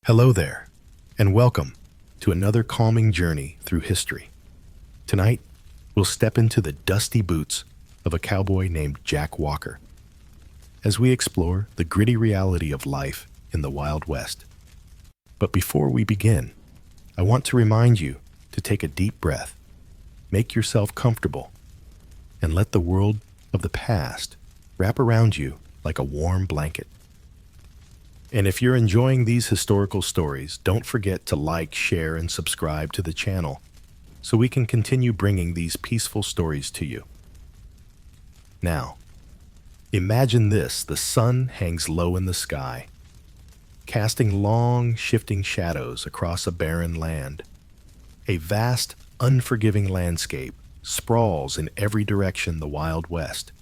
Hello there, and welcome to another calming journey through history. Tonight, we'll step into the dusty boots of a cowboy named Jack Walker as we explore the gritty reality of life in the Wild West. But before we begin, I want to remind you to take a deep breath, make yourself comfortable, and let the world of the past wrap around you like a warm blanket. And if you're enjoying these historical stories, don't forget to like, share, and subscribe to the channel so we can continue bringing these peaceful stories to you. Now, imagine this: the sun hangs low in the sky, casting long, shifting shadows across a barren land. A vast, unforgiving landscape sprawls in every direction the Wild West.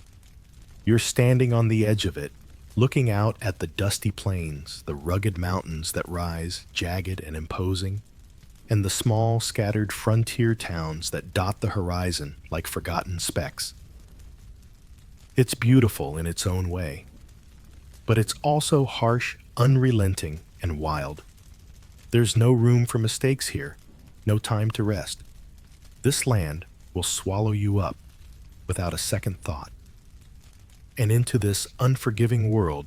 You're standing on the edge of it, looking out at the dusty plains, the rugged mountains that rise, jagged and imposing, and the small, scattered frontier towns that dot the horizon like forgotten specks. It's beautiful in its own way, but it's also harsh, unrelenting, and wild. There's no room for mistakes here, no time to rest. This land will swallow you up without a second thought. And into this unforgiving world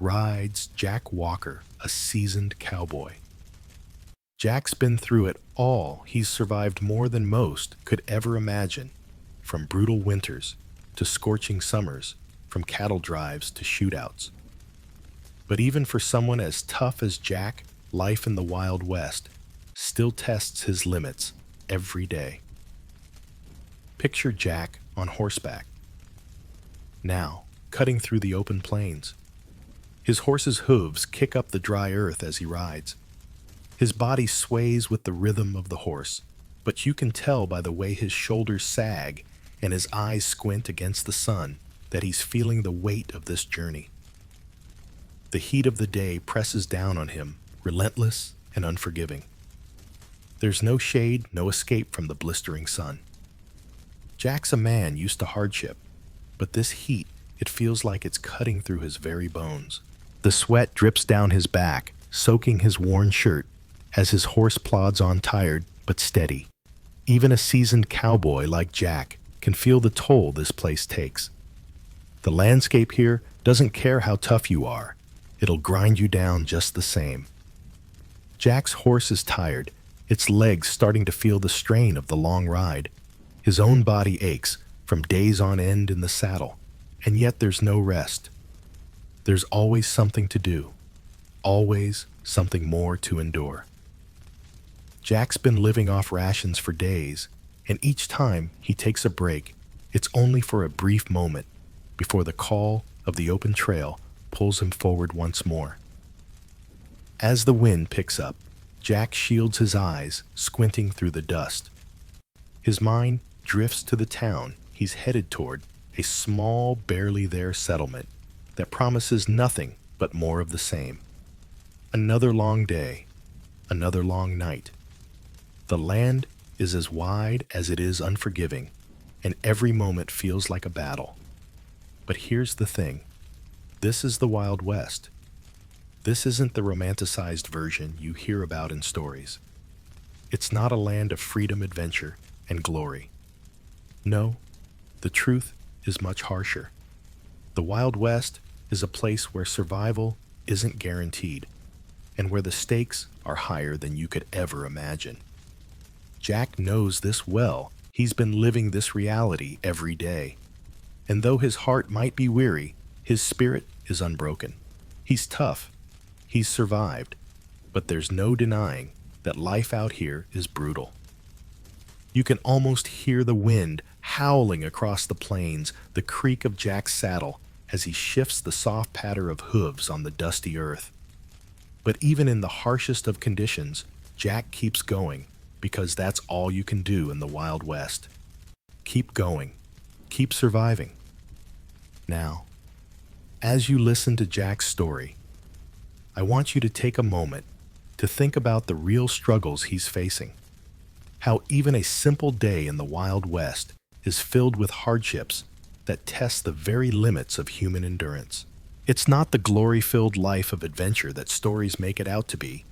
rides Jack Walker, a seasoned cowboy. Jack's been through it all. He's survived more than most could ever imagine, from brutal winters to scorching summers, from cattle drives to shootouts. But even for someone as tough as Jack, life in the Wild West still tests his limits every day. Picture Jack on horseback, now cutting through the open plains. His horse's hooves kick up the dry earth as he rides. His body sways with the rhythm of the horse, but you can tell by the way his shoulders sag and his eyes squint against the sun that he's feeling the weight of this journey. The heat of the day presses down on him, relentless and unforgiving. There's no shade, no escape from the blistering sun. Jack's a man used to hardship, but this heat, it feels like it's cutting through his very bones. The sweat drips down his back, soaking his worn shirt as his horse plods on, tired but steady. Even a seasoned cowboy like Jack can feel the toll this place takes. The landscape here doesn't care how tough you are. It'll grind you down just the same. Jack's horse is tired, its legs starting to feel the strain of the long ride. His own body aches from days on end in the saddle, and yet there's no rest. There's always something to do, always something more to endure. Jack's been living off rations for days, and each time he takes a break, it's only for a brief moment before the call of the open trail pulls him forward once more. As the wind picks up, Jack shields his eyes, squinting through the dust. His mind drifts to the town he's headed toward, a small, barely there settlement that promises nothing but more of the same. Another long day, another long night. The land is as wide as it is unforgiving, and every moment feels like a battle. But here's the thing: this is the Wild West. This isn't the romanticized version you hear about in stories. It's not a land of freedom, adventure, and glory. No, the truth is much harsher. The Wild West is a place where survival isn't guaranteed, and where the stakes are higher than you could ever imagine. Jack knows this well. He's been living this reality every day. And though his heart might be weary, his spirit is unbroken. He's tough. He's survived. But there's no denying that life out here is brutal. You can almost hear the wind howling across the plains, the creak of Jack's saddle as he shifts the soft patter of hooves on the dusty earth. But even in the harshest of conditions, Jack keeps going, because that's all you can do in the Wild West. Keep going. Keep surviving. Now, as you listen to Jack's story, I want you to take a moment to think about the real struggles he's facing. How even a simple day in the Wild West is filled with hardships that test the very limits of human endurance. It's not the glory-filled life of adventure that stories make it out to be.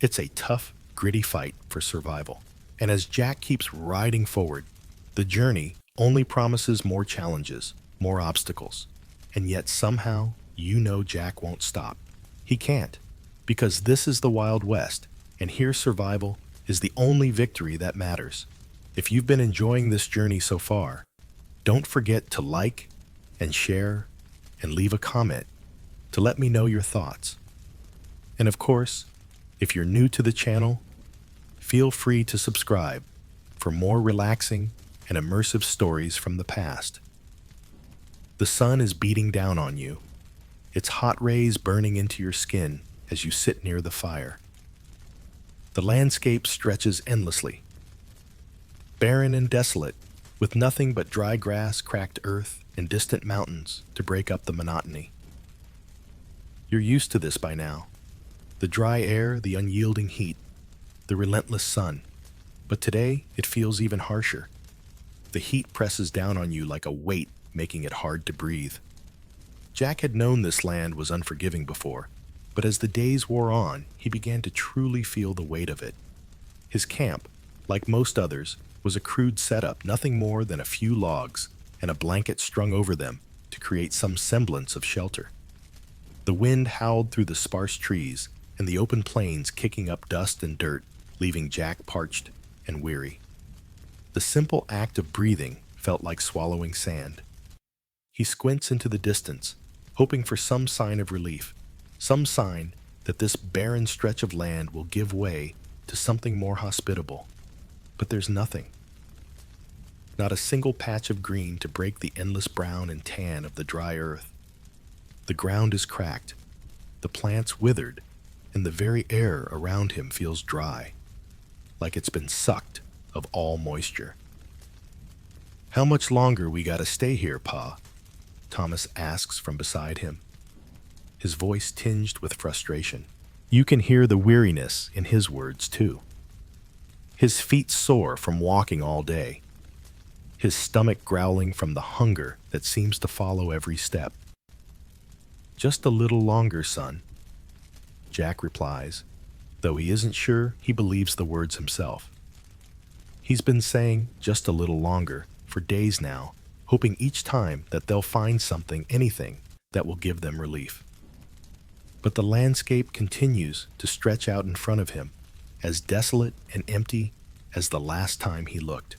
It's a tough, gritty fight for survival. And as Jack keeps riding forward, the journey only promises more challenges, more obstacles. And yet somehow, you know Jack won't stop. He can't, because this is the Wild West, and here survival is the only victory that matters. If you've been enjoying this journey so far, don't forget to like and share and leave a comment to let me know your thoughts. And of course, if you're new to the channel, feel free to subscribe for more relaxing and immersive stories from the past. The sun is beating down on you, its hot rays burning into your skin as you sit near the fire. The landscape stretches endlessly, barren and desolate, with nothing but dry grass, cracked earth, and distant mountains to break up the monotony. You're used to this by now. The dry air, the unyielding heat, the relentless sun. But today, it feels even harsher. The heat presses down on you like a weight, making it hard to breathe. Jack had known this land was unforgiving before, but as the days wore on, he began to truly feel the weight of it. His camp, like most others, was a crude setup, nothing more than a few logs and a blanket strung over them to create some semblance of shelter. The wind howled through the sparse trees and the open plains, kicking up dust and dirt, leaving Jack parched and weary. The simple act of breathing felt like swallowing sand. He squints into the distance, hoping for some sign of relief, some sign that this barren stretch of land will give way to something more hospitable. But there's nothing. Not a single patch of green to break the endless brown and tan of the dry earth. The ground is cracked, the plants withered, and the very air around him feels dry, like it's been sucked of all moisture. "How much longer we gotta stay here, Pa?" Thomas asks from beside him, his voice tinged with frustration. You can hear the weariness in his words, too. His feet sore from walking all day, his stomach growling from the hunger that seems to follow every step. "Just a little longer, son," Jack replies, though he isn't sure he believes the words himself. He's been saying "just a little longer" for days now, hoping each time that they'll find something, anything, that will give them relief. But the landscape continues to stretch out in front of him, as desolate and empty as the last time he looked.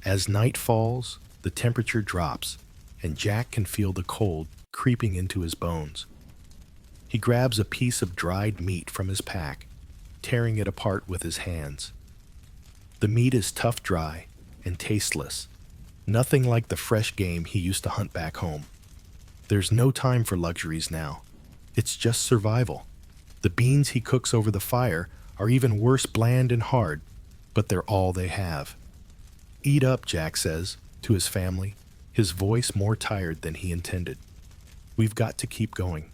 As night falls, the temperature drops, and Jack can feel the cold creeping into his bones. He grabs a piece of dried meat from his pack, tearing it apart with his hands. The meat is tough, dry, and tasteless, nothing like the fresh game he used to hunt back home. There's no time for luxuries now. It's just survival. The beans he cooks over the fire are even worse, bland and hard, but they're all they have. "Eat up," Jack says to his family, his voice more tired than he intended. "We've got to keep going."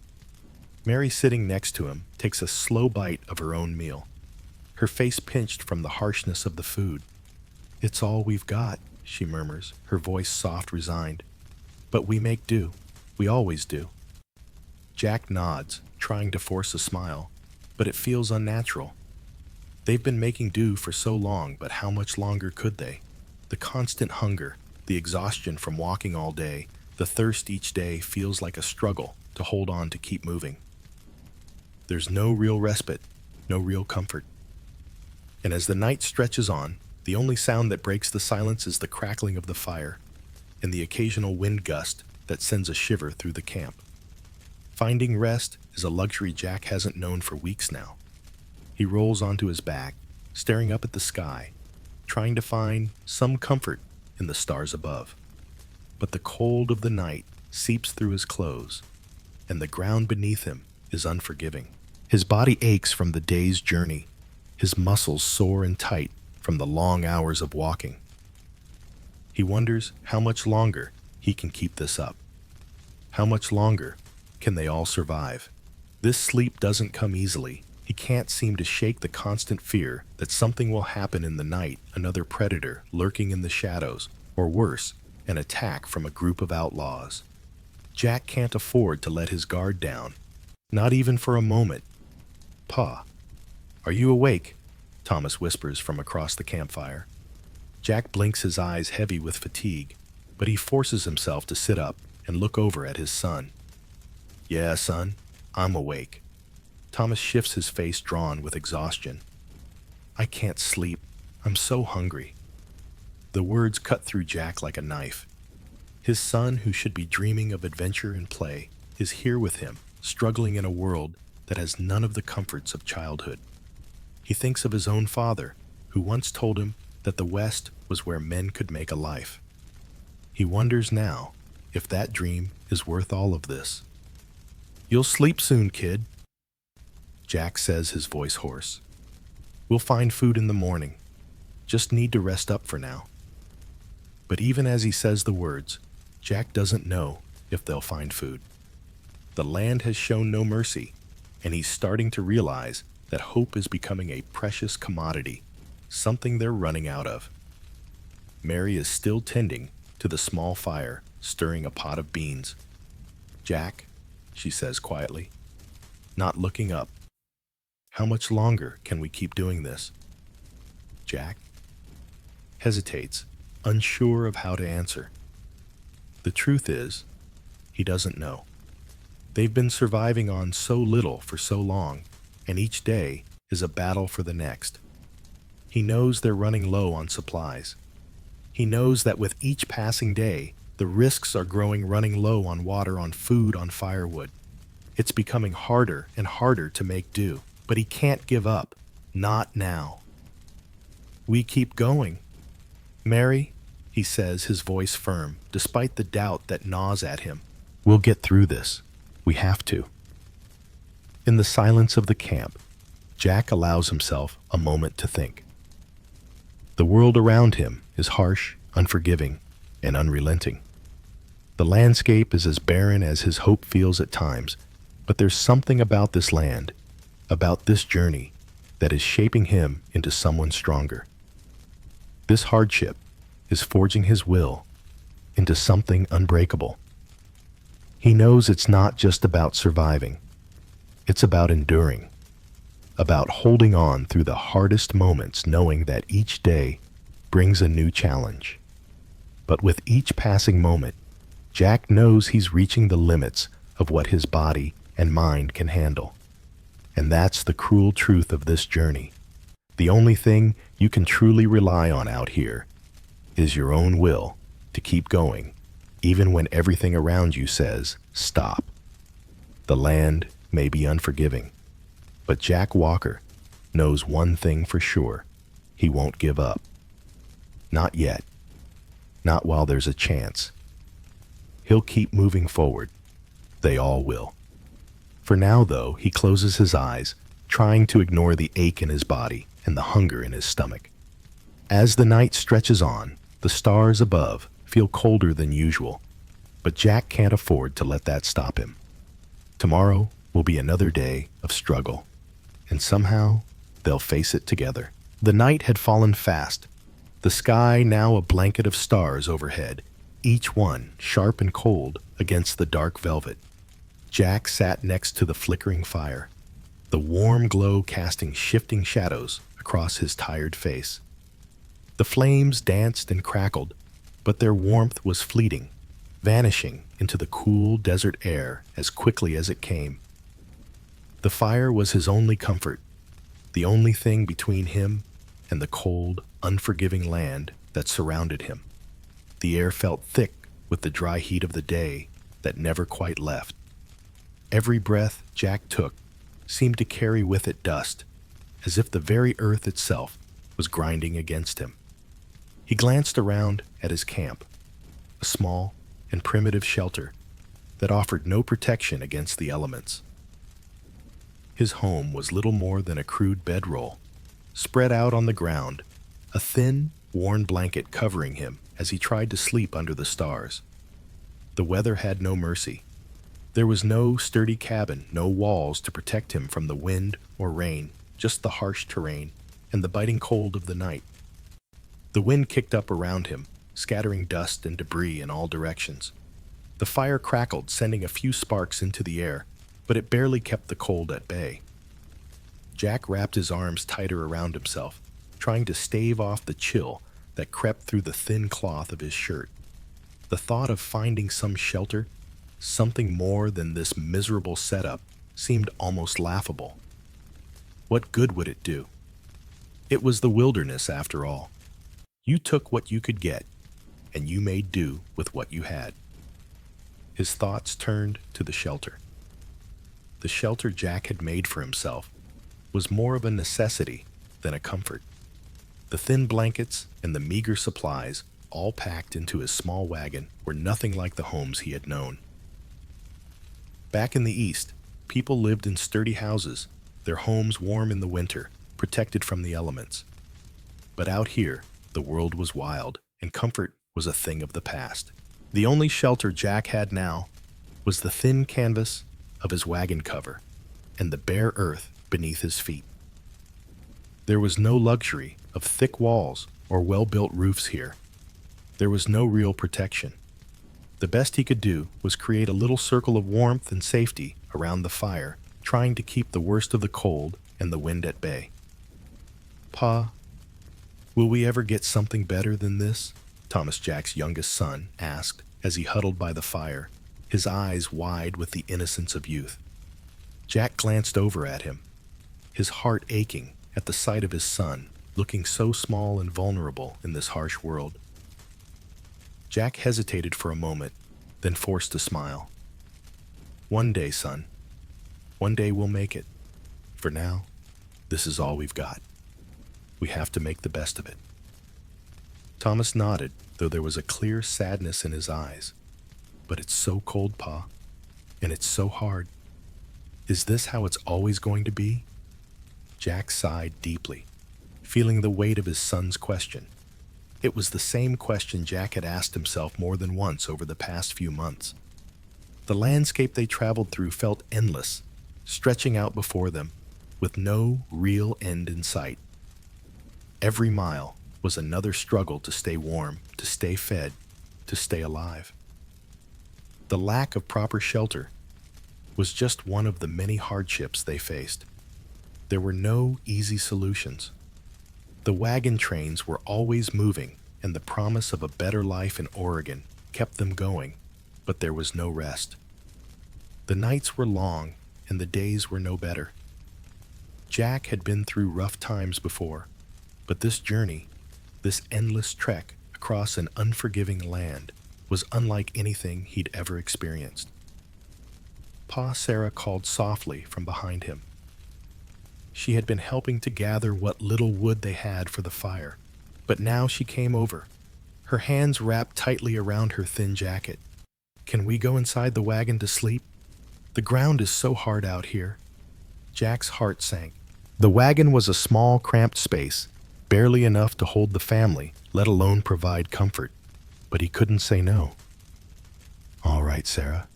Mary, sitting next to him, takes a slow bite of her own meal, her face pinched from the harshness of the food. "It's all we've got," she murmurs, her voice soft, resigned. "But we make do. We always do." Jack nods, trying to force a smile, but it feels unnatural. They've been making do for so long, but how much longer could they? The constant hunger, the exhaustion from walking all day, the thirst each day feels like a struggle to hold on to keep moving. There's no real respite, no real comfort. And as the night stretches on, the only sound that breaks the silence is the crackling of the fire and the occasional wind gust that sends a shiver through the camp. Finding rest is a luxury Jack hasn't known for weeks now. He rolls onto his back, staring up at the sky, trying to find some comfort in the stars above. But the cold of the night seeps through his clothes, and the ground beneath him is unforgiving. His body aches from the day's journey, his muscles sore and tight from the long hours of walking. He wonders how much longer he can keep this up. How much longer can they all survive? This sleep doesn't come easily. He can't seem to shake the constant fear that something will happen in the night, another predator lurking in the shadows, or worse, an attack from a group of outlaws. Jack can't afford to let his guard down, not even for a moment. "Pa," "Are you awake?" Thomas whispers from across the campfire. Jack blinks, his eyes heavy with fatigue, but he forces himself to sit up and look over at his son. "Yeah, son, I'm awake." Thomas shifts, his face drawn with exhaustion. "I can't sleep. I'm so hungry." The words cut through Jack like a knife. His son, who should be dreaming of adventure and play, is here with him, struggling in a world that has none of the comforts of childhood. He thinks of his own father, who once told him that the West was where men could make a life. He wonders now if that dream is worth all of this. "You'll sleep soon, kid," Jack says, his voice hoarse. "We'll find food in the morning. Just need to rest up for now." But even as he says the words, Jack doesn't know if they'll find food. The land has shown no mercy, and he's starting to realize that hope is becoming a precious commodity, something they're running out of. Mary is still tending to the small fire, stirring a pot of beans. "Jack," she says quietly, not looking up, "how much longer can we keep doing this?" Jack hesitates, unsure of how to answer. The truth is, he doesn't know. They've been surviving on so little for so long, and each day is a battle for the next. He knows they're running low on supplies. He knows that with each passing day, the risks are growing, running low on water, on food, on firewood. It's becoming harder and harder to make do, but he can't give up. Not now. "We keep going. Mary," he says, his voice firm, despite the doubt that gnaws at him. "We'll get through this. We have to." In the silence of the camp, Jack allows himself a moment to think. The world around him is harsh, unforgiving, and unrelenting. The landscape is as barren as his hope feels at times, but there's something about this land, about this journey, that is shaping him into someone stronger. This hardship is forging his will into something unbreakable. He knows it's not just about surviving. It's about enduring, about holding on through the hardest moments, knowing that each day brings a new challenge. But with each passing moment, Jack knows he's reaching the limits of what his body and mind can handle. And that's the cruel truth of this journey. The only thing you can truly rely on out here is your own will to keep going, even when everything around you says, stop. The land may be unforgiving, but Jack Walker knows one thing for sure: he won't give up. Not yet. Not while there's a chance. He'll keep moving forward. They all will. For now, though, he closes his eyes, trying to ignore the ache in his body and the hunger in his stomach. As the night stretches on, the stars above feel colder than usual, but Jack can't afford to let that stop him. Tomorrow will be another day of struggle, and somehow they'll face it together. The night had fallen fast, the sky now a blanket of stars overhead, each one sharp and cold against the dark velvet. Jack sat next to the flickering fire, the warm glow casting shifting shadows across his tired face. The flames danced and crackled, but their warmth was fleeting, vanishing into the cool desert air as quickly as it came. The fire was his only comfort, the only thing between him and the cold, unforgiving land that surrounded him. The air felt thick with the dry heat of the day that never quite left. Every breath Jack took seemed to carry with it dust, as if the very earth itself was grinding against him. He glanced around at his camp, a small and primitive shelter that offered no protection against the elements. His home was little more than a crude bedroll, spread out on the ground, a thin, worn blanket covering him as he tried to sleep under the stars. The weather had no mercy. There was no sturdy cabin, no walls to protect him from the wind or rain, just the harsh terrain and the biting cold of the night. The wind kicked up around him, scattering dust and debris in all directions. The fire crackled, sending a few sparks into the air, but it barely kept the cold at bay. Jack wrapped his arms tighter around himself, trying to stave off the chill that crept through the thin cloth of his shirt. The thought of finding some shelter, something more than this miserable setup, seemed almost laughable. What good would it do? It was the wilderness, after all. You took what you could get, and you made do with what you had. His thoughts turned to the shelter. The shelter Jack had made for himself was more of a necessity than a comfort. The thin blankets and the meager supplies, all packed into his small wagon, were nothing like the homes he had known. Back in the East, people lived in sturdy houses, their homes warm in the winter, protected from the elements. But out here, the world was wild, and comfort was a thing of the past. The only shelter Jack had now was the thin canvas of his wagon cover and the bare earth beneath his feet. There was no luxury of thick walls or well-built roofs here. There was no real protection. The best he could do was create a little circle of warmth and safety around the fire, trying to keep the worst of the cold and the wind at bay. "Pa, will we ever get something better than this?" Thomas, Jack's youngest son, asked as he huddled by the fire, his eyes wide with the innocence of youth. Jack glanced over at him, his heart aching at the sight of his son, looking so small and vulnerable in this harsh world. Jack hesitated for a moment, then forced a smile. "One day, son. One day we'll make it. For now, this is all we've got. We have to make the best of it." Thomas nodded, though there was a clear sadness in his eyes. "But it's so cold, Pa, and it's so hard. Is this how it's always going to be?" Jack sighed deeply, feeling the weight of his son's question. It was the same question Jack had asked himself more than once over the past few months. The landscape they traveled through felt endless, stretching out before them, with no real end in sight. Every mile was another struggle to stay warm, to stay fed, to stay alive. The lack of proper shelter was just one of the many hardships they faced. There were no easy solutions. The wagon trains were always moving, and the promise of a better life in Oregon kept them going, but there was no rest. The nights were long, and the days were no better. Jack had been through rough times before, but this journey, this endless trek across an unforgiving land, was unlike anything he'd ever experienced. Pa Sarah called softly from behind him. She had been helping to gather what little wood they had for the fire, but now she came over, her hands wrapped tightly around her thin jacket. "Can we go inside the wagon to sleep? The ground is so hard out here." Jack's heart sank. The wagon was a small, cramped space, barely enough to hold the family, let alone provide comfort, but he couldn't say no. "All right, Sarah,"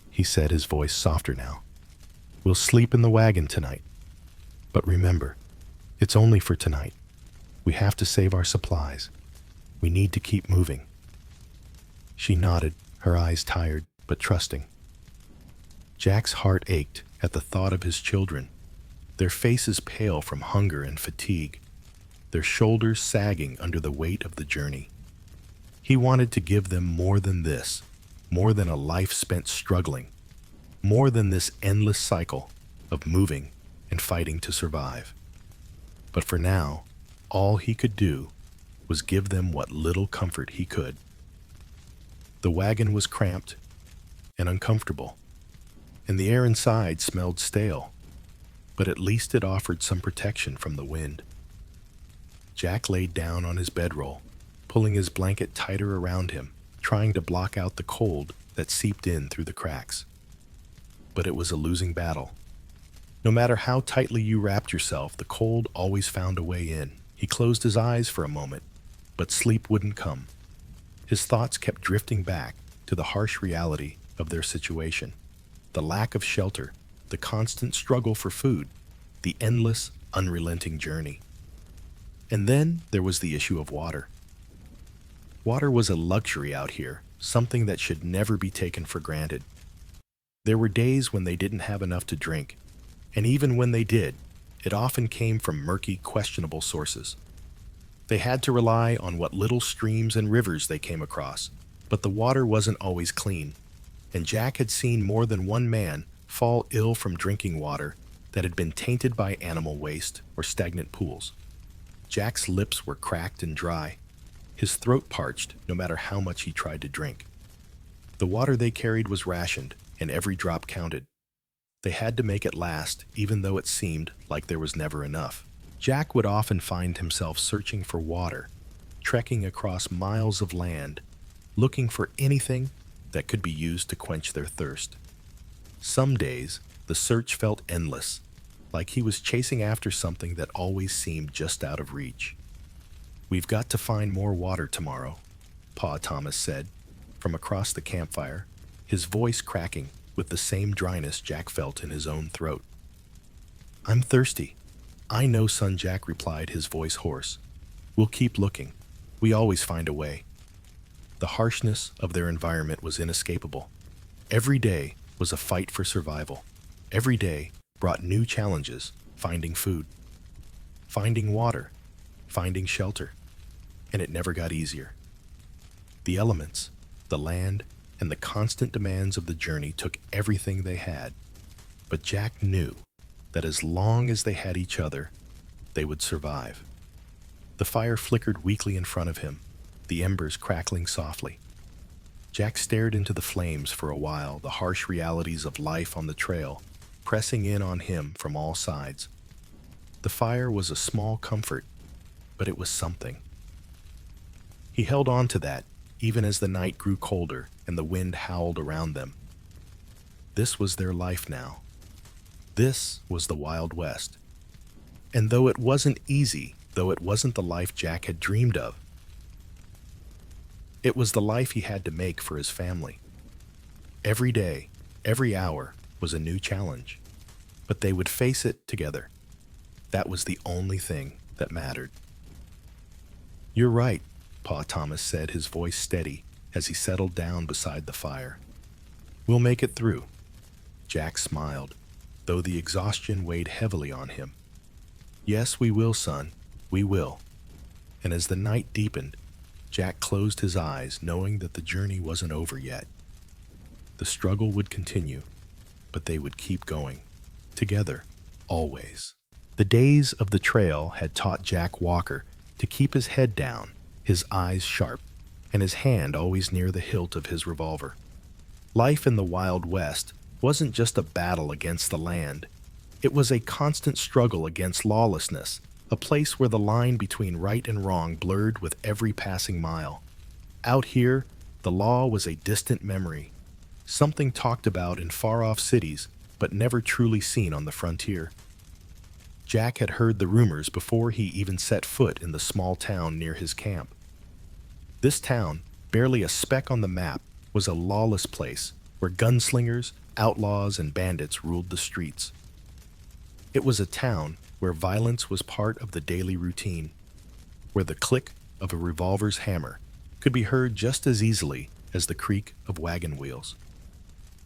he said, his voice softer now. "We'll sleep in the wagon tonight. But remember, it's only for tonight. We have to save our supplies. We need to keep moving." She nodded, her eyes tired but trusting. Jack's heart ached at the thought of his children, their faces pale from hunger and fatigue, their shoulders sagging under the weight of the journey. He wanted to give them more than this, more than a life spent struggling, more than this endless cycle of moving and fighting to survive. But for now, all he could do was give them what little comfort he could. The wagon was cramped and uncomfortable, and the air inside smelled stale, but at least it offered some protection from the wind. Jack laid down on his bedroll, pulling his blanket tighter around him, trying to block out the cold that seeped in through the cracks. But it was a losing battle. No matter how tightly you wrapped yourself, the cold always found a way in. He closed his eyes for a moment, but sleep wouldn't come. His thoughts kept drifting back to the harsh reality of their situation, the lack of shelter, the constant struggle for food, the endless, unrelenting journey. And then there was the issue of water. Water was a luxury out here, something that should never be taken for granted. There were days when they didn't have enough to drink, and even when they did, it often came from murky, questionable sources. They had to rely on what little streams and rivers they came across, but the water wasn't always clean, and Jack had seen more than one man fall ill from drinking water that had been tainted by animal waste or stagnant pools. Jack's lips were cracked and dry, his throat parched no matter how much he tried to drink. The water they carried was rationed, and every drop counted. They had to make it last, even though it seemed like there was never enough. Jack would often find himself searching for water, trekking across miles of land, looking for anything that could be used to quench their thirst. Some days, the search felt endless, like he was chasing after something that always seemed just out of reach. "We've got to find more water tomorrow," Pa Thomas said, from across the campfire, his voice cracking with the same dryness Jack felt in his own throat. "I'm thirsty." "I know, son," Jack replied, his voice hoarse. "We'll keep looking. We always find a way." The harshness of their environment was inescapable. Every day was a fight for survival. Every day brought new challenges: finding food, finding water, finding shelter, and it never got easier. The elements, the land, and the constant demands of the journey took everything they had, but Jack knew that as long as they had each other, they would survive. The fire flickered weakly in front of him, the embers crackling softly. Jack stared into the flames for a while, the harsh realities of life on the trail pressing in on him from all sides. The fire was a small comfort, but it was something. He held on to that, even as the night grew colder and the wind howled around them. This was their life now. This was the Wild West. And though it wasn't easy, though it wasn't the life Jack had dreamed of, it was the life he had to make for his family. Every day, every hour was a new challenge, but they would face it together. That was the only thing that mattered. "You're right," Pa Thomas said, his voice steady as he settled down beside the fire. "We'll make it through." Jack smiled, though the exhaustion weighed heavily on him. "Yes, we will, son, we will." And as the night deepened, Jack closed his eyes, knowing that the journey wasn't over yet. The struggle would continue, but they would keep going, together, always. The days of the trail had taught Jack Walker to keep his head down, his eyes sharp, and his hand always near the hilt of his revolver. Life in the Wild West wasn't just a battle against the land. It was a constant struggle against lawlessness, a place where the line between right and wrong blurred with every passing mile. Out here, the law was a distant memory, something talked about in far-off cities, but never truly seen on the frontier. Jack had heard the rumors before he even set foot in the small town near his camp. This town, barely a speck on the map, was a lawless place where gunslingers, outlaws, and bandits ruled the streets. It was a town where violence was part of the daily routine, where the click of a revolver's hammer could be heard just as easily as the creak of wagon wheels.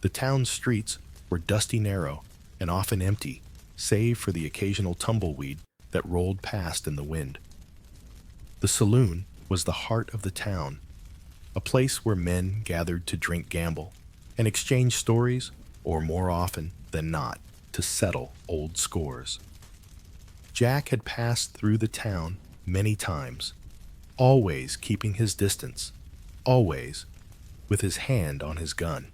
The town's streets were dusty, narrow, and often empty, save for the occasional tumbleweed that rolled past in the wind. The saloon was the heart of the town, a place where men gathered to drink, gamble, and exchange stories, or more often than not, to settle old scores. Jack had passed through the town many times, always keeping his distance, always with his hand on his gun.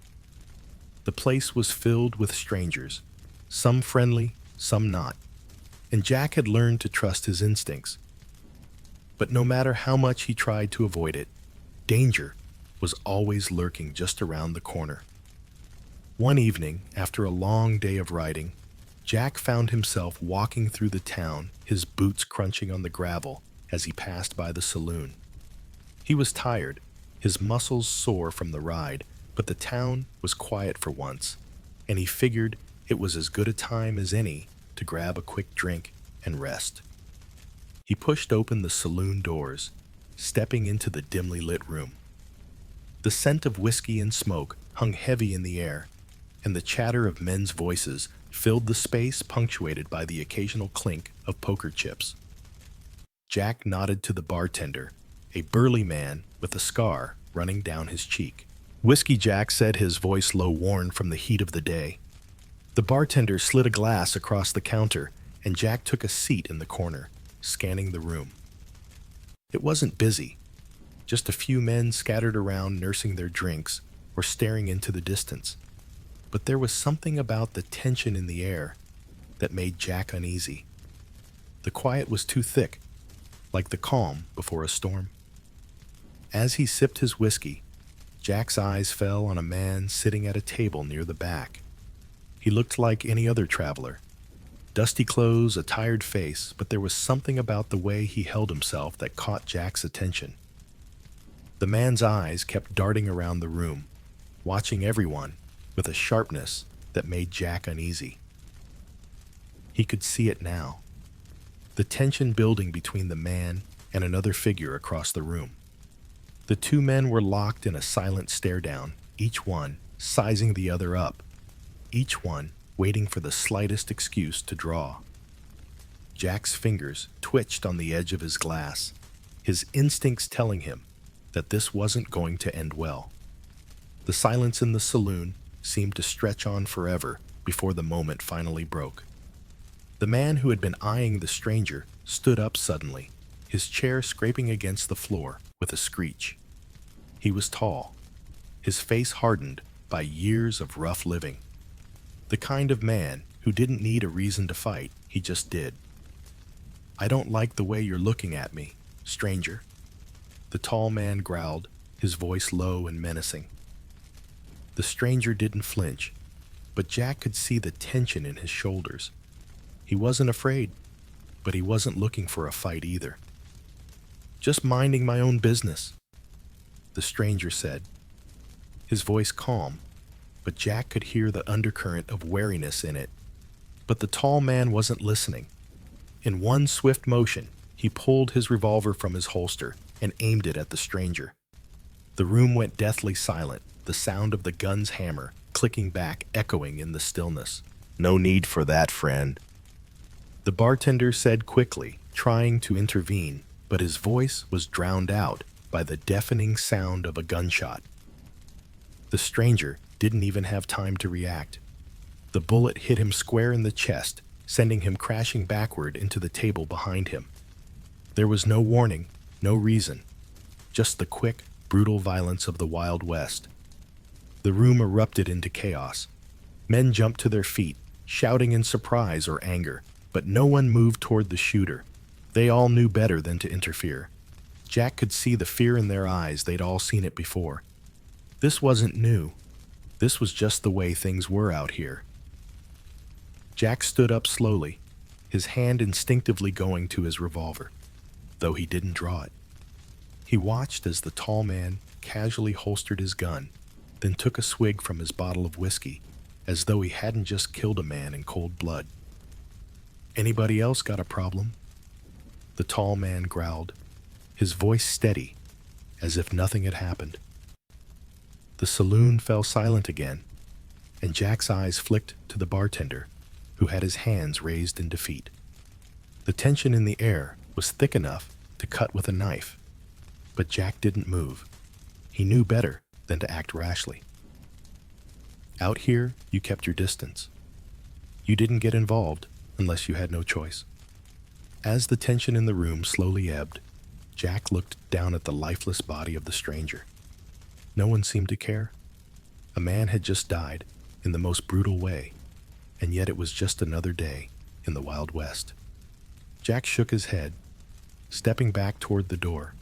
The place was filled with strangers, some friendly, some not, and Jack had learned to trust his instincts. But no matter how much he tried to avoid it, danger was always lurking just around the corner. One evening, after a long day of riding, Jack found himself walking through the town, his boots crunching on the gravel as he passed by the saloon. He was tired, his muscles sore from the ride, but the town was quiet for once, and he figured it was as good a time as any to grab a quick drink and rest. He pushed open the saloon doors, stepping into the dimly lit room. The scent of whiskey and smoke hung heavy in the air, and the chatter of men's voices filled the space punctuated by the occasional clink of poker chips. Jack nodded to the bartender, a burly man with a scar running down his cheek. "Whiskey, Jack," said, his voice low, worn from the heat of the day. The bartender slid a glass across the counter, and Jack took a seat in the corner, scanning the room. It wasn't busy, just a few men scattered around nursing their drinks or staring into the distance. But there was something about the tension in the air that made Jack uneasy. The quiet was too thick, like the calm before a storm. As he sipped his whiskey, Jack's eyes fell on a man sitting at a table near the back. He looked like any other traveler. Dusty clothes, a tired face, but there was something about the way he held himself that caught Jack's attention. The man's eyes kept darting around the room, watching everyone with a sharpness that made Jack uneasy. He could see it now, the tension building between the man and another figure across the room. The two men were locked in a silent stare-down, each one sizing the other up, each one waiting for the slightest excuse to draw. Jack's fingers twitched on the edge of his glass, his instincts telling him that this wasn't going to end well. The silence in the saloon seemed to stretch on forever before the moment finally broke. The man who had been eyeing the stranger stood up suddenly, his chair scraping against the floor with a screech. He was tall, his face hardened by years of rough living. The kind of man who didn't need a reason to fight, he just did. "I don't like the way you're looking at me, stranger," the tall man growled, his voice low and menacing. The stranger didn't flinch, but Jack could see the tension in his shoulders. He wasn't afraid, but he wasn't looking for a fight either. "Just minding my own business," the stranger said, his voice calm, but Jack could hear the undercurrent of wariness in it. But the tall man wasn't listening. In one swift motion, he pulled his revolver from his holster and aimed it at the stranger. The room went deathly silent, the sound of the gun's hammer clicking back, echoing in the stillness. "No need for that, friend," the bartender said quickly, trying to intervene, but his voice was drowned out by the deafening sound of a gunshot. The stranger didn't even have time to react. The bullet hit him square in the chest, sending him crashing backward into the table behind him. There was no warning, no reason, just the quick, brutal violence of the Wild West. The room erupted into chaos. Men jumped to their feet, shouting in surprise or anger, but no one moved toward the shooter. They all knew better than to interfere. Jack could see the fear in their eyes. They'd all seen it before. This wasn't new. This was just the way things were out here. Jack stood up slowly, his hand instinctively going to his revolver, though he didn't draw it. He watched as the tall man casually holstered his gun, then took a swig from his bottle of whiskey, as though he hadn't just killed a man in cold blood. "Anybody else got a problem?" the tall man growled, his voice steady, as if nothing had happened. The saloon fell silent again, and Jack's eyes flicked to the bartender, who had his hands raised in defeat. The tension in the air was thick enough to cut with a knife, but Jack didn't move. He knew better than to act rashly. Out here, you kept your distance. You didn't get involved unless you had no choice. As the tension in the room slowly ebbed, Jack looked down at the lifeless body of the stranger. No one seemed to care. A man had just died in the most brutal way, and yet it was just another day in the Wild West. Jack shook his head, stepping back toward the door.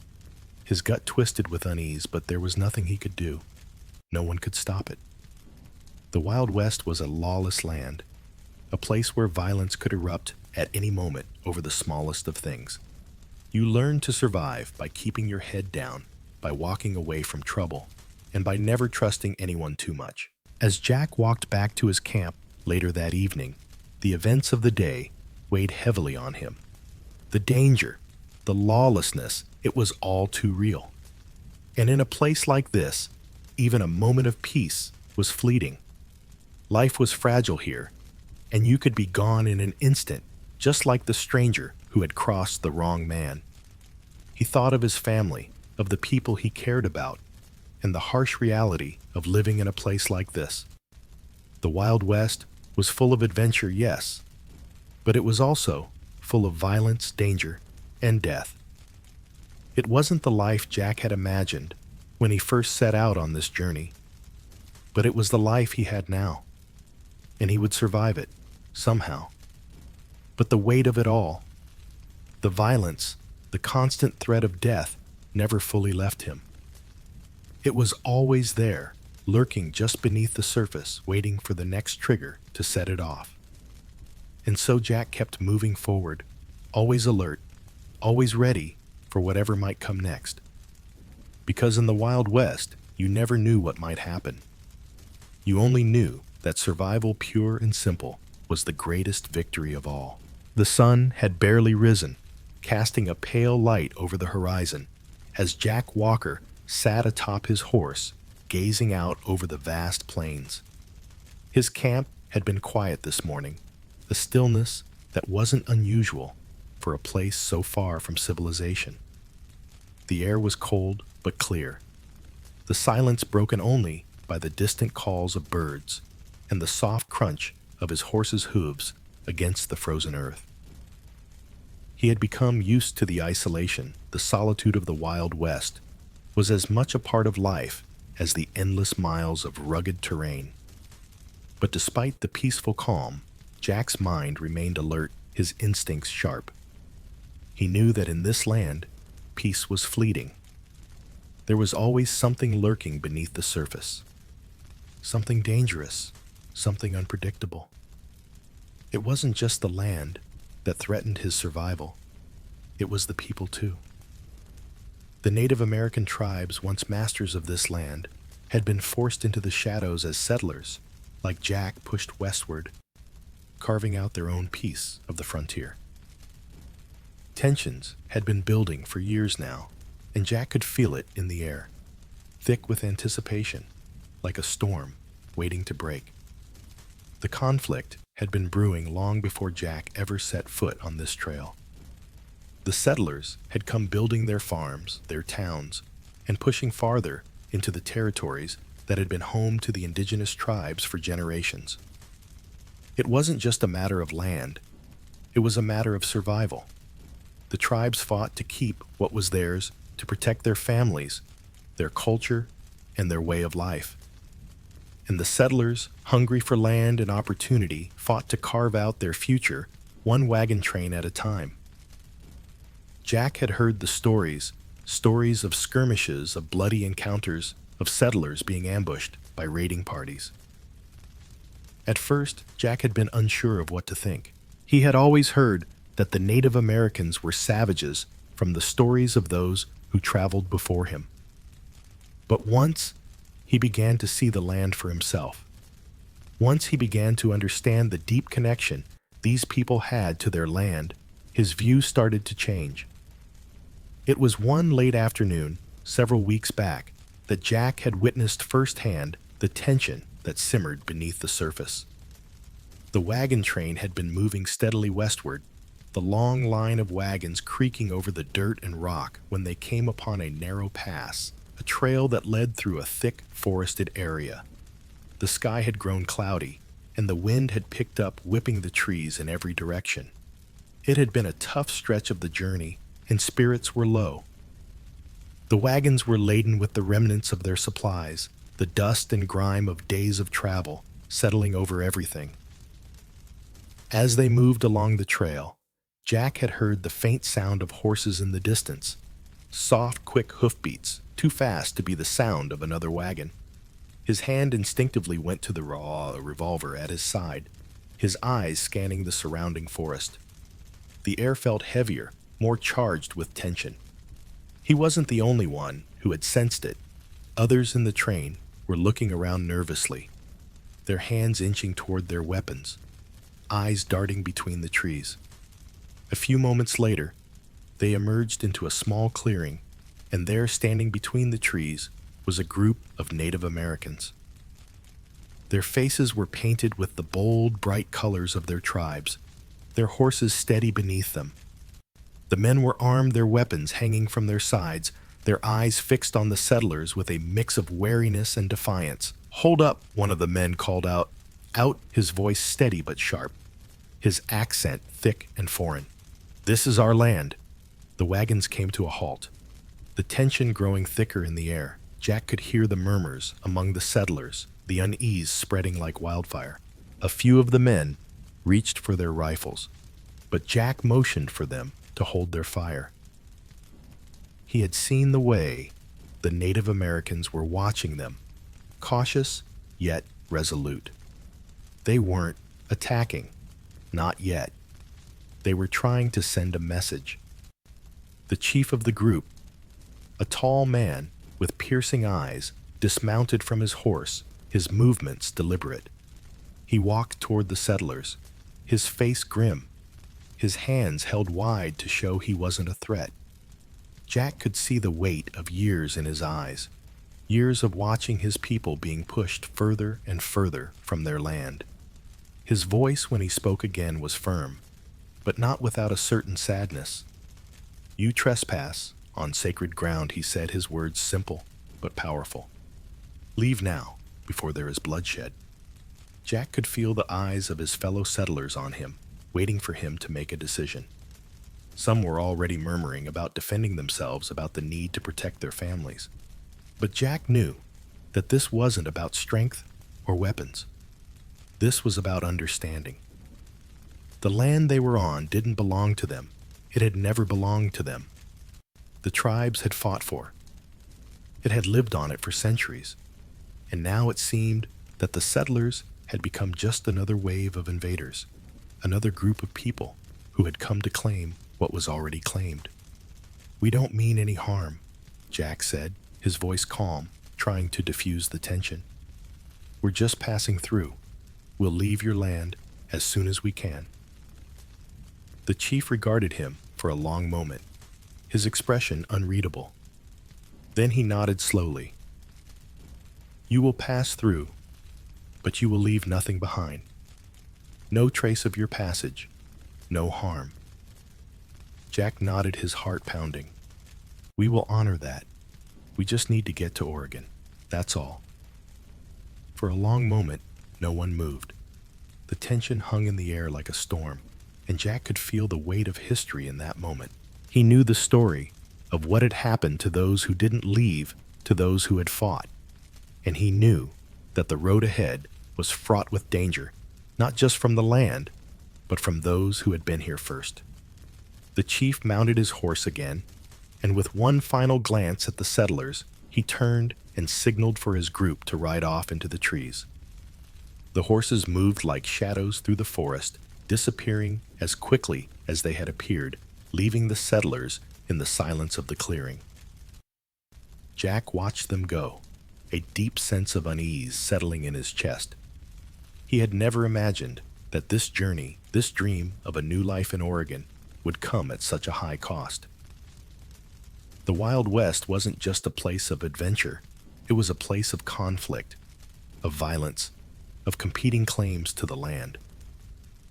His gut twisted with unease, but there was nothing he could do. No one could stop it. The Wild West was a lawless land, a place where violence could erupt at any moment over the smallest of things. You learned to survive by keeping your head down, by walking away from trouble, and by never trusting anyone too much. As Jack walked back to his camp later that evening, the events of the day weighed heavily on him. The danger, the lawlessness, it was all too real. And in a place like this, even a moment of peace was fleeting. Life was fragile here, and you could be gone in an instant, just like the stranger who had crossed the wrong man. He thought of his family, of the people he cared about, and the harsh reality of living in a place like this. The Wild West was full of adventure, yes, but it was also full of violence, danger, and death. It wasn't the life Jack had imagined when he first set out on this journey, but it was the life he had now, and he would survive it, somehow. But the weight of it all, the violence, the constant threat of death, never fully left him. It was always there, lurking just beneath the surface, waiting for the next trigger to set it off. And so Jack kept moving forward, always alert, always ready for whatever might come next. Because in the Wild West, you never knew what might happen. You only knew that survival, pure and simple, was the greatest victory of all. The sun had barely risen, casting a pale light over the horizon, as Jack Walker sat atop his horse, gazing out over the vast plains. His camp had been quiet this morning, a stillness that wasn't unusual for a place so far from civilization. The air was cold but clear, the silence broken only by the distant calls of birds and the soft crunch of his horse's hooves against the frozen earth. He had become used to the isolation. The solitude of the Wild West was as much a part of life as the endless miles of rugged terrain. But despite the peaceful calm, Jack's mind remained alert, his instincts sharp. He knew that in this land, peace was fleeting. There was always something lurking beneath the surface. Something dangerous, something unpredictable. It wasn't just the land that threatened his survival. It was the people too. The Native American tribes, once masters of this land, had been forced into the shadows as settlers, like Jack pushed westward, carving out their own piece of the frontier. Tensions had been building for years now, and Jack could feel it in the air, thick with anticipation, like a storm waiting to break. The conflict had been brewing long before Jack ever set foot on this trail. The settlers had come building their farms, their towns, and pushing farther into the territories that had been home to the indigenous tribes for generations. It wasn't just a matter of land, it was a matter of survival. The tribes fought to keep what was theirs, to protect their families, their culture, and their way of life. And the settlers, hungry for land and opportunity, fought to carve out their future, one wagon train at a time. Jack had heard the stories of skirmishes, of bloody encounters, of settlers being ambushed by raiding parties. At first, Jack had been unsure of what to think. He had always heard that the Native Americans were savages from the stories of those who traveled before him. But once he began to see the land for himself, once he began to understand the deep connection these people had to their land, his view started to change. It was one late afternoon, several weeks back, that Jack had witnessed firsthand the tension that simmered beneath the surface. The wagon train had been moving steadily westward, the long line of wagons creaking over the dirt and rock when they came upon a narrow pass, a trail that led through a thick, forested area. The sky had grown cloudy, and the wind had picked up, whipping the trees in every direction. It had been a tough stretch of the journey, and spirits were low. The wagons were laden with the remnants of their supplies, the dust and grime of days of travel settling over everything. As they moved along the trail, Jack had heard the faint sound of horses in the distance, soft, quick hoofbeats, too fast to be the sound of another wagon. His hand instinctively went to the revolver at his side, his eyes scanning the surrounding forest. The air felt heavier, more charged with tension. He wasn't the only one who had sensed it. Others in the train were looking around nervously, their hands inching toward their weapons, eyes darting between the trees. A few moments later, they emerged into a small clearing, and there, standing between the trees, was a group of Native Americans. Their faces were painted with the bold, bright colors of their tribes, their horses steady beneath them. The men were armed, their weapons hanging from their sides, their eyes fixed on the settlers with a mix of wariness and defiance. "Hold up," one of the men called out, his voice steady but sharp, his accent thick and foreign. "This is our land." The wagons came to a halt, the tension growing thicker in the air. Jack could hear the murmurs among the settlers, the unease spreading like wildfire. A few of the men reached for their rifles, but Jack motioned for them to hold their fire. He had seen the way the Native Americans were watching them, cautious yet resolute. They weren't attacking, not yet. They were trying to send a message. The chief of the group, a tall man with piercing eyes, dismounted from his horse, his movements deliberate. He walked toward the settlers, his face grim, his hands held wide to show he wasn't a threat. Jack could see the weight of years in his eyes, years of watching his people being pushed further and further from their land. His voice, when he spoke again, was firm, but not without a certain sadness. "You trespass on sacred ground," he said, his words simple but powerful. "Leave now, before there is bloodshed." Jack could feel the eyes of his fellow settlers on him, waiting for him to make a decision. Some were already murmuring about defending themselves, about the need to protect their families. But Jack knew that this wasn't about strength or weapons. This was about understanding. The land they were on didn't belong to them. It had never belonged to them. The tribes had fought for it, had lived on it for centuries, and now it seemed that the settlers had become just another wave of invaders, another group of people who had come to claim what was already claimed. "We don't mean any harm," Jack said, his voice calm, trying to diffuse the tension. "We're just passing through. We'll leave your land as soon as we can." The chief regarded him for a long moment, his expression unreadable. Then he nodded slowly. "You will pass through, but you will leave nothing behind. No trace of your passage, no harm." Jack nodded, his heart pounding. "We will honor that. We just need to get to Oregon. That's all." For a long moment, no one moved. The tension hung in the air like a storm, and Jack could feel the weight of history in that moment. He knew the story of what had happened to those who didn't leave, to those who had fought. And he knew that the road ahead was fraught with danger, not just from the land, but from those who had been here first. The chief mounted his horse again, and with one final glance at the settlers, he turned and signaled for his group to ride off into the trees. The horses moved like shadows through the forest, disappearing as quickly as they had appeared, leaving the settlers in the silence of the clearing. Jack watched them go, a deep sense of unease settling in his chest. He had never imagined that this journey, this dream of a new life in Oregon, would come at such a high cost. The Wild West wasn't just a place of adventure, it was a place of conflict, of violence, of competing claims to the land.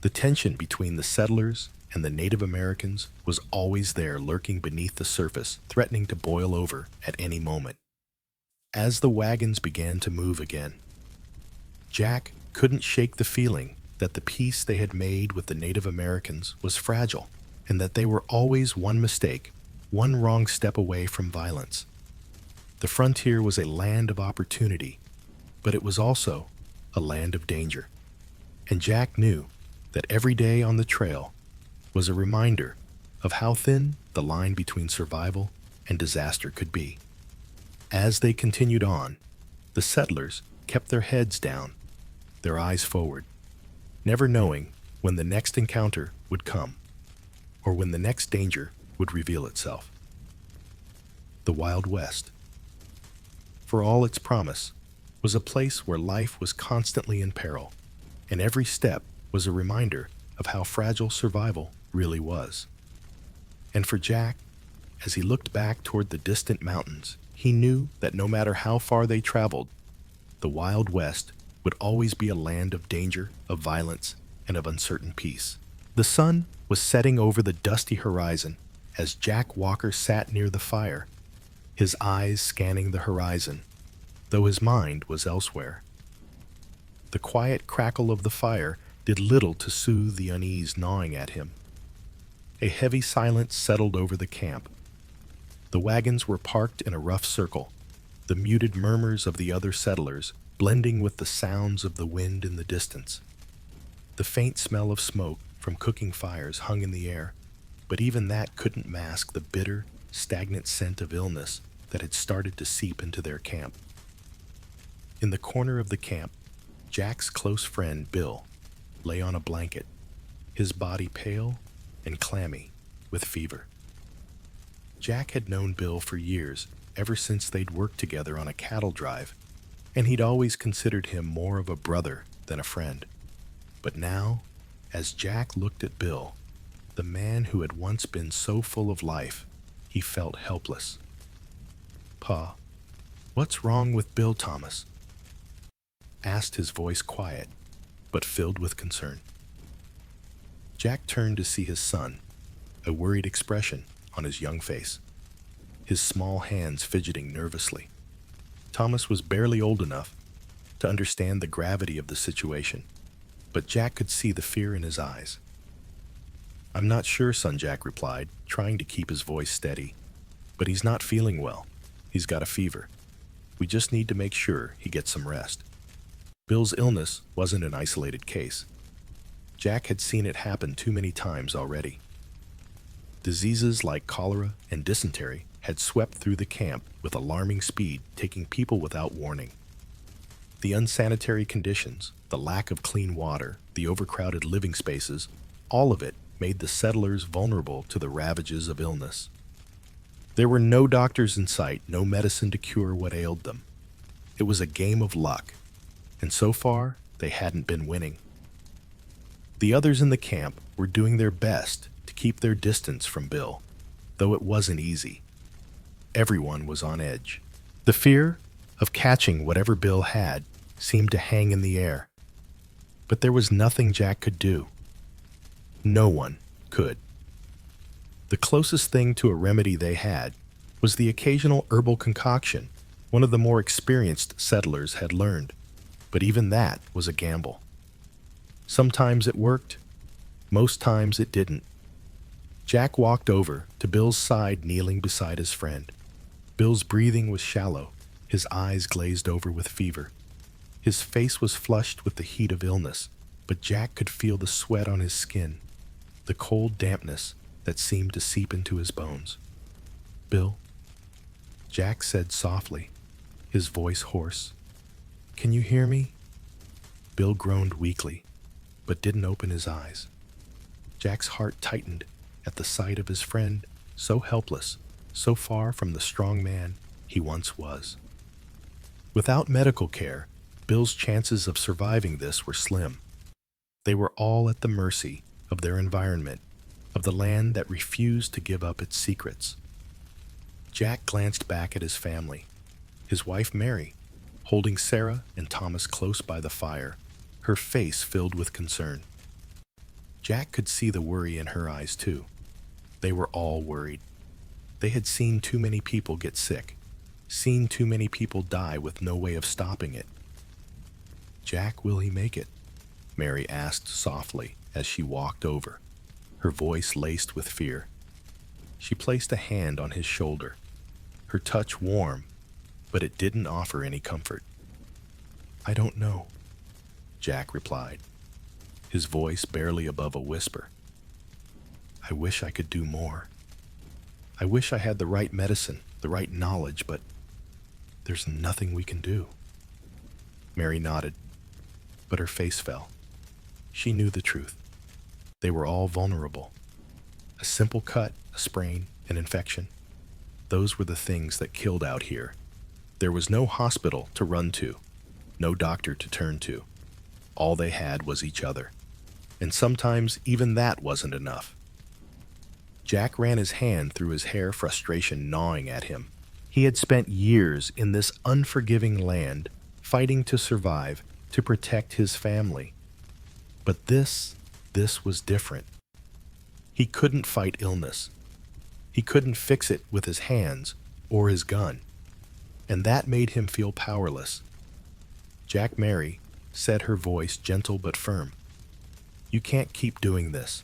The tension between the settlers and the Native Americans was always there, lurking beneath the surface, threatening to boil over at any moment. As the wagons began to move again, Jack couldn't shake the feeling that the peace they had made with the Native Americans was fragile, and that they were always one mistake, one wrong step away from violence. The frontier was a land of opportunity, but it was also a land of danger. And Jack knew that every day on the trail was a reminder of how thin the line between survival and disaster could be. As they continued on, the settlers kept their heads down, their eyes forward, never knowing when the next encounter would come, or when the next danger would reveal itself. The Wild West, for all its promise, was a place where life was constantly in peril, and every step was a reminder of how fragile survival really was. And for Jack, as he looked back toward the distant mountains, he knew that no matter how far they traveled, the Wild West would always be a land of danger, of violence, and of uncertain peace. The sun was setting over the dusty horizon as Jack Walker sat near the fire, his eyes scanning the horizon, though his mind was elsewhere. The quiet crackle of the fire did little to soothe the unease gnawing at him. A heavy silence settled over the camp. The wagons were parked in a rough circle, the muted murmurs of the other settlers blending with the sounds of the wind in the distance. The faint smell of smoke from cooking fires hung in the air, but even that couldn't mask the bitter, stagnant scent of illness that had started to seep into their camp. In the corner of the camp, Jack's close friend, Bill, lay on a blanket, his body pale and clammy with fever. Jack had known Bill for years, ever since they'd worked together on a cattle drive, and he'd always considered him more of a brother than a friend. But now, as Jack looked at Bill, the man who had once been so full of life, he felt helpless. "Pa, what's wrong with Bill, Thomas?" asked, his voice quiet, but filled with concern. Jack turned to see his son, a worried expression on his young face, his small hands fidgeting nervously. Thomas was barely old enough to understand the gravity of the situation, but Jack could see the fear in his eyes. "I'm not sure, son," Jack replied, trying to keep his voice steady. "But he's not feeling well. He's got a fever. We just need to make sure he gets some rest." Bill's illness wasn't an isolated case. Jack had seen it happen too many times already. Diseases like cholera and dysentery had swept through the camp with alarming speed, taking people without warning. The unsanitary conditions, the lack of clean water, the overcrowded living spaces, all of it made the settlers vulnerable to the ravages of illness. There were no doctors in sight, no medicine to cure what ailed them. It was a game of luck, and so far, they hadn't been winning. The others in the camp were doing their best to keep their distance from Bill, though it wasn't easy. Everyone was on edge. The fear of catching whatever Bill had seemed to hang in the air. But there was nothing Jack could do. No one could. The closest thing to a remedy they had was the occasional herbal concoction one of the more experienced settlers had learned, but even that was a gamble. Sometimes it worked, most times it didn't. Jack walked over to Bill's side, kneeling beside his friend. Bill's breathing was shallow, his eyes glazed over with fever. His face was flushed with the heat of illness, but Jack could feel the sweat on his skin, the cold dampness that seemed to seep into his bones. "Bill," Jack said softly, his voice hoarse. "Can you hear me?" Bill groaned weakly, but didn't open his eyes. Jack's heart tightened at the sight of his friend, so helpless, so far from the strong man he once was. Without medical care, Bill's chances of surviving this were slim. They were all at the mercy of their environment, of the land that refused to give up its secrets. Jack glanced back at his family, his wife Mary, holding Sarah and Thomas close by the fire, her face filled with concern. Jack could see the worry in her eyes too. They were all worried. They had seen too many people get sick, seen too many people die with no way of stopping it. "Jack, will he make it?" Mary asked softly as she walked over, her voice laced with fear. She placed a hand on his shoulder, her touch warm, but it didn't offer any comfort. "I don't know," Jack replied, his voice barely above a whisper. "I wish I could do more. I wish I had the right medicine, the right knowledge, but there's nothing we can do." Mary nodded, but her face fell. She knew the truth. They were all vulnerable. A simple cut, a sprain, an infection. Those were the things that killed out here. There was no hospital to run to, no doctor to turn to. All they had was each other. And sometimes even that wasn't enough. Jack ran his hand through his hair, frustration gnawing at him. He had spent years in this unforgiving land, fighting to survive, to protect his family. But this was different. He couldn't fight illness. He couldn't fix it with his hands or his gun. And that made him feel powerless. Jack Mary said, her voice gentle but firm. "You can't keep doing this.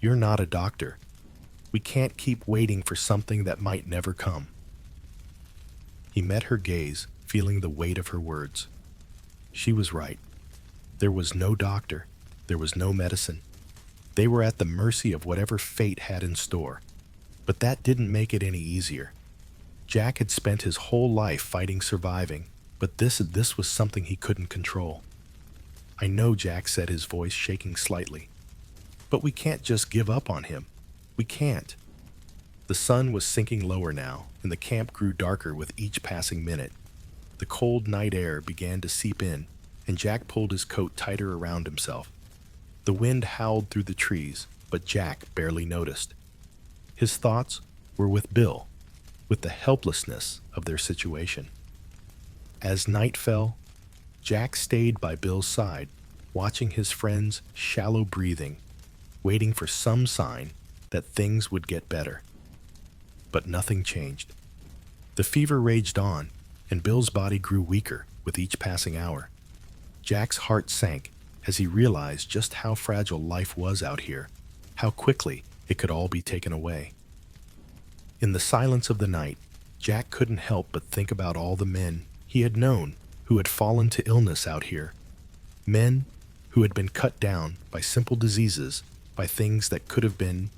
You're not a doctor. We can't keep waiting for something that might never come." He met her gaze, feeling the weight of her words. She was right. There was no doctor. There was no medicine. They were at the mercy of whatever fate had in store. But that didn't make it any easier. Jack had spent his whole life fighting surviving, but this was something he couldn't control. "I know," Jack said, his voice shaking slightly. "But we can't just give up on him. We can't." The sun was sinking lower now, and the camp grew darker with each passing minute. The cold night air began to seep in, and Jack pulled his coat tighter around himself. The wind howled through the trees, but Jack barely noticed. His thoughts were with Bill, with the helplessness of their situation. As night fell, Jack stayed by Bill's side, watching his friend's shallow breathing, waiting for some sign that things would get better. But nothing changed. The fever raged on, and Bill's body grew weaker with each passing hour. Jack's heart sank as he realized just how fragile life was out here, how quickly it could all be taken away. In the silence of the night, Jack couldn't help but think about all the men he had known who had fallen to illness out here. Men who had been cut down by simple diseases, by things that could have been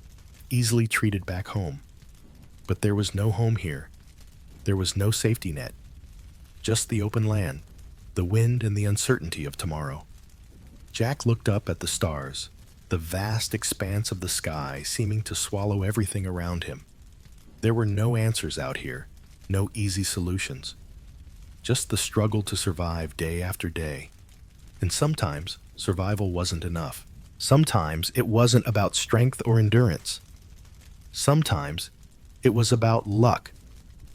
easily treated back home. But there was no home here. There was no safety net. Just the open land, the wind, and the uncertainty of tomorrow. Jack looked up at the stars, the vast expanse of the sky seeming to swallow everything around him. There were no answers out here, no easy solutions. Just the struggle to survive day after day. And sometimes survival wasn't enough. Sometimes it wasn't about strength or endurance. Sometimes it was about luck,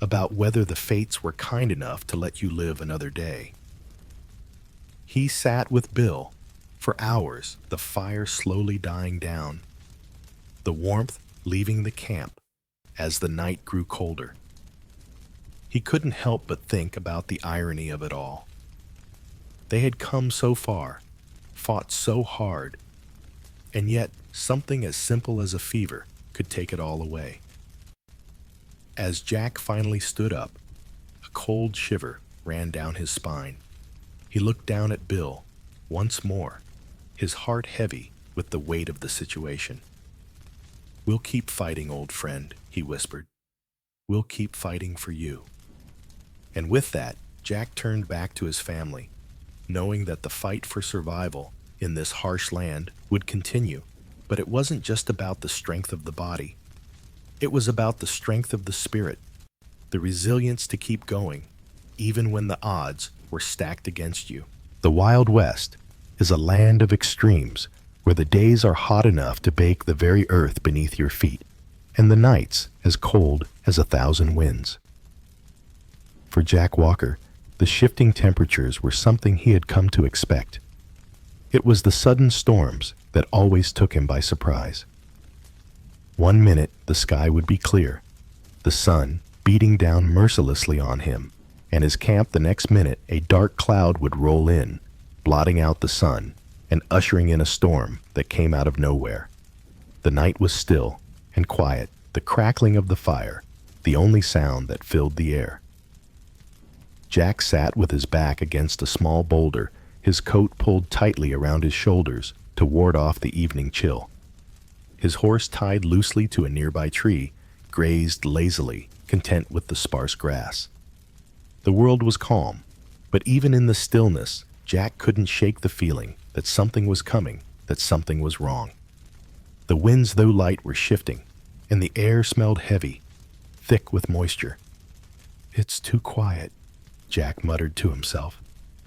about whether the fates were kind enough to let you live another day. He sat with Bill for hours, the fire slowly dying down, the warmth leaving the camp as the night grew colder. He couldn't help but think about the irony of it all. They had come so far, fought so hard, and yet something as simple as a fever could take it all away. As Jack finally stood up, a cold shiver ran down his spine. He looked down at Bill once more, his heart heavy with the weight of the situation. "We'll keep fighting, old friend," he whispered. "We'll keep fighting for you." And with that, Jack turned back to his family, knowing that the fight for survival in this harsh land would continue. But it wasn't just about the strength of the body. It was about the strength of the spirit, the resilience to keep going, even when the odds were stacked against you. The Wild West is a land of extremes where the days are hot enough to bake the very earth beneath your feet, and the nights as cold as 1,000 winds. For Jack Walker, the shifting temperatures were something he had come to expect. It was the sudden storms that always took him by surprise. One minute the sky would be clear, the sun beating down mercilessly on him, and his camp the next minute a dark cloud would roll in, blotting out the sun and ushering in a storm that came out of nowhere. The night was still and quiet, the crackling of the fire, the only sound that filled the air. Jack sat with his back against a small boulder, his coat pulled tightly around his shoulders to ward off the evening chill. His horse, tied loosely to a nearby tree, grazed lazily, content with the sparse grass. The world was calm, but even in the stillness, Jack couldn't shake the feeling that something was coming, that something was wrong. The winds, though light, were shifting, and the air smelled heavy, thick with moisture. "It's too quiet," Jack muttered to himself,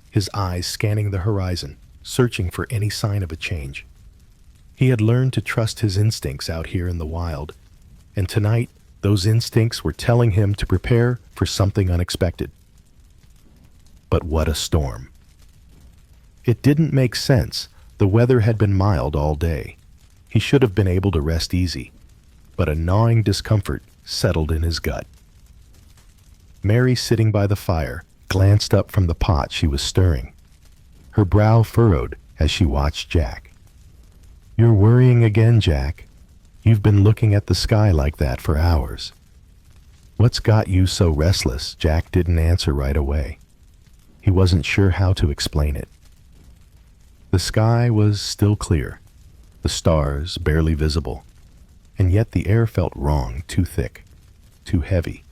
his eyes scanning the horizon, searching for any sign of a change. He had learned to trust his instincts out here in the wild, and tonight those instincts were telling him to prepare for something unexpected. But what a storm! It didn't make sense. The weather had been mild all day. He should have been able to rest easy, but a gnawing discomfort settled in his gut. Mary, sitting by the fire, glanced up from the pot she was stirring. Her brow furrowed as she watched Jack. "You're worrying again, Jack. You've been looking at the sky like that for hours. What's got you so restless?" Jack didn't answer right away. He wasn't sure how to explain it. The sky was still clear, the stars barely visible, and yet the air felt wrong, too thick, too heavy,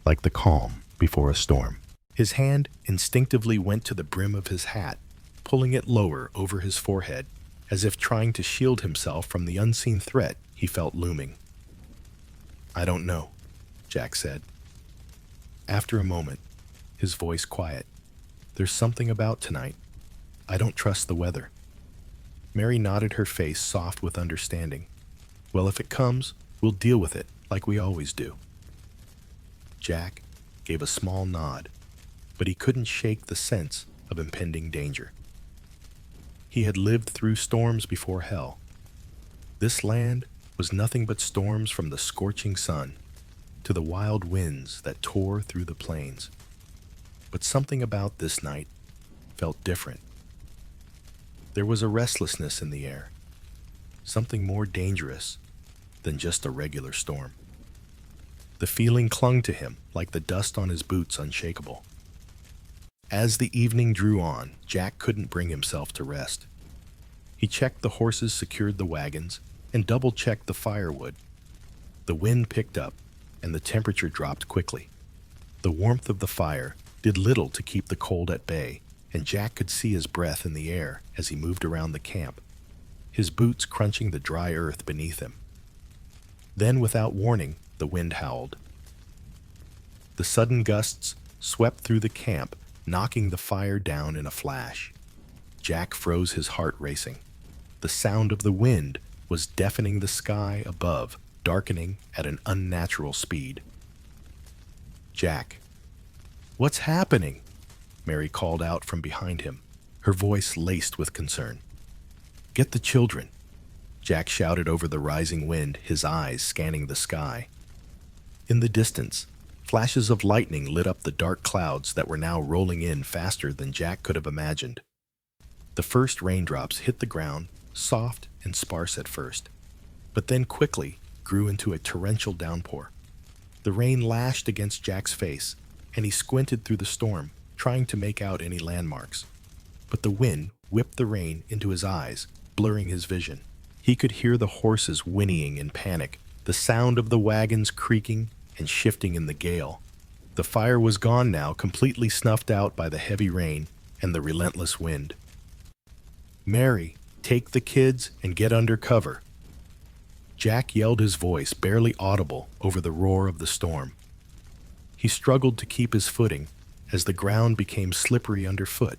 like the calm before a storm. His hand instinctively went to the brim of his hat, pulling it lower over his forehead, as if trying to shield himself from the unseen threat he felt looming. "I don't know," Jack said. After a moment, his voice quiet. "There's something about tonight. I don't trust the weather." Mary nodded, her face soft with understanding. "Well, if it comes, we'll deal with it like we always do." Jack gave a small nod, but he couldn't shake the sense of impending danger. He had lived through storms before hell. This land was nothing but storms, from the scorching sun to the wild winds that tore through the plains. But something about this night felt different. There was a restlessness in the air, something more dangerous than just a regular storm. The feeling clung to him like the dust on his boots, unshakable. As the evening drew on, Jack couldn't bring himself to rest. He checked the horses, secured the wagons, and double-checked the firewood. The wind picked up, and the temperature dropped quickly. The warmth of the fire did little to keep the cold at bay, and Jack could see his breath in the air as he moved around the camp, his boots crunching the dry earth beneath him. Then, without warning, the wind howled. The sudden gusts swept through the camp, knocking the fire down in a flash. Jack froze, his heart racing. The sound of the wind was deafening, the sky above darkening at an unnatural speed. "Jack, what's happening?" Mary called out from behind him, her voice laced with concern. "Get the children," Jack shouted over the rising wind, his eyes scanning the sky. In the distance, flashes of lightning lit up the dark clouds that were now rolling in faster than Jack could have imagined. The first raindrops hit the ground, soft and sparse at first, but then quickly grew into a torrential downpour. The rain lashed against Jack's face, and he squinted through the storm, trying to make out any landmarks. But the wind whipped the rain into his eyes, blurring his vision. He could hear the horses whinnying in panic, the sound of the wagons creaking and shifting in the gale. The fire was gone now, completely snuffed out by the heavy rain and the relentless wind. "Mary, take the kids and get under cover." Jack yelled, his voice barely audible over the roar of the storm. He struggled to keep his footing as the ground became slippery underfoot,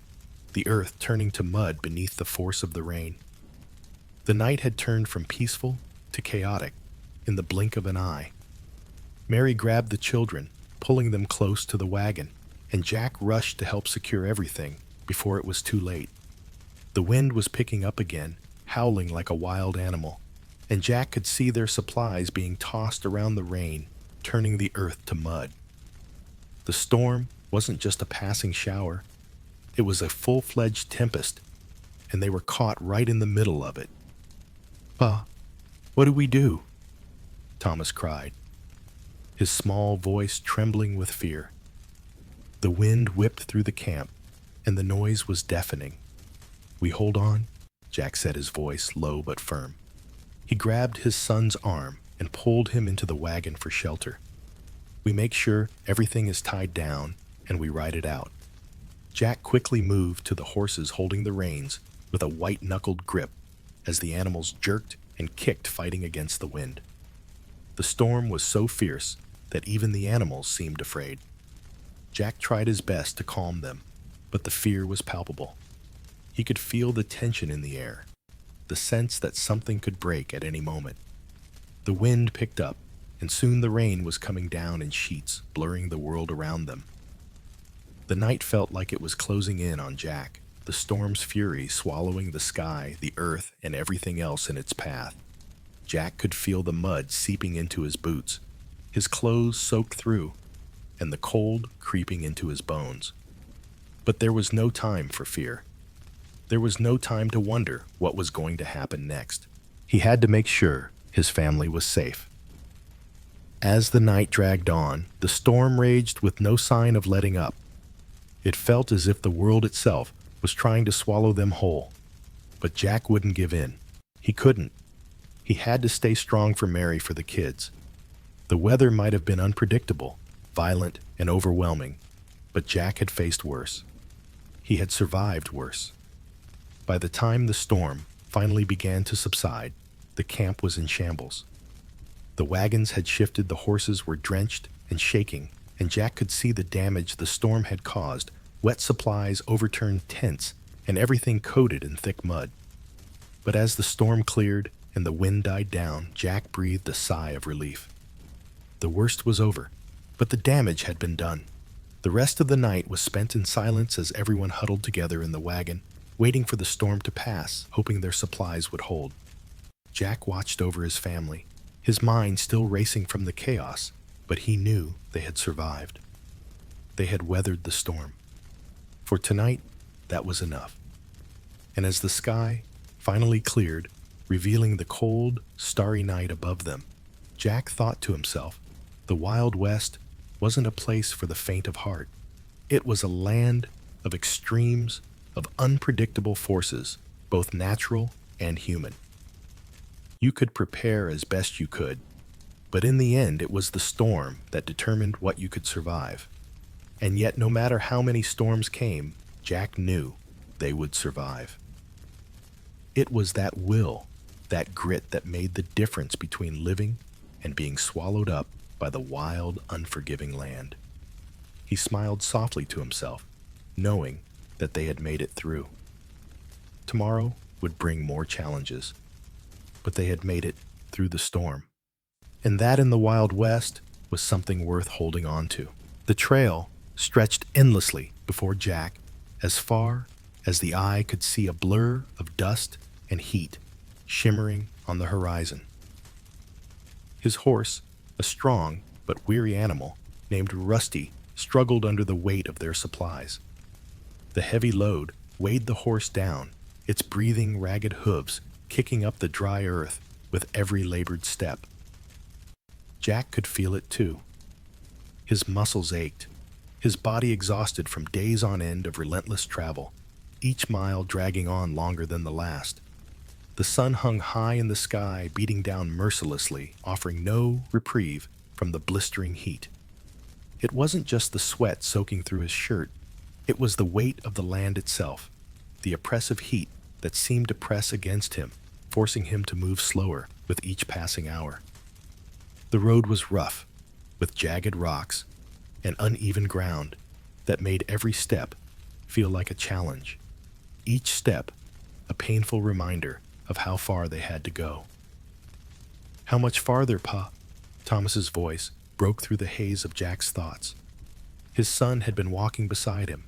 the earth turning to mud beneath the force of the rain. The night had turned from peaceful to chaotic in the blink of an eye. Mary grabbed the children, pulling them close to the wagon, and Jack rushed to help secure everything before it was too late. The wind was picking up again, howling like a wild animal, and Jack could see their supplies being tossed around the rain, turning the earth to mud. The storm wasn't just a passing shower. It was a full-fledged tempest, and they were caught right in the middle of it. "Pa, what do we do?" Thomas cried, his small voice trembling with fear. The wind whipped through the camp, and the noise was deafening. "We hold on," Jack said, his voice low but firm. He grabbed his son's arm and pulled him into the wagon for shelter. "We make sure everything is tied down, and we ride it out." Jack quickly moved to the horses, holding the reins with a white-knuckled grip as the animals jerked and kicked, fighting against the wind. The storm was so fierce that even the animals seemed afraid. Jack tried his best to calm them, but the fear was palpable. He could feel the tension in the air, the sense that something could break at any moment. The wind picked up, and soon the rain was coming down in sheets, blurring the world around them. The night felt like it was closing in on Jack, the storm's fury swallowing the sky, the earth, and everything else in its path. Jack could feel the mud seeping into his boots, his clothes soaked through, and the cold creeping into his bones. But there was no time for fear. There was no time to wonder what was going to happen next. He had to make sure his family was safe. As the night dragged on, the storm raged with no sign of letting up. It felt as if the world itself was trying to swallow them whole. But Jack wouldn't give in. He couldn't. He had to stay strong for Mary, for the kids. The weather might have been unpredictable, violent, and overwhelming, but Jack had faced worse. He had survived worse. By the time the storm finally began to subside, the camp was in shambles. The wagons had shifted, the horses were drenched and shaking, and Jack could see the damage the storm had caused: wet supplies, overturned tents, and everything coated in thick mud. But as the storm cleared and the wind died down, Jack breathed a sigh of relief. The worst was over, but the damage had been done. The rest of the night was spent in silence as everyone huddled together in the wagon, waiting for the storm to pass, hoping their supplies would hold. Jack watched over his family, his mind still racing from the chaos, but he knew they had survived. They had weathered the storm. For tonight, that was enough. And as the sky finally cleared, revealing the cold, starry night above them, Jack thought to himself, the Wild West wasn't a place for the faint of heart. It was a land of extremes, of unpredictable forces, both natural and human. You could prepare as best you could, but in the end it was the storm that determined what you could survive. And yet, no matter how many storms came, Jack knew they would survive. It was that will, that grit, that made the difference between living and being swallowed up by the wild, unforgiving land. He smiled softly to himself, knowing that they had made it through. Tomorrow would bring more challenges, but they had made it through the storm. And that in the Wild West was something worth holding on to. The trail stretched endlessly before Jack, as far as the eye could see, a blur of dust and heat shimmering on the horizon. His horse, a strong but weary animal named Rusty, struggled under the weight of their supplies. The heavy load weighed the horse down, its breathing, ragged hooves kicking up the dry earth with every labored step. Jack could feel it too. His muscles ached, his body exhausted from days on end of relentless travel, each mile dragging on longer than the last. The sun hung high in the sky, beating down mercilessly, offering no reprieve from the blistering heat. It wasn't just the sweat soaking through his shirt. It was the weight of the land itself, the oppressive heat that seemed to press against him, forcing him to move slower with each passing hour. The road was rough, with jagged rocks and uneven ground that made every step feel like a challenge. Each step a painful reminder of how far they had to go. "How much farther, Pa?" Thomas's voice broke through the haze of Jack's thoughts. His son had been walking beside him,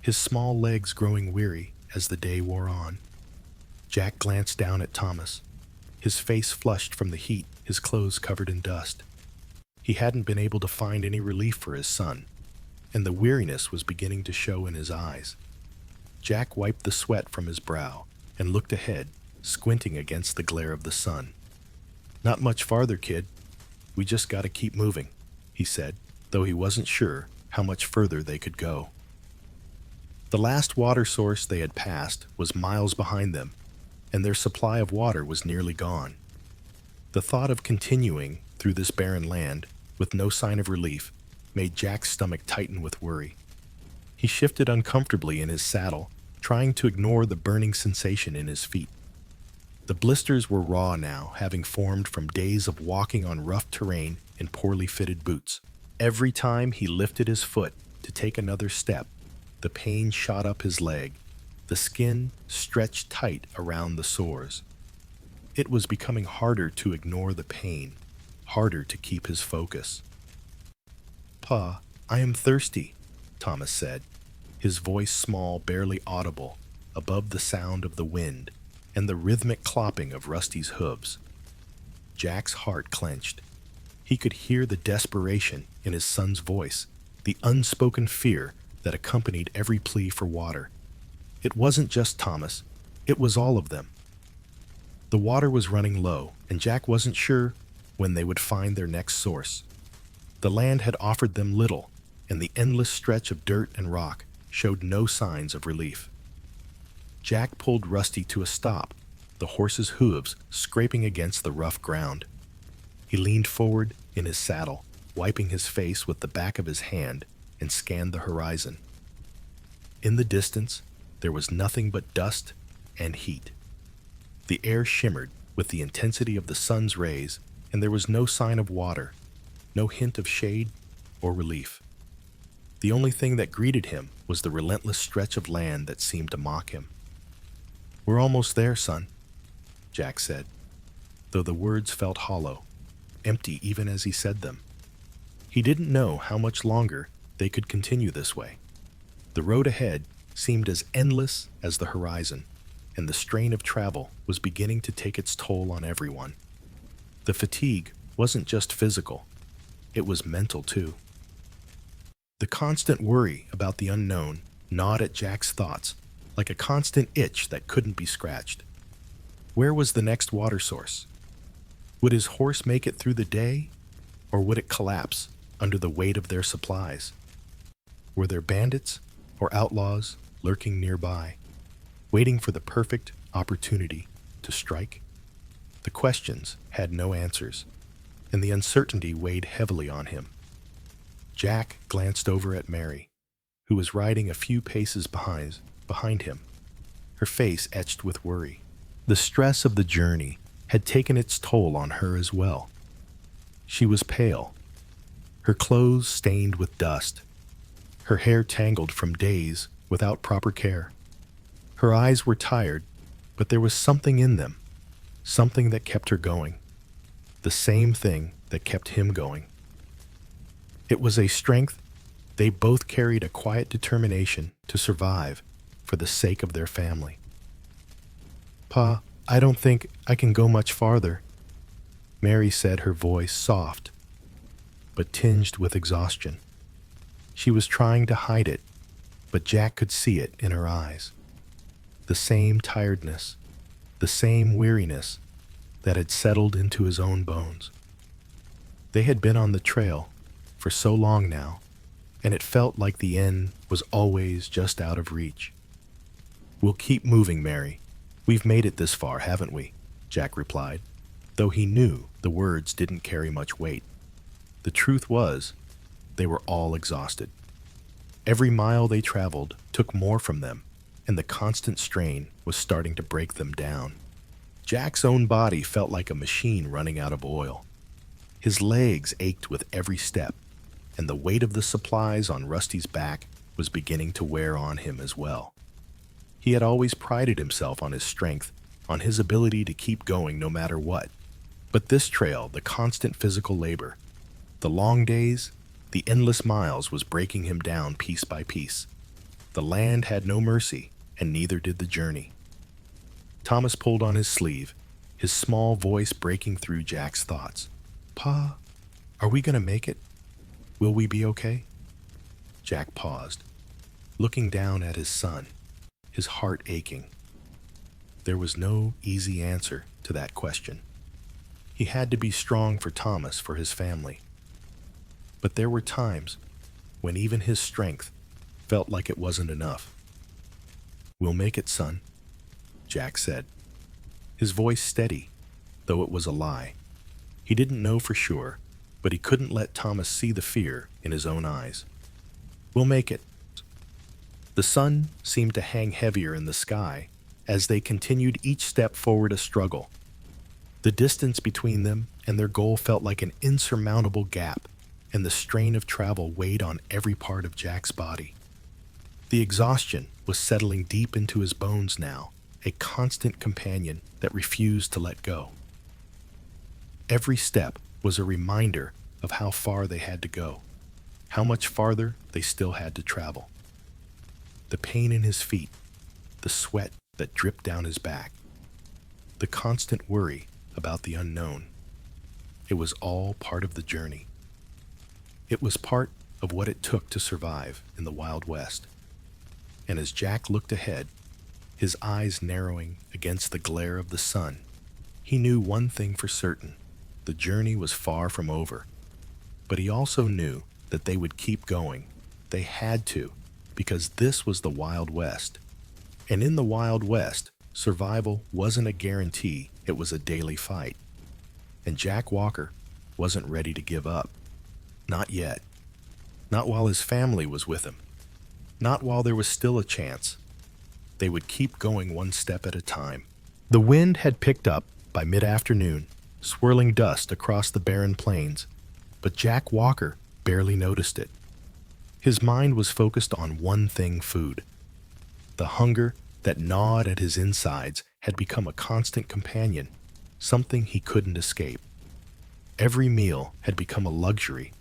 his small legs growing weary as the day wore on. Jack glanced down at Thomas, his face flushed from the heat, his clothes covered in dust. He hadn't been able to find any relief for his son, and the weariness was beginning to show in his eyes. Jack wiped the sweat from his brow and looked ahead, squinting against the glare of the sun. "Not much farther, kid. We just gotta keep moving," he said, though he wasn't sure how much further they could go. The last water source they had passed was miles behind them, and their supply of water was nearly gone. The thought of continuing through this barren land with no sign of relief made Jack's stomach tighten with worry. He shifted uncomfortably in his saddle, trying to ignore the burning sensation in his feet. The blisters were raw now, having formed from days of walking on rough terrain in poorly fitted boots. Every time he lifted his foot to take another step, the pain shot up his leg. The skin stretched tight around the sores. It was becoming harder to ignore the pain, harder to keep his focus. "Pa, I am thirsty," Thomas said, his voice small, barely audible, above the sound of the wind and the rhythmic clopping of Rusty's hooves. Jack's heart clenched. He could hear the desperation in his son's voice, the unspoken fear that accompanied every plea for water. It wasn't just Thomas, it was all of them. The water was running low, and Jack wasn't sure when they would find their next source. The land had offered them little, and the endless stretch of dirt and rock showed no signs of relief. Jack pulled Rusty to a stop, the horse's hooves scraping against the rough ground. He leaned forward in his saddle, wiping his face with the back of his hand, and scanned the horizon. In the distance, there was nothing but dust and heat. The air shimmered with the intensity of the sun's rays, and there was no sign of water, no hint of shade or relief. The only thing that greeted him was the relentless stretch of land that seemed to mock him. "We're almost there, son," Jack said, though the words felt hollow, empty even as he said them. He didn't know how much longer they could continue this way. The road ahead seemed as endless as the horizon, and the strain of travel was beginning to take its toll on everyone. The fatigue wasn't just physical, it was mental too. The constant worry about the unknown gnawed at Jack's thoughts like a constant itch that couldn't be scratched. Where was the next water source? Would his horse make it through the day, or would it collapse under the weight of their supplies? Were there bandits or outlaws lurking nearby, waiting for the perfect opportunity to strike? The questions had no answers, and the uncertainty weighed heavily on him. Jack glanced over at Mary, who was riding a few paces behind him, her face etched with worry. The stress of the journey had taken its toll on her as well. She was pale, her clothes stained with dust, her hair tangled from days without proper care. Her eyes were tired, but there was something in them, something that kept her going, the same thing that kept him going. It was a strength they both carried, a quiet determination to survive for the sake of their family. "Pa, I don't think I can go much farther," Mary said, her voice soft, but tinged with exhaustion. She was trying to hide it, but Jack could see it in her eyes. The same tiredness, the same weariness that had settled into his own bones. They had been on the trail for so long now, and it felt like the end was always just out of reach. "We'll keep moving, Mary. We've made it this far, haven't we?" Jack replied, though he knew the words didn't carry much weight. The truth was, they were all exhausted. Every mile they traveled took more from them, and the constant strain was starting to break them down. Jack's own body felt like a machine running out of oil. His legs ached with every step, and the weight of the supplies on Rusty's back was beginning to wear on him as well. He had always prided himself on his strength, on his ability to keep going no matter what. But this trail, the constant physical labor, the long days, the endless miles was breaking him down piece by piece. The land had no mercy, and neither did the journey. Thomas pulled on his sleeve, his small voice breaking through Jack's thoughts. "Pa, are we going to make it? Will we be okay?" Jack paused, looking down at his son, his heart aching. There was no easy answer to that question. He had to be strong for Thomas, for his family. But there were times when even his strength felt like it wasn't enough. "We'll make it, son," Jack said, his voice steady, though it was a lie. He didn't know for sure, but he couldn't let Thomas see the fear in his own eyes. "We'll make it." The sun seemed to hang heavier in the sky as they continued each step forward a struggle. The distance between them and their goal felt like an insurmountable gap, and the strain of travel weighed on every part of Jack's body. The exhaustion was settling deep into his bones now, a constant companion that refused to let go. Every step was a reminder of how far they had to go, how much farther they still had to travel. The pain in his feet, the sweat that dripped down his back, the constant worry about the unknown. It was all part of the journey. It was part of what it took to survive in the Wild West. And as Jack looked ahead, his eyes narrowing against the glare of the sun, he knew one thing for certain: the journey was far from over. But he also knew that they would keep going. They had to, because this was the Wild West. And in the Wild West, survival wasn't a guarantee, it was a daily fight. And Jack Walker wasn't ready to give up. Not yet. Not while his family was with him. Not while there was still a chance. They would keep going one step at a time. The wind had picked up by mid-afternoon, swirling dust across the barren plains, but Jack Walker barely noticed it. His mind was focused on one thing: food. The hunger that gnawed at his insides had become a constant companion, something he couldn't escape. Every meal had become a luxury,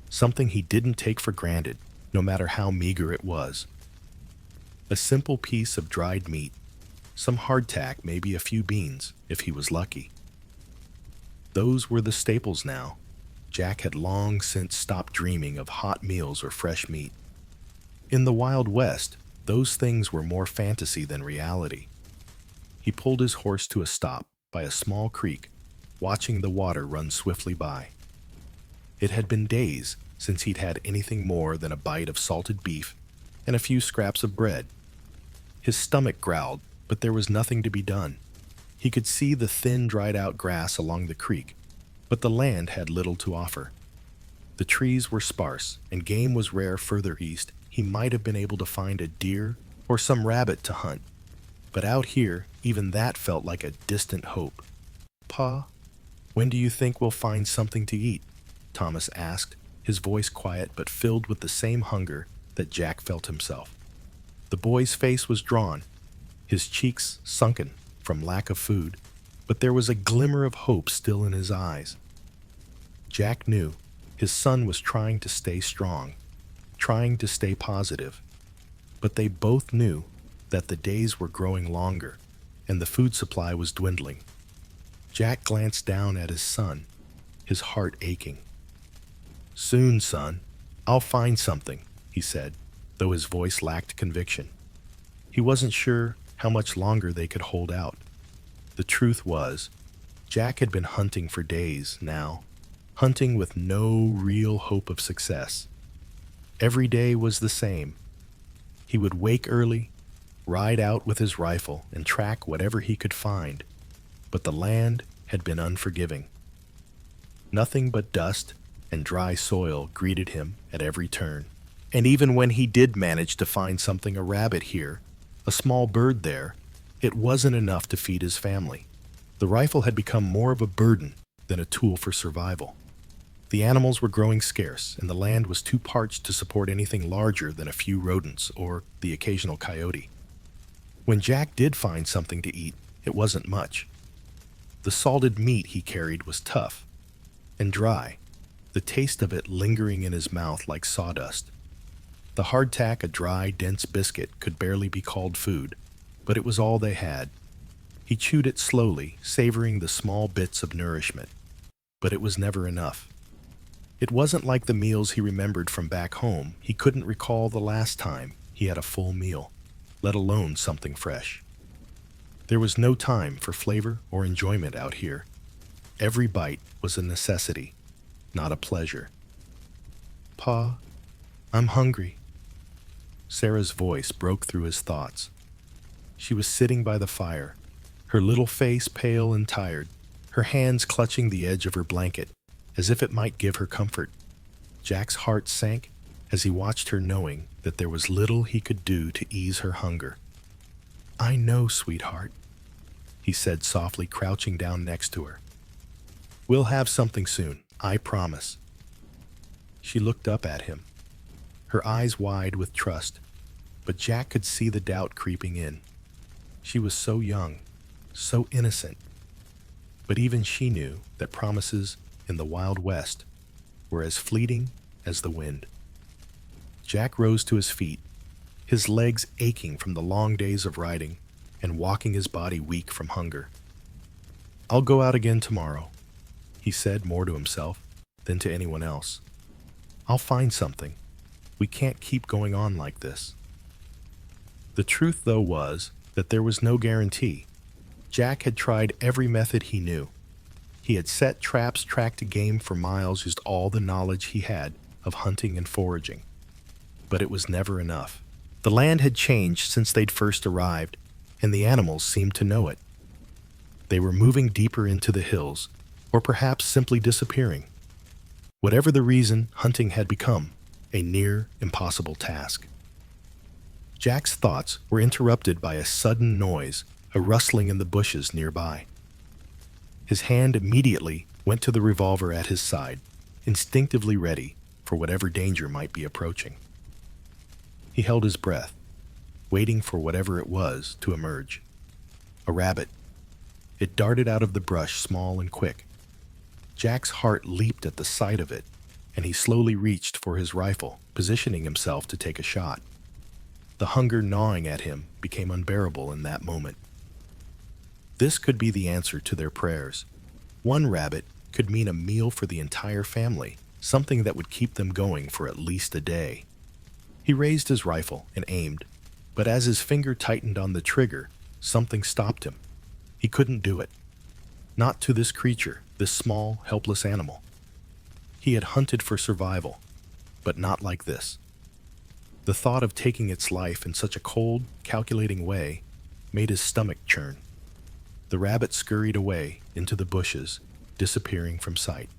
something he didn't take for granted, no matter how meager it was. A simple piece of dried meat, some hardtack, maybe a few beans, if he was lucky. Those were the staples now. Jack had long since stopped dreaming of hot meals or fresh meat. In the Wild West, those things were more fantasy than reality. He pulled his horse to a stop by a small creek, watching the water run swiftly by. It had been days since he'd had anything more than a bite of salted beef and a few scraps of bread. His stomach growled, but there was nothing to be done. He could see the thin, dried-out grass along the creek, but the land had little to offer. The trees were sparse, and game was rare further east. He might have been able to find a deer or some rabbit to hunt, but out here, even that felt like a distant hope. "Pa, when do you think we'll find something to eat?" Thomas asked, his voice quiet but filled with the same hunger that Jack felt himself. The boy's face was drawn, his cheeks sunken from lack of food, but there was a glimmer of hope still in his eyes. Jack knew his son was trying to stay strong, trying to stay positive, but they both knew that the days were growing longer and the food supply was dwindling. Jack glanced down at his son, his heart aching. "Soon, son, I'll find something," he said, though his voice lacked conviction. He wasn't sure how much longer they could hold out. The truth was, Jack had been hunting for days now, hunting with no real hope of success. Every day was the same. He would wake early, ride out with his rifle, and track whatever he could find, but the land had been unforgiving. Nothing but dust and dry soil greeted him at every turn. And even when he did manage to find something, a rabbit here, a small bird there, it wasn't enough to feed his family. The rifle had become more of a burden than a tool for survival. The animals were growing scarce, and the land was too parched to support anything larger than a few rodents or the occasional coyote. When Jack did find something to eat, it wasn't much. The salted meat he carried was tough and dry, the taste of it lingering in his mouth like sawdust. The hardtack, a dry, dense biscuit, could barely be called food, but it was all they had. He chewed it slowly, savoring the small bits of nourishment, but it was never enough. It wasn't like the meals he remembered from back home. He couldn't recall the last time he had a full meal, let alone something fresh. There was no time for flavor or enjoyment out here. Every bite was a necessity, not a pleasure. "Pa, I'm hungry." Sarah's voice broke through his thoughts. She was sitting by the fire, her little face pale and tired, her hands clutching the edge of her blanket, as if it might give her comfort. Jack's heart sank as he watched her, knowing that there was little he could do to ease her hunger. "I know, sweetheart," he said softly, crouching down next to her. "We'll have something soon, I promise." She looked up at him, her eyes wide with trust, but Jack could see the doubt creeping in. She was so young, so innocent, but even she knew that promises in the Wild West were as fleeting as the wind. Jack rose to his feet, his legs aching from the long days of riding and walking, his body weak from hunger. "I'll go out again tomorrow," he said, more to himself than to anyone else. "I'll find something. We can't keep going on like this." The truth, though, was that there was no guarantee. Jack had tried every method he knew. He had set traps, tracked game for miles, used all the knowledge he had of hunting and foraging. But it was never enough. The land had changed since they'd first arrived, and the animals seemed to know it. They were moving deeper into the hills, or perhaps simply disappearing. Whatever the reason, hunting had become a near impossible task. Jack's thoughts were interrupted by a sudden noise, a rustling in the bushes nearby. His hand immediately went to the revolver at his side, instinctively ready for whatever danger might be approaching. He held his breath, waiting for whatever it was to emerge. A rabbit. It darted out of the brush, small and quick. Jack's heart leaped at the sight of it, and he slowly reached for his rifle, positioning himself to take a shot. The hunger gnawing at him became unbearable in that moment. This could be the answer to their prayers. One rabbit could mean a meal for the entire family, something that would keep them going for at least a day. He raised his rifle and aimed, but as his finger tightened on the trigger, something stopped him. He couldn't do it. Not to this creature, this small, helpless animal. He had hunted for survival, but not like this. The thought of taking its life in such a cold, calculating way made his stomach churn. The rabbit scurried away into the bushes, disappearing from sight.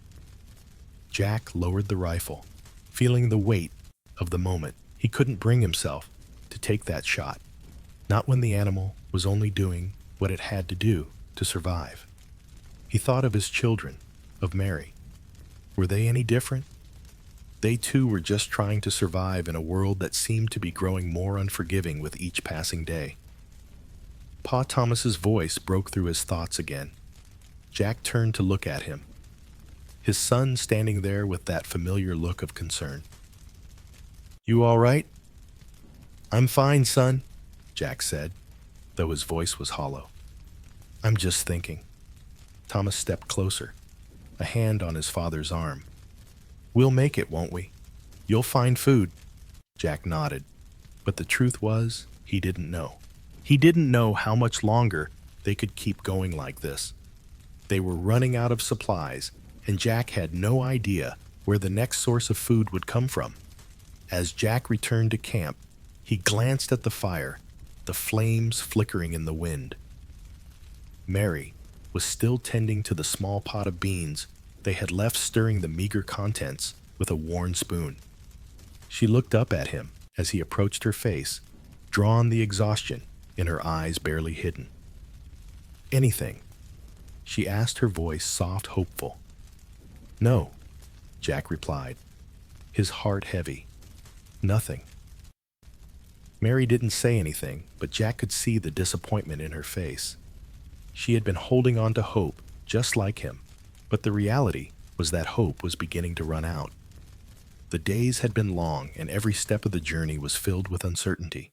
Jack lowered the rifle, feeling the weight of the moment. He couldn't bring himself to take that shot, not when the animal was only doing what it had to do to survive. He thought of his children, of Mary. Were they any different? They too were just trying to survive in a world that seemed to be growing more unforgiving with each passing day. Pa Thomas's voice broke through his thoughts again. Jack turned to look at him, his son standing there with that familiar look of concern. "You all right?" "I'm fine, son," Jack said, though his voice was hollow. "I'm just thinking." Thomas stepped closer, a hand on his father's arm. "We'll make it, won't we? You'll find food." Jack nodded, but the truth was, he didn't know. He didn't know how much longer they could keep going like this. They were running out of supplies, and Jack had no idea where the next source of food would come from. As Jack returned to camp, he glanced at the fire, the flames flickering in the wind. Mary was still tending to the small pot of beans they had left, stirring the meager contents with a worn spoon. She looked up at him as he approached her face, drawn, the exhaustion in her eyes barely hidden. "Anything?" she asked, her voice soft, hopeful. "No," Jack replied, his heart heavy. "Nothing." Mary didn't say anything, but Jack could see the disappointment in her face. She had been holding on to hope, just like him, but the reality was that hope was beginning to run out. The days had been long, and every step of the journey was filled with uncertainty.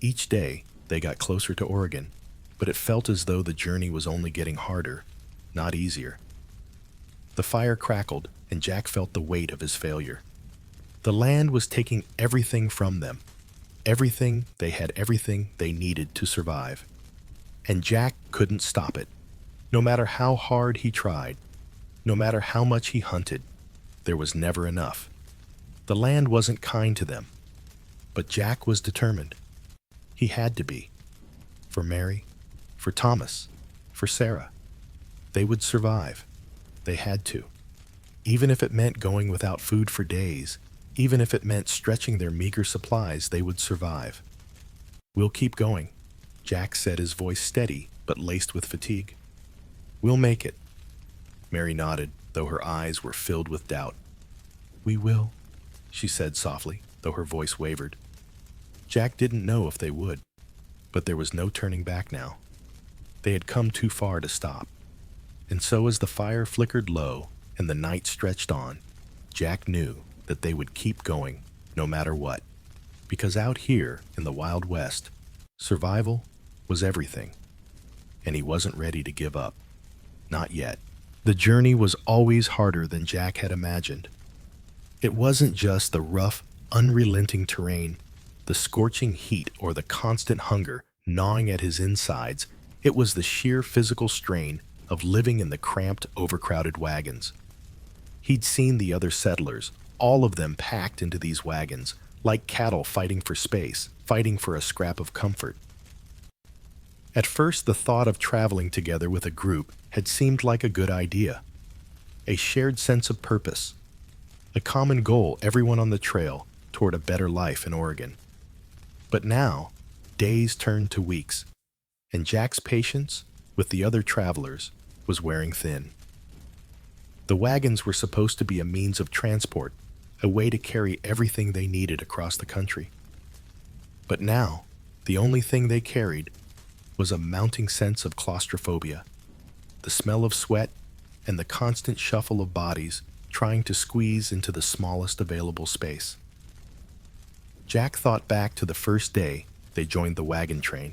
Each day, they got closer to Oregon, but it felt as though the journey was only getting harder, not easier. The fire crackled, and Jack felt the weight of his failure. The land was taking everything from them. Everything they had, everything they needed to survive. And Jack couldn't stop it. No matter how hard he tried, no matter how much he hunted, there was never enough. The land wasn't kind to them, but Jack was determined. He had to be. For Mary, for Thomas, for Sarah. They would survive. They had to. Even if it meant going without food for days, even if it meant stretching their meager supplies, they would survive. "We'll keep going," Jack said, his voice steady but laced with fatigue. "We'll make it." Mary nodded, though her eyes were filled with doubt. "We will," she said softly, though her voice wavered. Jack didn't know if they would, but there was no turning back now. They had come too far to stop. And so as the fire flickered low and the night stretched on, Jack knew that they would keep going no matter what. because out here in the Wild West, survival was everything, and he wasn't ready to give up. Not yet. The journey was always harder than Jack had imagined. It wasn't just the rough, unrelenting terrain, the scorching heat, or the constant hunger gnawing at his insides. It was the sheer physical strain of living in the cramped, overcrowded wagons. He'd seen the other settlers, all of them packed into these wagons, like cattle fighting for space, fighting for a scrap of comfort. At first, the thought of traveling together with a group had seemed like a good idea. A shared sense of purpose, a common goal, everyone on the trail toward a better life in Oregon. But now, days turned to weeks, and Jack's patience with the other travelers was wearing thin. The wagons were supposed to be a means of transport, a way to carry everything they needed across the country. But now, the only thing they carried was a mounting sense of claustrophobia, the smell of sweat, and the constant shuffle of bodies trying to squeeze into the smallest available space. Jack thought back to the first day they joined the wagon train.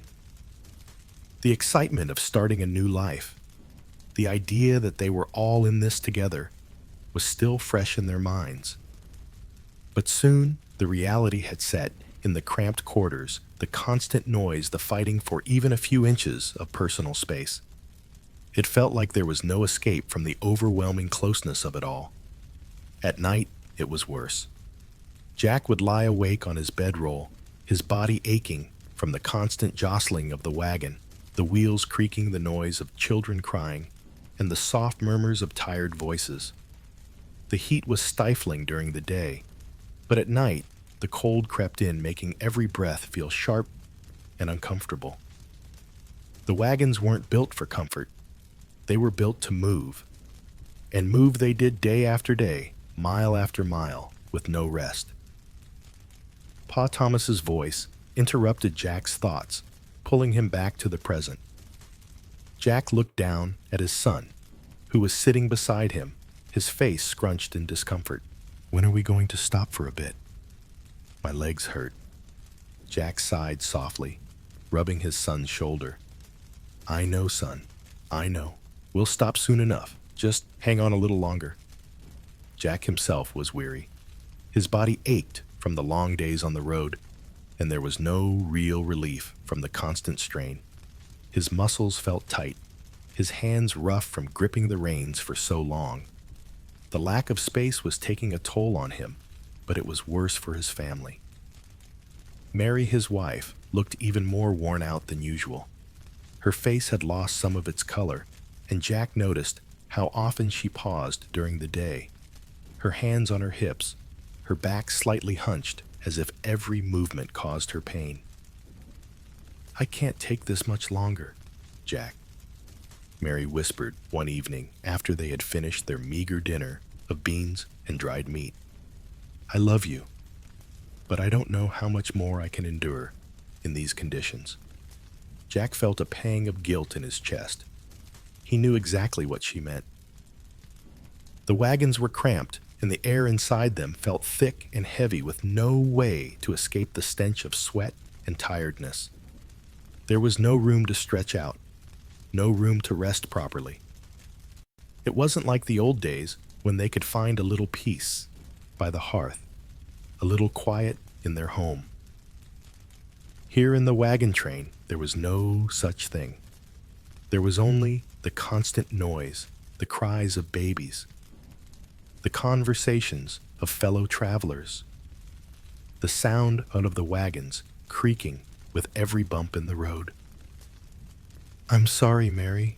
The excitement of starting a new life, the idea that they were all in this together, was still fresh in their minds. But soon, the reality had set in the cramped quarters, the constant noise, the fighting for even a few inches of personal space. It felt like there was no escape from the overwhelming closeness of it all. At night, it was worse. Jack would lie awake on his bedroll, his body aching from the constant jostling of the wagon, the wheels creaking, the noise of children crying, and the soft murmurs of tired voices. The heat was stifling during the day, but at night, the cold crept in, making every breath feel sharp and uncomfortable. The wagons weren't built for comfort. They were built to move. And move they did day after day, mile after mile, with no rest. Pa Thomas's voice interrupted Jack's thoughts, pulling him back to the present. Jack looked down at his son, who was sitting beside him, his face scrunched in discomfort. "When are we going to stop for a bit? My legs hurt." Jack sighed softly, rubbing his son's shoulder. "I know, son. I know. We'll stop soon enough. Just hang on a little longer." Jack himself was weary. His body ached from the long days on the road, and there was no real relief from the constant strain. His muscles felt tight, his hands rough from gripping the reins for so long. The lack of space was taking a toll on him, but it was worse for his family. Mary, his wife, looked even more worn out than usual. Her face had lost some of its color, and Jack noticed how often she paused during the day, her hands on her hips, her back slightly hunched as if every movement caused her pain. "I can't take this much longer, Jack," Mary whispered one evening after they had finished their meager dinner of beans and dried meat. "I love you, but I don't know how much more I can endure in these conditions." Jack felt a pang of guilt in his chest. He knew exactly what she meant. The wagons were cramped, and the air inside them felt thick and heavy with no way to escape the stench of sweat and tiredness. There was no room to stretch out, no room to rest properly. It wasn't like the old days when they could find a little peace by the hearth, a little quiet in their home. Here in the wagon train, there was no such thing. There was only the constant noise, the cries of babies, the conversations of fellow travelers, the sound out of the wagons creaking with every bump in the road. "I'm sorry, Mary,"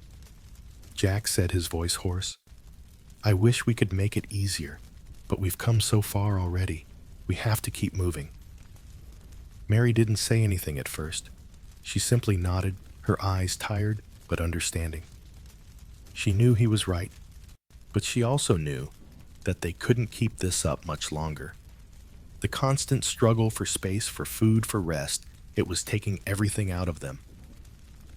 Jack said, his voice hoarse. "I wish we could make it easier, but we've come so far already. We have to keep moving." Mary didn't say anything at first. She simply nodded, her eyes tired but understanding. She knew he was right, but she also knew that they couldn't keep this up much longer. The constant struggle for space, for food, for rest, it was taking everything out of them.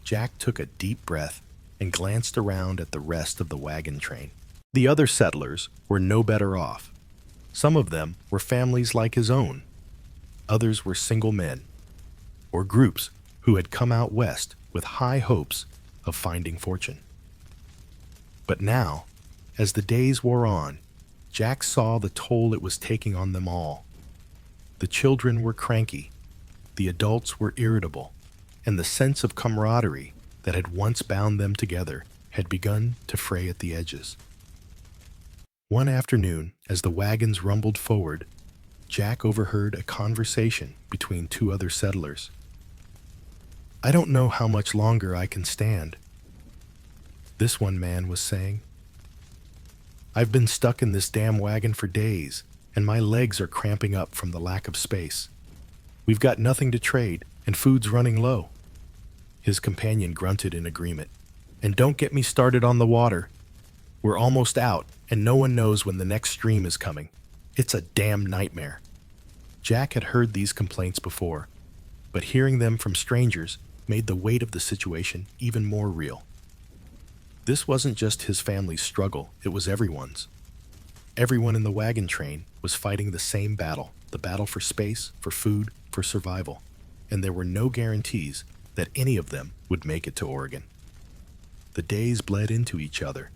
Jack took a deep breath and glanced around at the rest of the wagon train. The other settlers were no better off. Some of them were families like his own. Others were single men or groups who had come out west with high hopes of finding fortune. But now, as the days wore on, Jack saw the toll it was taking on them all. The children were cranky, the adults were irritable, and the sense of camaraderie that had once bound them together had begun to fray at the edges. One afternoon, as the wagons rumbled forward, Jack overheard a conversation between two other settlers. "I don't know how much longer I can stand," this one man was saying. "I've been stuck in this damn wagon for days, and my legs are cramping up from the lack of space. We've got nothing to trade, and food's running low." His companion grunted in agreement. "And don't get me started on the water. We're almost out, and no one knows when the next stream is coming. It's a damn nightmare." Jack had heard these complaints before, but hearing them from strangers made the weight of the situation even more real. This wasn't just his family's struggle, it was everyone's. Everyone in the wagon train was fighting the same battle, the battle for space, for food, for survival, and there were no guarantees that any of them would make it to Oregon. The days bled into each other,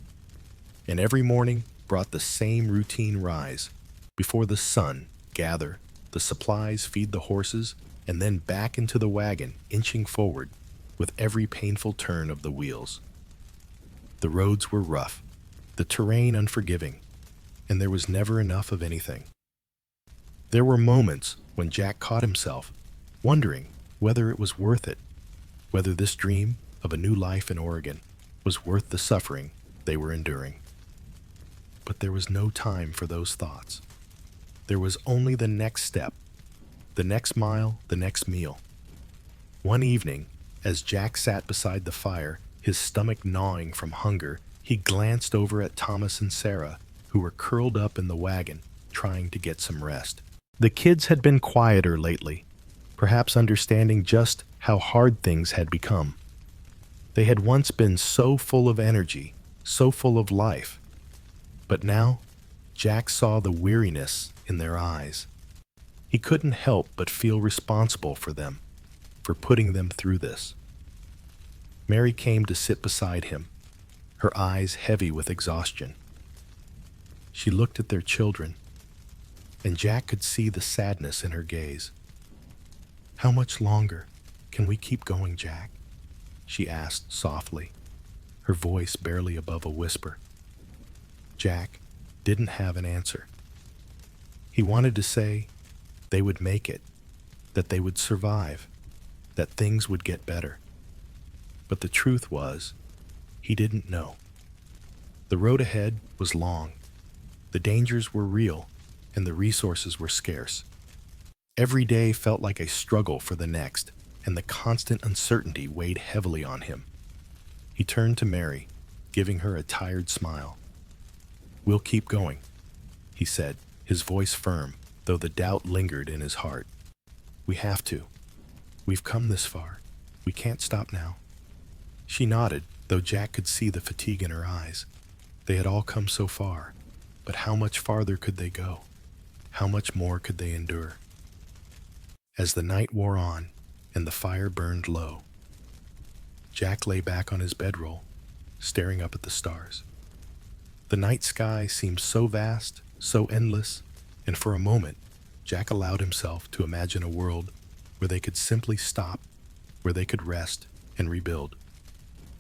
and every morning brought the same routine rise. Before the sun, gather, the supplies, feed the horses, and then back into the wagon, inching forward with every painful turn of the wheels. The roads were rough, the terrain unforgiving, and there was never enough of anything. There were moments when Jack caught himself wondering whether it was worth it, whether this dream of a new life in Oregon was worth the suffering they were enduring. But there was no time for those thoughts. There was only the next step, the next mile, the next meal. One evening, as Jack sat beside the fire, his stomach gnawing from hunger, he glanced over at Thomas and Sarah, who were curled up in the wagon, trying to get some rest. The kids had been quieter lately, perhaps understanding just how hard things had become. They had once been so full of energy, so full of life, but now Jack saw the weariness in their eyes. He couldn't help but feel responsible for them, for putting them through this. Mary came to sit beside him, her eyes heavy with exhaustion. She looked at their children, and Jack could see the sadness in her gaze. "How much longer can we keep going, Jack?" she asked softly, her voice barely above a whisper. Jack didn't have an answer. He wanted to say they would make it, that they would survive, that things would get better. But the truth was, he didn't know. The road ahead was long. The dangers were real, and the resources were scarce. Every day felt like a struggle for the next, and the constant uncertainty weighed heavily on him. He turned to Mary, giving her a tired smile. "We'll keep going," he said, his voice firm, though the doubt lingered in his heart. "We have to. We've come this far. We can't stop now." She nodded, though Jack could see the fatigue in her eyes. They had all come so far, but how much farther could they go? How much more could they endure? As the night wore on and the fire burned low, Jack lay back on his bedroll, staring up at the stars. The night sky seemed so vast, so endless, and for a moment, Jack allowed himself to imagine a world where they could simply stop, where they could rest and rebuild.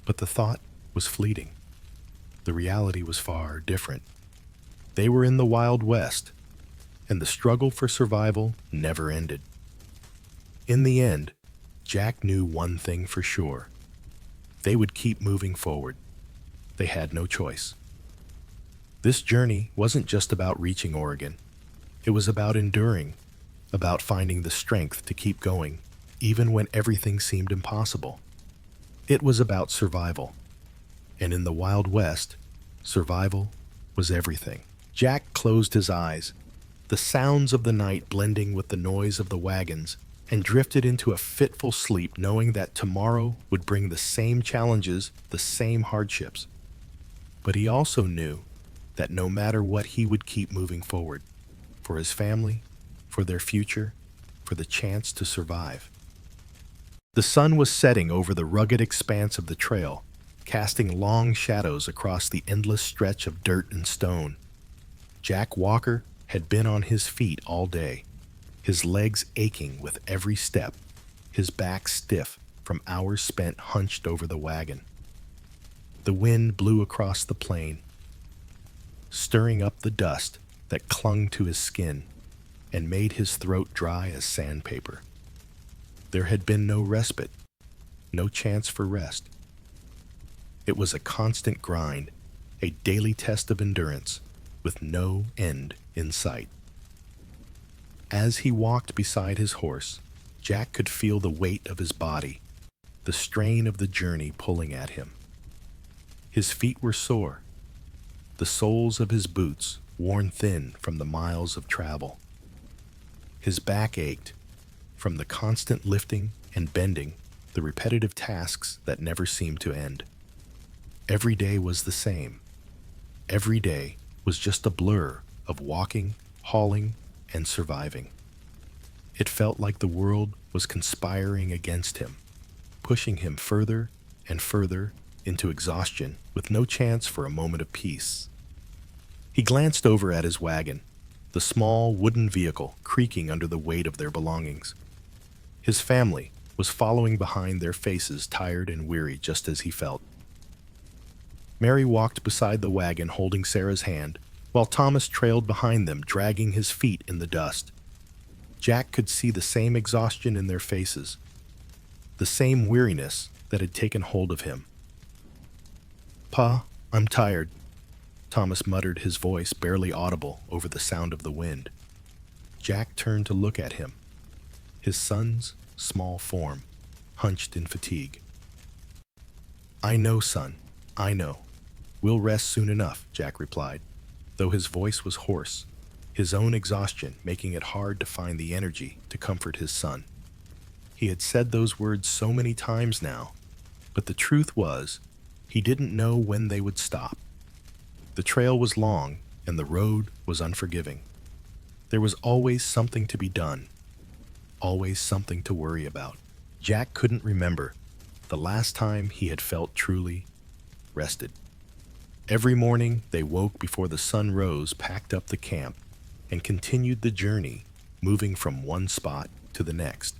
But the thought was fleeting. The reality was far different. They were in the Wild West, and the struggle for survival never ended. In the end, Jack knew one thing for sure. They would keep moving forward. They had no choice. This journey wasn't just about reaching Oregon. It was about enduring, about finding the strength to keep going, even when everything seemed impossible. It was about survival. And in the Wild West, survival was everything. Jack closed his eyes, the sounds of the night blending with the noise of the wagons, and drifted into a fitful sleep, knowing that tomorrow would bring the same challenges, the same hardships. But he also knew that no matter what, he would keep moving forward, for his family, for their future, for the chance to survive. The sun was setting over the rugged expanse of the trail, casting long shadows across the endless stretch of dirt and stone. Jack Walker had been on his feet all day, his legs aching with every step, his back stiff from hours spent hunched over the wagon. The wind blew across the plain, stirring up the dust that clung to his skin and made his throat dry as sandpaper. There had been no respite, no chance for rest. It was a constant grind, a daily test of endurance, with no end in sight. As he walked beside his horse, Jack could feel the weight of his body, the strain of the journey pulling at him. His feet were sore, the soles of his boots worn thin from the miles of travel. His back ached from the constant lifting and bending, the repetitive tasks that never seemed to end. Every day was the same. Every day was just a blur of walking, hauling, and surviving. It felt like the world was conspiring against him, pushing him further and further into exhaustion with no chance for a moment of peace. He glanced over at his wagon, the small wooden vehicle creaking under the weight of their belongings. His family was following behind, their faces tired and weary just as he felt. Mary walked beside the wagon holding Sarah's hand, while Thomas trailed behind them, dragging his feet in the dust. Jack could see the same exhaustion in their faces, the same weariness that had taken hold of him. "Pa, I'm tired," Thomas muttered, his voice barely audible over the sound of the wind. Jack turned to look at him, his son's small form hunched in fatigue. "I know, son, I know. We'll rest soon enough," Jack replied, though his voice was hoarse, his own exhaustion making it hard to find the energy to comfort his son. He had said those words so many times now, but the truth was, he didn't know when they would stop. The trail was long, and the road was unforgiving. There was always something to be done, always something to worry about. Jack couldn't remember the last time he had felt truly rested. Every morning, they woke before the sun rose, packed up the camp, and continued the journey, moving from one spot to the next.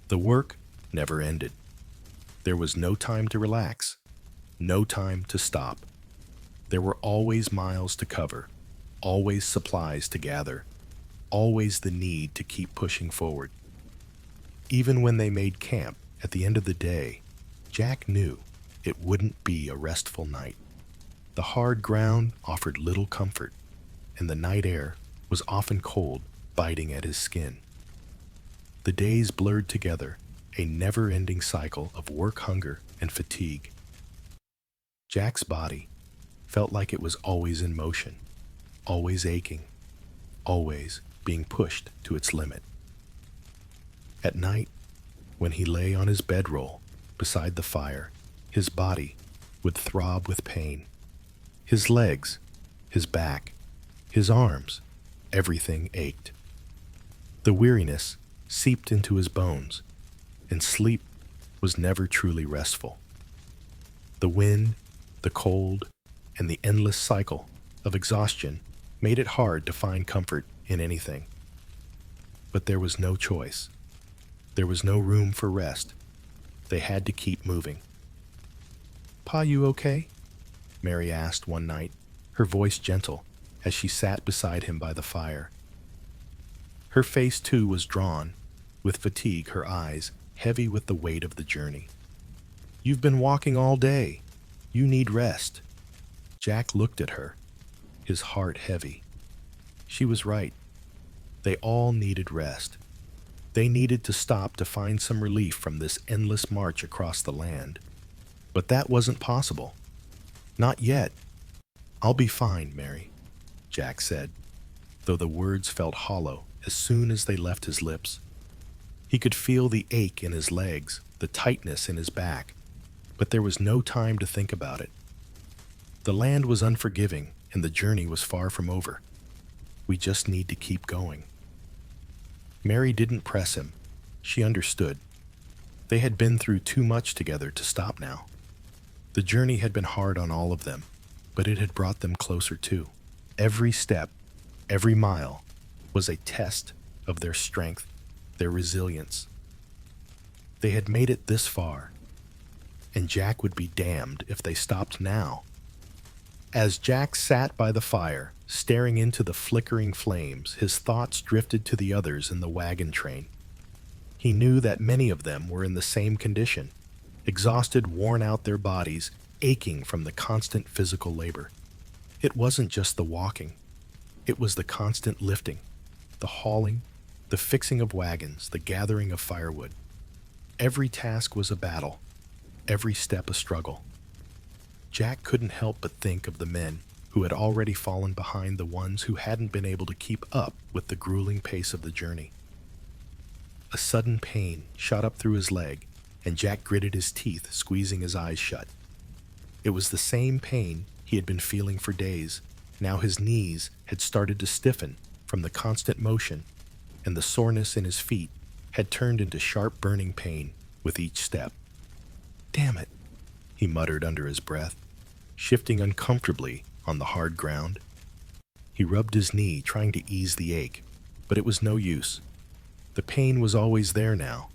The work never ended. There was no time to relax, no time to stop. There were always miles to cover, always supplies to gather, always the need to keep pushing forward. Even when they made camp at the end of the day, Jack knew it wouldn't be a restful night. The hard ground offered little comfort, and the night air was often cold, biting at his skin. The days blurred together, a never-ending cycle of work, hunger, and fatigue. Jack's body felt like it was always in motion, always aching, always being pushed to its limit. At night, when he lay on his bedroll beside the fire, his body would throb with pain. His legs, his back, his arms, everything ached. The weariness seeped into his bones, and sleep was never truly restful. The wind, the cold, and the endless cycle of exhaustion made it hard to find comfort in anything. But there was no choice. There was no room for rest. They had to keep moving. "Pa, you okay?" Mary asked one night, her voice gentle as she sat beside him by the fire. Her face, too, was drawn with fatigue, her eyes heavy with the weight of the journey. "You've been walking all day. You need rest." Jack looked at her, his heart heavy. She was right. They all needed rest. They needed to stop to find some relief from this endless march across the land. But that wasn't possible. "Not yet. I'll be fine, Mary," Jack said, though the words felt hollow as soon as they left his lips. He could feel the ache in his legs, the tightness in his back, but there was no time to think about it. The land was unforgiving, and the journey was far from over. We just need to keep going. Mary didn't press him. She understood. They had been through too much together to stop now. The journey had been hard on all of them, but it had brought them closer too. Every step, every mile, was a test of their strength, their resilience. They had made it this far, and Jack would be damned if they stopped now. As Jack sat by the fire, staring into the flickering flames, his thoughts drifted to the others in the wagon train. He knew that many of them were in the same condition, exhausted, worn out, their bodies aching from the constant physical labor. It wasn't just the walking. It was the constant lifting, the hauling, the fixing of wagons, the gathering of firewood. Every task was a battle, every step a struggle. Jack couldn't help but think of the men who had already fallen behind the ones who hadn't been able to keep up with the grueling pace of the journey. A sudden pain shot up through his leg, and Jack gritted his teeth, squeezing his eyes shut. It was the same pain he had been feeling for days. Now his knees had started to stiffen from the constant motion, and the soreness in his feet had turned into sharp burning pain with each step. "Damn it," he muttered under his breath, shifting uncomfortably on the hard ground. He rubbed his knee, trying to ease the ache, but it was no use. The pain was always there now,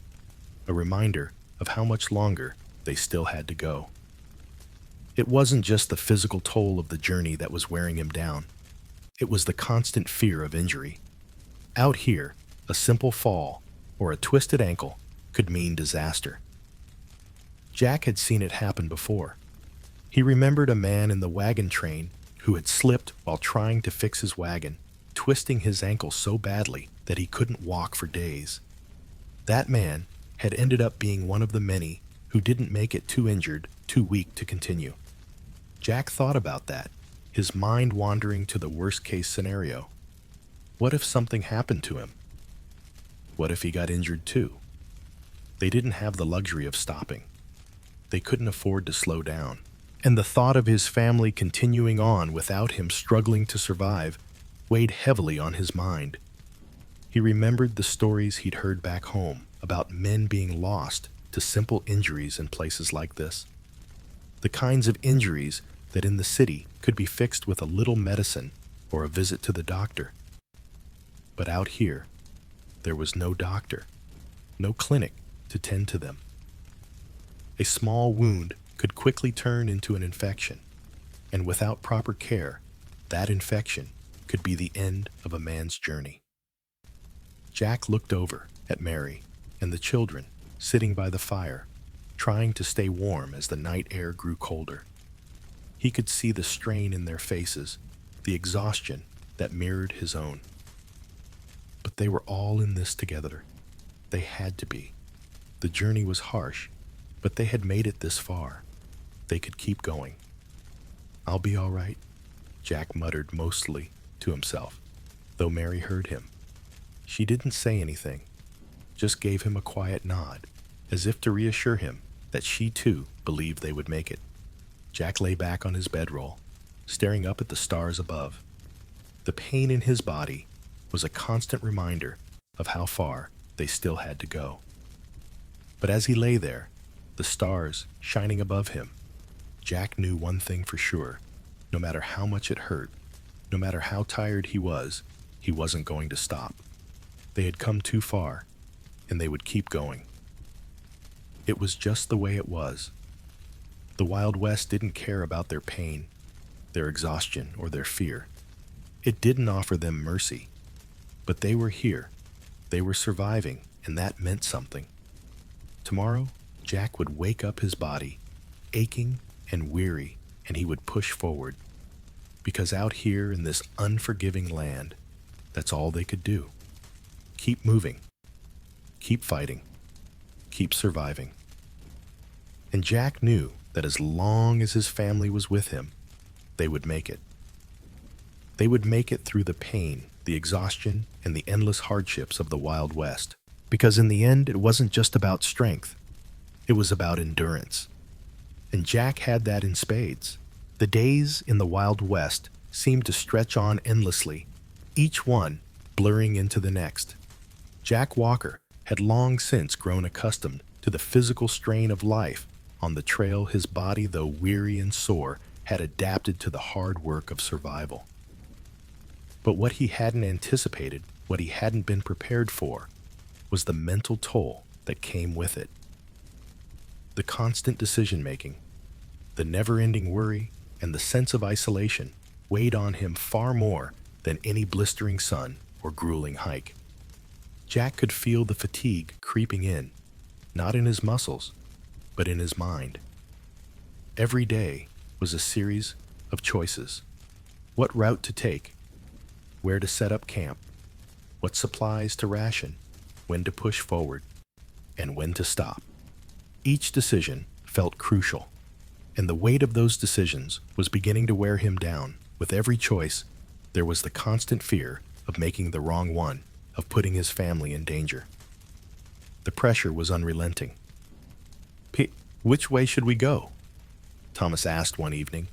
a reminder of how much longer they still had to go. It wasn't just the physical toll of the journey that was wearing him down. It was the constant fear of injury. Out here, a simple fall or a twisted ankle could mean disaster. Jack had seen it happen before. He remembered a man in the wagon train who had slipped while trying to fix his wagon, twisting his ankle so badly that he couldn't walk for days. That man had ended up being one of the many who didn't make it, too injured, too weak to continue. Jack thought about that, his mind wandering to the worst-case scenario. What if something happened to him? What if he got injured too? They didn't have the luxury of stopping. They couldn't afford to slow down. And the thought of his family continuing on without him, struggling to survive, weighed heavily on his mind. He remembered the stories he'd heard back home about men being lost to simple injuries in places like this. The kinds of injuries that in the city could be fixed with a little medicine or a visit to the doctor. But out here, there was no doctor, no clinic to tend to them. A small wound could quickly turn into an infection, and without proper care, that infection could be the end of a man's journey. Jack looked over at Mary and the children sitting by the fire, trying to stay warm as the night air grew colder. He could see the strain in their faces, the exhaustion that mirrored his own. But they were all in this together. They had to be. The journey was harsh, but they had made it this far. They could keep going. "I'll be all right," Jack muttered mostly to himself, though Mary heard him. She didn't say anything, just gave him a quiet nod, as if to reassure him that she too believed they would make it. Jack lay back on his bedroll, staring up at the stars above. The pain in his body was a constant reminder of how far they still had to go. But as he lay there, the stars shining above him, Jack knew one thing for sure. No matter how much it hurt, no matter how tired he wasn't going to stop. They had come too far, and they would keep going. It was just the way it was. The Wild West didn't care about their pain, their exhaustion, or their fear. It didn't offer them mercy. But they were here. They were surviving, and that meant something. Tomorrow, Jack would wake up his body, aching and weary, and he would push forward. Because out here in this unforgiving land, that's all they could do. Keep moving. Keep fighting. Keep surviving. And Jack knew that as long as his family was with him, they would make it. They would make it through the pain, the exhaustion, and the endless hardships of the Wild West. Because in the end, it wasn't just about strength. It was about endurance. And Jack had that in spades. The days in the Wild West seemed to stretch on endlessly, each one blurring into the next. Jack Walker had long since grown accustomed to the physical strain of life on the trail. His body, though weary and sore, had adapted to the hard work of survival. But what he hadn't anticipated, what he hadn't been prepared for, was the mental toll that came with it. The constant decision-making, the never-ending worry, and the sense of isolation weighed on him far more than any blistering sun or grueling hike. Jack could feel the fatigue creeping in, not in his muscles, but in his mind. Every day was a series of choices. What route to take, where to set up camp, what supplies to ration, when to push forward, and when to stop. Each decision felt crucial, and the weight of those decisions was beginning to wear him down. With every choice, there was the constant fear of making the wrong one, of putting his family in danger. The pressure was unrelenting. Which way should we go?" Thomas asked one evening,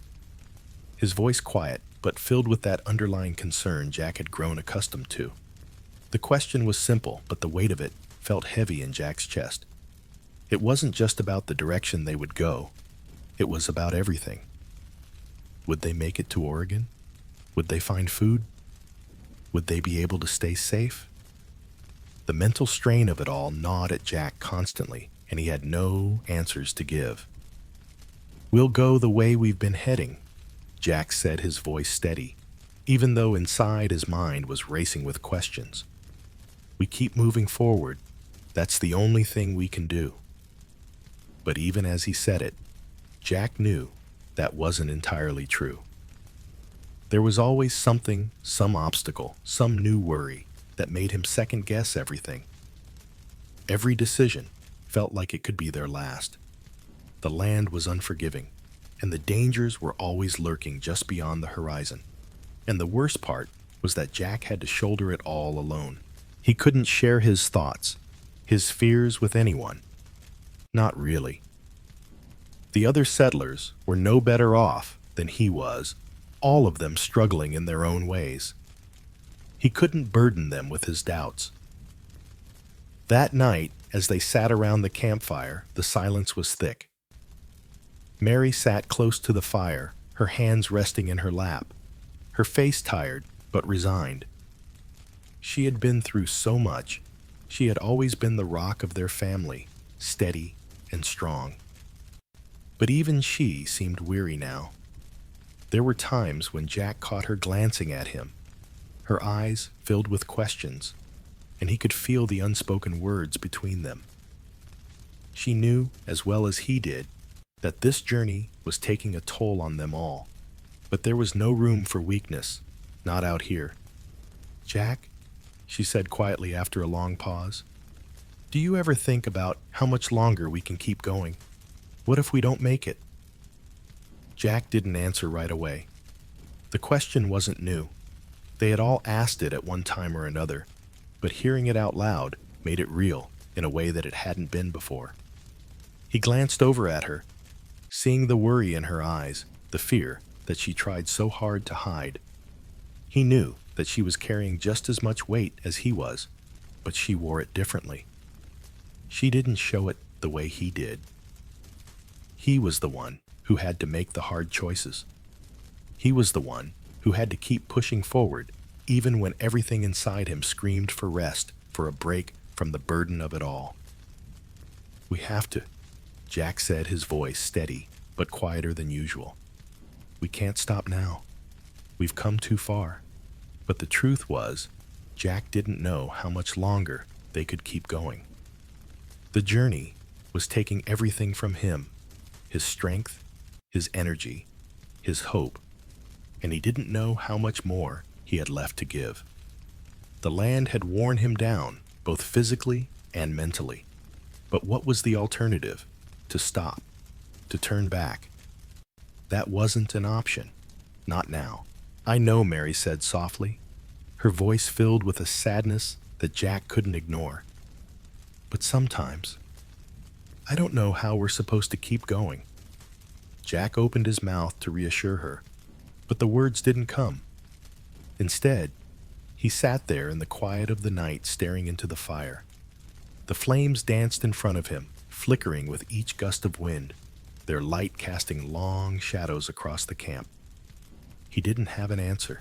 his voice quiet but filled with that underlying concern Jack had grown accustomed to. The question was simple, but the weight of it felt heavy in Jack's chest. It wasn't just about the direction they would go. It was about everything. Would they make it to Oregon? Would they find food? Would they be able to stay safe? The mental strain of it all gnawed at Jack constantly, and he had no answers to give. "We'll go the way we've been heading," Jack said, his voice steady, even though inside his mind was racing with questions. "We keep moving forward. That's the only thing we can do." But even as he said it, Jack knew that wasn't entirely true. There was always something, some obstacle, some new worry that made him second-guess everything. Every decision felt like it could be their last. The land was unforgiving, and the dangers were always lurking just beyond the horizon. And the worst part was that Jack had to shoulder it all alone. He couldn't share his thoughts, his fears with anyone. Not really. The other settlers were no better off than he was, all of them struggling in their own ways. He couldn't burden them with his doubts. That night, as they sat around the campfire, the silence was thick. Mary sat close to the fire, her hands resting in her lap, her face tired but resigned. She had been through so much. She had always been the rock of their family, steady and strong. But even she seemed weary now. There were times when Jack caught her glancing at him, her eyes filled with questions, and he could feel the unspoken words between them. She knew, as well as he did, that this journey was taking a toll on them all, but there was no room for weakness, not out here. "Jack," she said quietly after a long pause, "do you ever think about how much longer we can keep going? What if we don't make it?" Jack didn't answer right away. The question wasn't new. They had all asked it at one time or another, but hearing it out loud made it real in a way that it hadn't been before. He glanced over at her, seeing the worry in her eyes, the fear that she tried so hard to hide. He knew that she was carrying just as much weight as he was, but she wore it differently. She didn't show it the way he did. He was the one who had to make the hard choices. He was the one who had to keep pushing forward, even when everything inside him screamed for rest, for a break from the burden of it all. "We have to," Jack said, his voice steady but quieter than usual. "We can't stop now. We've come too far." But the truth was, Jack didn't know how much longer they could keep going. The journey was taking everything from him, his strength, his energy, his hope, and he didn't know how much more he had left to give. The land had worn him down, both physically and mentally. But what was the alternative? To stop, to turn back. That wasn't an option. Not now. "I know," Mary said softly, her voice filled with a sadness that Jack couldn't ignore. "But sometimes, I don't know how we're supposed to keep going." Jack opened his mouth to reassure her, but the words didn't come. Instead, He sat there in the quiet of the night, staring into the fire. The flames danced in front of him, flickering with each gust of wind, their light casting long shadows across the camp. He didn't have an answer.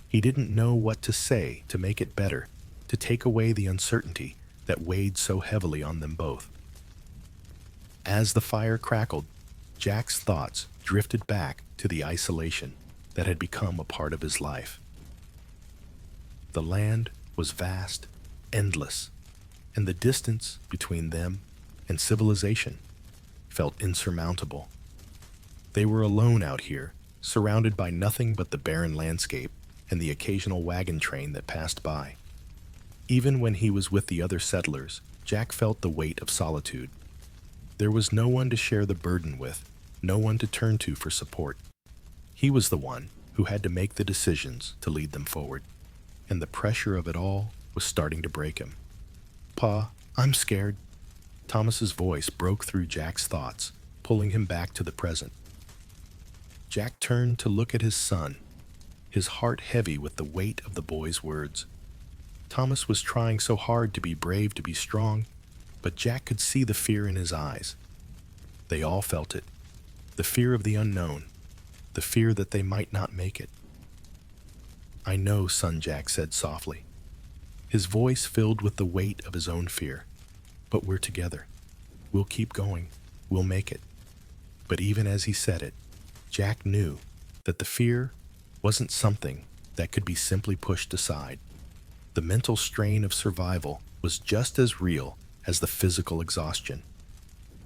He didn't know what to say to make it better, to take away the uncertainty that weighed so heavily on them both. As the fire crackled, Jack's thoughts drifted back to the isolation that had become a part of his life. The land was vast, endless, and the distance between them and civilization felt insurmountable. They were alone out here, surrounded by nothing but the barren landscape and the occasional wagon train that passed by. Even when he was with the other settlers, Jack felt the weight of solitude. There was no one to share the burden with, no one to turn to for support. He was the one who had to make the decisions to lead them forward, and the pressure of it all was starting to break him. "Pa, I'm scared." Thomas's voice broke through Jack's thoughts, pulling him back to the present. Jack turned to look at his son, his heart heavy with the weight of the boy's words. Thomas was trying so hard to be brave, to be strong, but Jack could see the fear in his eyes. They all felt it, the fear of the unknown, the fear that they might not make it. "I know, son," Jack said softly, his voice filled with the weight of his own fear. "But we're together. We'll keep going. We'll make it." But even as he said it, Jack knew that the fear wasn't something that could be simply pushed aside. The mental strain of survival was just as real as the physical exhaustion.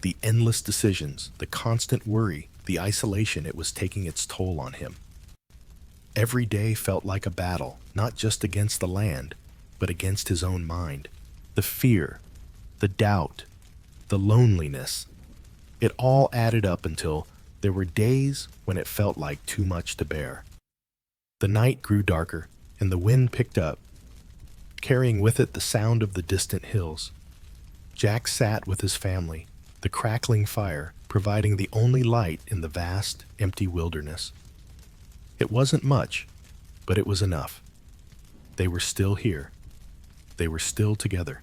The endless decisions, the constant worry, the isolation, it was taking its toll on him. Every day felt like a battle, not just against the land, but against his own mind. The fear, the doubt, the loneliness. It all added up until there were days when it felt like too much to bear. The night grew darker, and the wind picked up, carrying with it the sound of the distant hills. Jack sat with his family, the crackling fire providing the only light in the vast, empty wilderness. It wasn't much, but it was enough. They were still here. They were still together.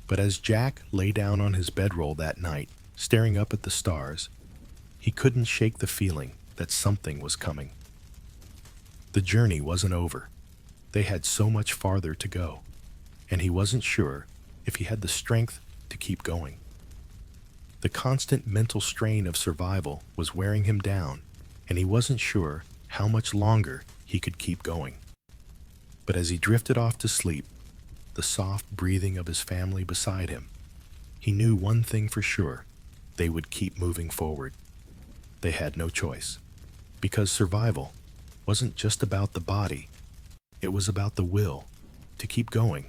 But as Jack lay down on his bedroll that night, staring up at the stars, he couldn't shake the feeling that something was coming. The journey wasn't over. They had so much farther to go, and he wasn't sure if he had the strength to keep going. The constant mental strain of survival was wearing him down, and he wasn't sure how much longer he could keep going. But as he drifted off to sleep, the soft breathing of his family beside him, he knew one thing for sure: they would keep moving forward. They had no choice, because survival wasn't just about the body, it was about the will to keep going,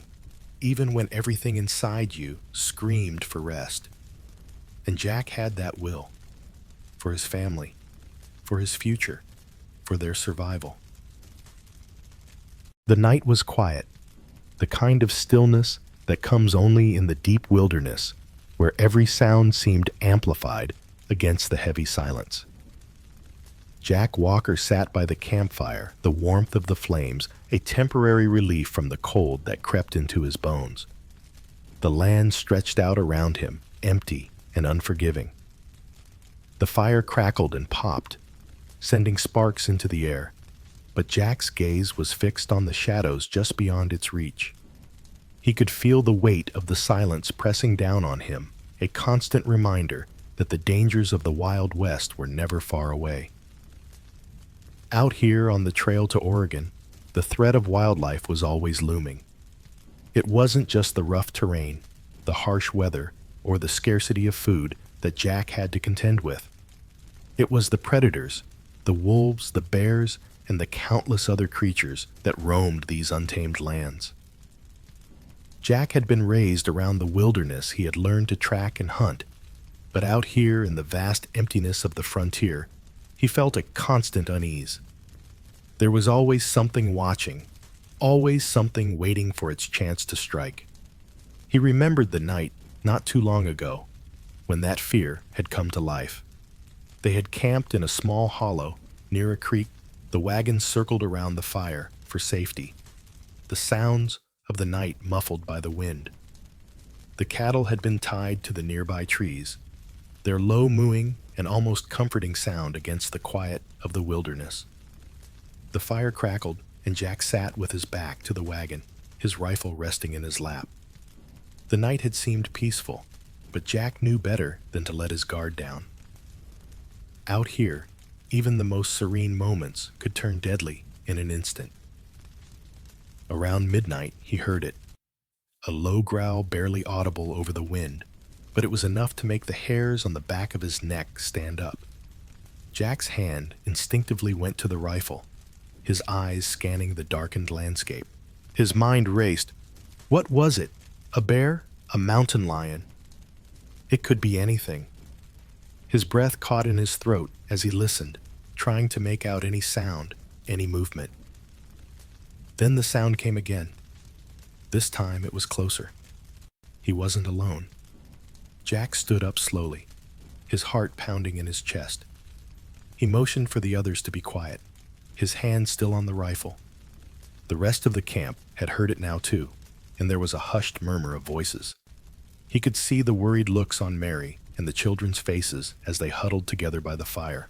even when everything inside you screamed for rest. And Jack had that will, for his family, for his future, for their survival. The night was quiet, the kind of stillness that comes only in the deep wilderness, where every sound seemed amplified against the heavy silence. Jack Walker sat by the campfire, the warmth of the flames, a temporary relief from the cold that crept into his bones. The land stretched out around him, empty and unforgiving. The fire crackled and popped, sending sparks into the air, but Jack's gaze was fixed on the shadows just beyond its reach. He could feel the weight of the silence pressing down on him, a constant reminder that the dangers of the Wild West were never far away. Out here on the trail to Oregon, the threat of wildlife was always looming. It wasn't just the rough terrain, the harsh weather, or the scarcity of food that Jack had to contend with. It was the predators, the wolves, the bears, and the countless other creatures that roamed these untamed lands. Jack had been raised around the wilderness. He had learned to track and hunt, but out here in the vast emptiness of the frontier, he felt a constant unease. There was always something watching, always something waiting for its chance to strike. He remembered the night not too long ago when that fear had come to life. They had camped in a small hollow near a creek. The wagon circled around the fire for safety. the sounds of the night muffled by the wind. The cattle had been tied to the nearby trees, their low mooing and almost comforting sound against the quiet of the wilderness. The fire crackled, and Jack sat with his back to the wagon, his rifle resting in his lap. The night had seemed peaceful, but Jack knew better than to let his guard down. Out here, even the most serene moments could turn deadly in an instant. Around midnight, he heard it, a low growl barely audible over the wind, but it was enough to make the hairs on the back of his neck stand up. Jack's hand instinctively went to the rifle, his eyes scanning the darkened landscape. His mind raced. What was it? A bear? A mountain lion? It could be anything. His breath caught in his throat as he listened, trying to make out any sound, any movement. Then the sound came again. This time it was closer. He wasn't alone. Jack stood up slowly, his heart pounding in his chest. He motioned for the others to be quiet, his hand still on the rifle. The rest of the camp had heard it now too, and there was a hushed murmur of voices. He could see the worried looks on Mary and the children's faces as they huddled together by the fire.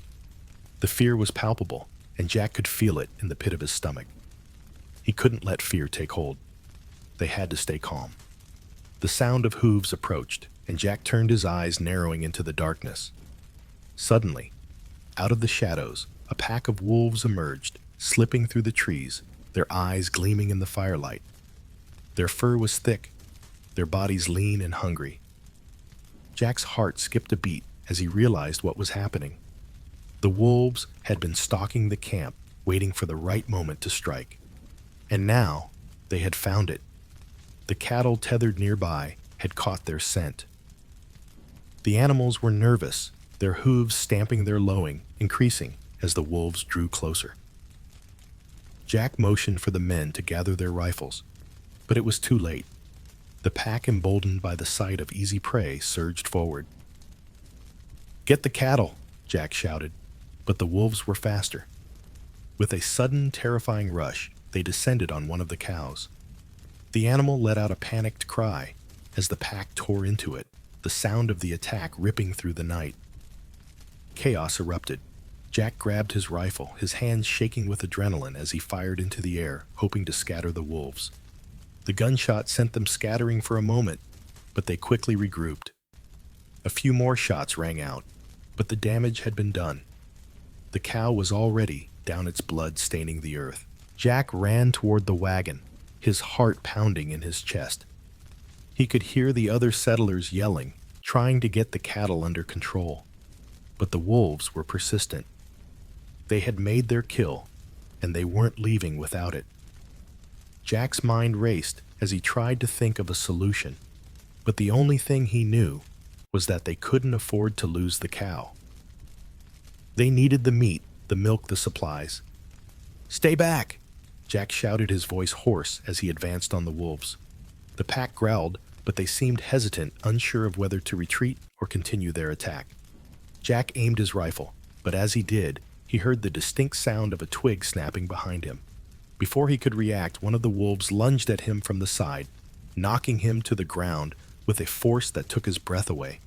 The fear was palpable, and Jack could feel it in the pit of his stomach. He couldn't let fear take hold. They had to stay calm. The sound of hooves approached, and Jack turned his eyes, narrowing into the darkness. Suddenly, out of the shadows, a pack of wolves emerged, slipping through the trees, their eyes gleaming in the firelight. Their fur was thick, their bodies lean and hungry. Jack's heart skipped a beat as he realized what was happening. The wolves had been stalking the camp, waiting for the right moment to strike. And now, they had found it. The cattle tethered nearby had caught their scent. The animals were nervous, their hooves stamping their lowing, increasing as the wolves drew closer. Jack motioned for the men to gather their rifles, but it was too late. The pack, emboldened by the sight of easy prey, surged forward. "Get the cattle!" Jack shouted, but the wolves were faster. With a sudden, terrifying rush, they descended on one of the cows. The animal let out a panicked cry as the pack tore into it, the sound of the attack ripping through the night. Chaos erupted. Jack grabbed his rifle, his hands shaking with adrenaline as he fired into the air, hoping to scatter the wolves. The gunshot sent them scattering for a moment, but they quickly regrouped. A few more shots rang out, but the damage had been done. The cow was already down, its blood staining the earth. Jack ran toward the wagon, his heart pounding in his chest. He could hear the other settlers yelling, trying to get the cattle under control. But the wolves were persistent. They had made their kill, and they weren't leaving without it. Jack's mind raced as he tried to think of a solution, but the only thing he knew was that they couldn't afford to lose the cow. They needed the meat, the milk, the supplies. "Stay back!" Jack shouted, his voice hoarse as he advanced on the wolves. The pack growled, but they seemed hesitant, unsure of whether to retreat or continue their attack. Jack aimed his rifle, but as he did, he heard the distinct sound of a twig snapping behind him. Before he could react, one of the wolves lunged at him from the side, knocking him to the ground with a force that took his breath away.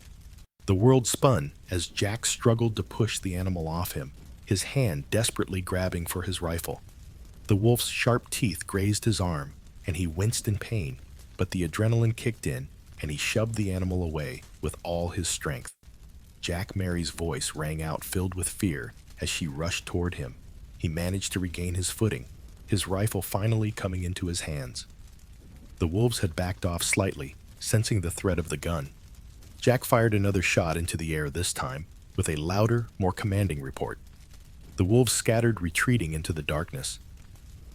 The world spun as Jack struggled to push the animal off him, his hand desperately grabbing for his rifle. The wolf's sharp teeth grazed his arm, and he winced in pain, but the adrenaline kicked in, and he shoved the animal away with all his strength. Jack Mary's voice rang out, filled with fear, as she rushed toward him. He managed to regain his footing, his rifle finally coming into his hands. The wolves had backed off slightly, sensing the threat of the gun. Jack fired another shot into the air, this time with a louder, more commanding report. The wolves scattered, retreating into the darkness.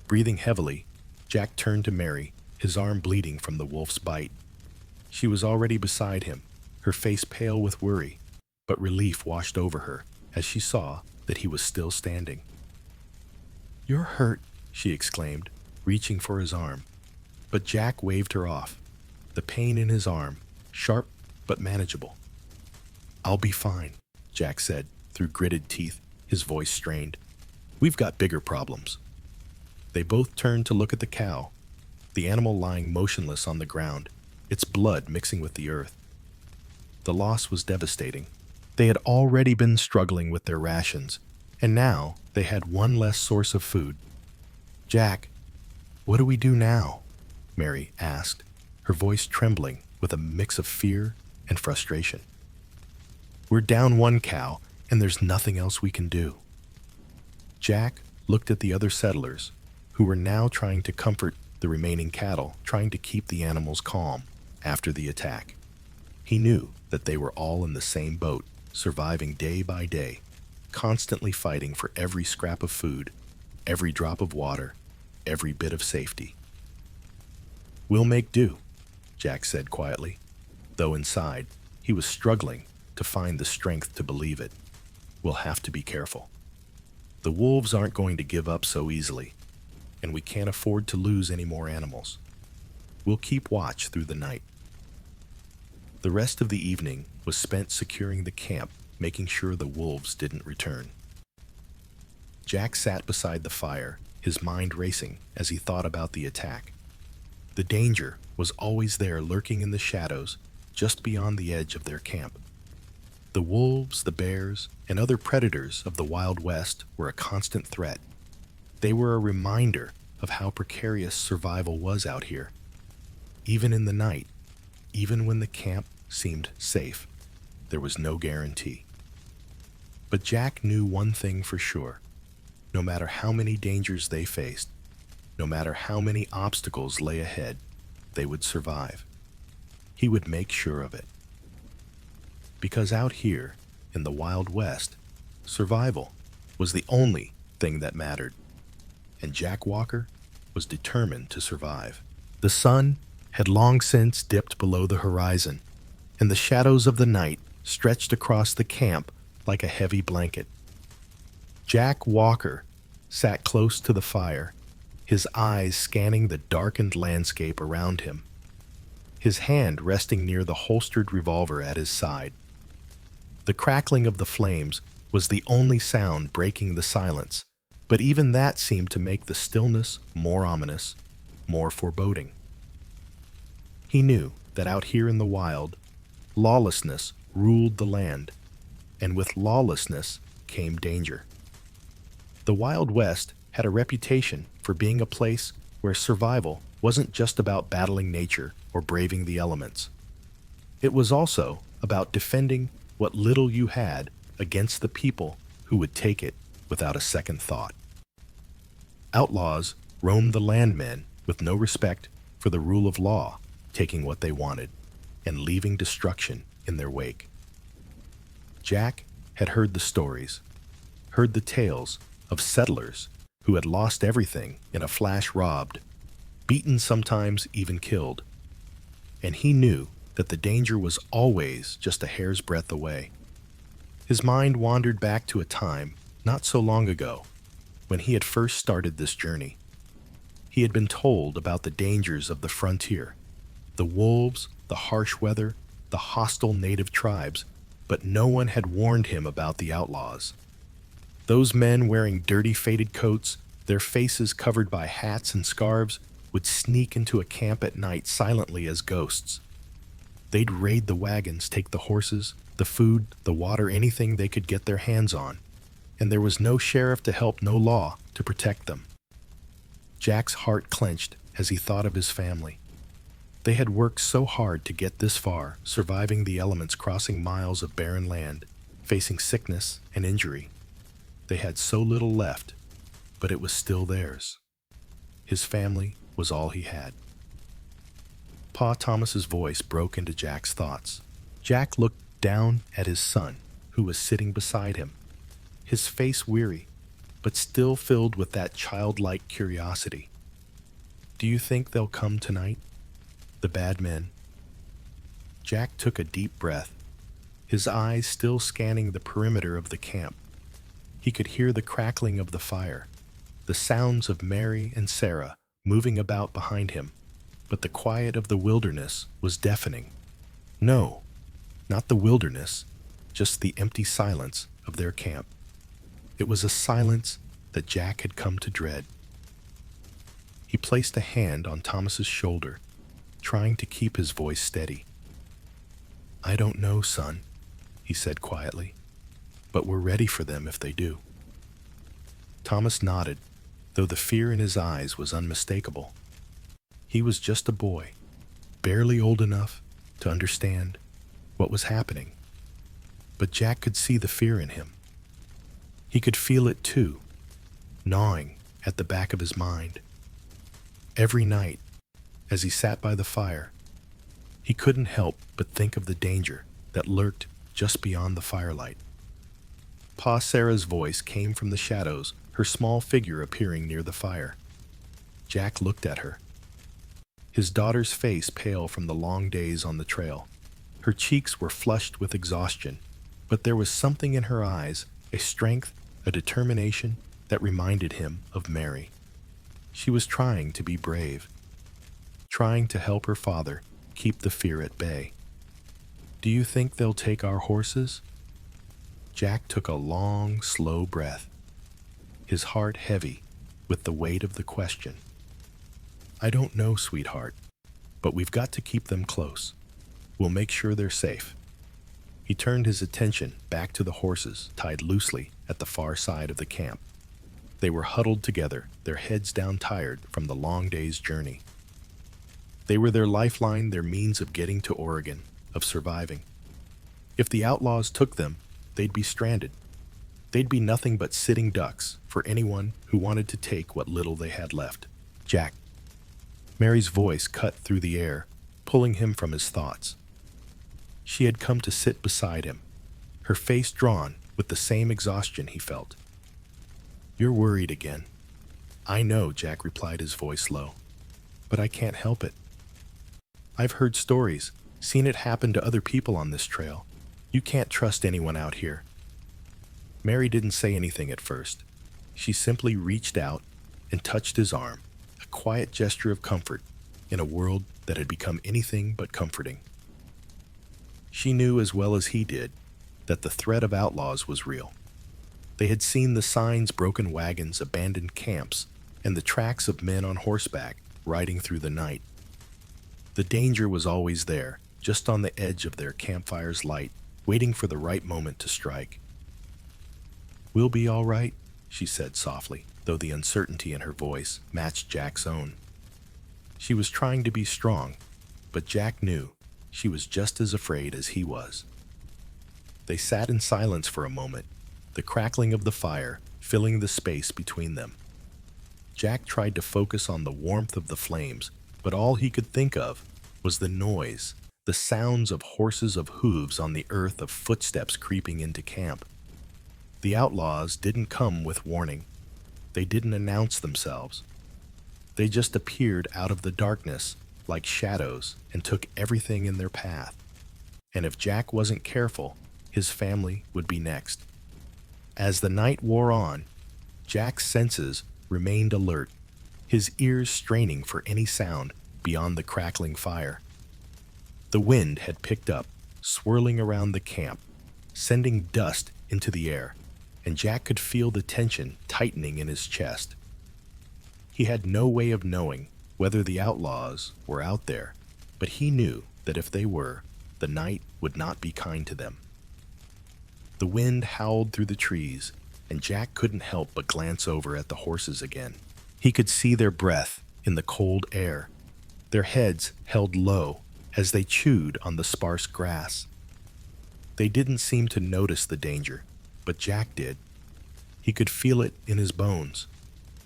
Breathing heavily, Jack turned to Mary, his arm bleeding from the wolf's bite. She was already beside him, her face pale with worry, but relief washed over her as she saw that he was still standing. "You're hurt," she exclaimed, reaching for his arm. But Jack waved her off, the pain in his arm, sharp but manageable. "I'll be fine," Jack said, through gritted teeth, his voice strained. "We've got bigger problems." They both turned to look at the cow. the animal lying motionless on the ground, its blood mixing with the earth. The loss was devastating. They had already been struggling with their rations, and now they had one less source of food. "Jack, what do we do now?" Mary asked, her voice trembling with a mix of fear and frustration. "We're down one cow, and there's nothing else we can do." Jack looked at the other settlers, who were now trying to comfort the remaining cattle, trying to keep the animals calm after the attack. He knew that they were all in the same boat, surviving day by day, constantly fighting for every scrap of food, every drop of water, every bit of safety. "We'll make do," Jack said quietly, though inside he was struggling to find the strength to believe it. "We'll have to be careful. The wolves aren't going to give up so easily, and we can't afford to lose any more animals. We'll keep watch through the night." The rest of the evening was spent securing the camp, making sure the wolves didn't return. Jack sat beside the fire, his mind racing as he thought about the attack. The danger was always there, lurking in the shadows just beyond the edge of their camp. The wolves, the bears, and other predators of the Wild West were a constant threat. They were a reminder of how precarious survival was out here. Even in the night, even when the camp seemed safe, there was no guarantee. But Jack knew one thing for sure. No matter how many dangers they faced, no matter how many obstacles lay ahead, they would survive. He would make sure of it. Because out here, in the Wild West, survival was the only thing that mattered. And Jack Walker was determined to survive. The sun had long since dipped below the horizon, and the shadows of the night stretched across the camp like a heavy blanket. Jack Walker sat close to the fire, his eyes scanning the darkened landscape around him, his hand resting near the holstered revolver at his side. The crackling of the flames was the only sound breaking the silence, but even that seemed to make the stillness more ominous, more foreboding. He knew that out here in the wild, lawlessness ruled the land, and with lawlessness came danger. The Wild West had a reputation for being a place where survival wasn't just about battling nature or braving the elements. It was also about defending what little you had against the people who would take it without a second thought. Outlaws roamed the landmen with no respect for the rule of law, taking what they wanted and leaving destruction in their wake. Jack had heard the stories, heard the tales of settlers who had lost everything in a flash, robbed, beaten, sometimes even killed. And he knew that the danger was always just a hair's breadth away. His mind wandered back to a time not so long ago when he had first started this journey. He had been told about the dangers of the frontier, the wolves, the harsh weather, the hostile native tribes, but no one had warned him about the outlaws. Those men wearing dirty, faded coats, their faces covered by hats and scarves, would sneak into a camp at night silently as ghosts. They'd raid the wagons, take the horses, the food, the water, anything they could get their hands on, and there was no sheriff to help, no law to protect them. Jack's heart clenched as he thought of his family. They had worked so hard to get this far, surviving the elements, crossing miles of barren land, facing sickness and injury. They had so little left, but it was still theirs. His family was all he had. Pa Thomas's voice broke into Jack's thoughts. Jack looked down at his son, who was sitting beside him, his face weary, but still filled with that childlike curiosity. "Do you think they'll come tonight? The bad men?" Jack took a deep breath, his eyes still scanning the perimeter of the camp. He could hear the crackling of the fire, the sounds of Mary and Sarah moving about behind him, but the quiet of the wilderness was deafening. No, not the wilderness, just the empty silence of their camp. It was a silence that Jack had come to dread. He placed a hand on Thomas's shoulder, trying to keep his voice steady. "I don't know, son," he said quietly, "but we're ready for them if they do." Thomas nodded, though the fear in his eyes was unmistakable. He was just a boy, barely old enough to understand what was happening. But Jack could see the fear in him. He could feel it too, gnawing at the back of his mind. Every night, as he sat by the fire, he couldn't help but think of the danger that lurked just beyond the firelight. Pa Sarah's voice came from the shadows, her small figure appearing near the fire. Jack looked at her, his daughter's face pale from the long days on the trail. Her cheeks were flushed with exhaustion, but there was something in her eyes, a strength, a determination that reminded him of Mary. She was trying to be brave, trying to help her father keep the fear at bay. "Do you think they'll take our horses?" Jack took a long, slow breath, his heart heavy with the weight of the question. "I don't know, sweetheart, but we've got to keep them close. We'll make sure they're safe." He turned his attention back to the horses tied loosely at the far side of the camp. They were huddled together, their heads down, tired from the long day's journey. They were their lifeline, their means of getting to Oregon, of surviving. If the outlaws took them, they'd be stranded. They'd be nothing but sitting ducks for anyone who wanted to take what little they had left. "Jack." Mary's voice cut through the air, pulling him from his thoughts. She had come to sit beside him, her face drawn with the same exhaustion he felt. "You're worried again." "I know," Jack replied, his voice low, "but I can't help it. I've heard stories, seen it happen to other people on this trail. You can't trust anyone out here." Mary didn't say anything at first. She simply reached out and touched his arm, a quiet gesture of comfort in a world that had become anything but comforting. She knew as well as he did that the threat of outlaws was real. They had seen the signs, broken wagons, abandoned camps, and the tracks of men on horseback riding through the night. The danger was always there, just on the edge of their campfire's light, waiting for the right moment to strike. "We'll be all right," she said softly, though the uncertainty in her voice matched Jack's own. She was trying to be strong, but Jack knew she was just as afraid as he was. They sat in silence for a moment, the crackling of the fire filling the space between them. Jack tried to focus on the warmth of the flames, but all he could think of was the noise, the sounds of horses, of hooves on the earth, of footsteps creeping into camp. The outlaws didn't come with warning. They didn't announce themselves. They just appeared out of the darkness like shadows and took everything in their path. And if Jack wasn't careful, his family would be next. As the night wore on, Jack's senses remained alert, his ears straining for any sound beyond the crackling fire. The wind had picked up, swirling around the camp, sending dust into the air, and Jack could feel the tension tightening in his chest. He had no way of knowing whether the outlaws were out there, but he knew that if they were, the night would not be kind to them. The wind howled through the trees, and Jack couldn't help but glance over at the horses again. He could see their breath in the cold air, their heads held low as they chewed on the sparse grass. They didn't seem to notice the danger, but Jack did. He could feel it in his bones,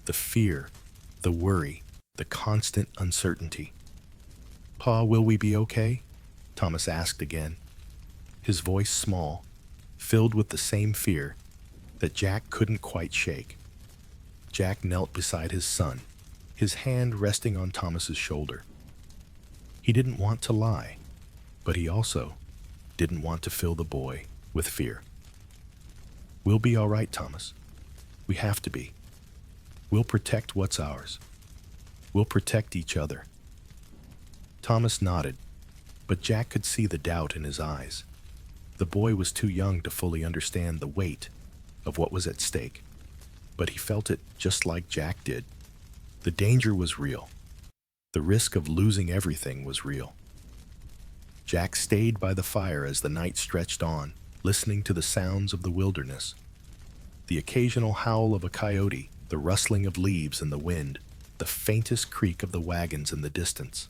the fear, the worry, the constant uncertainty. "Pa, will we be okay?" Thomas asked again, his voice small, filled with the same fear that Jack couldn't quite shake. Jack knelt beside his son, his hand resting on Thomas's shoulder. He didn't want to lie, but he also didn't want to fill the boy with fear. "We'll be all right, Thomas. We have to be. We'll protect what's ours. We'll protect each other." Thomas nodded, but Jack could see the doubt in his eyes. The boy was too young to fully understand the weight of what was at stake, but he felt it just like Jack did. The danger was real. The risk of losing everything was real. Jack stayed by the fire as the night stretched on, listening to the sounds of the wilderness. The occasional howl of a coyote, the rustling of leaves in the wind, the faintest creak of the wagons in the distance.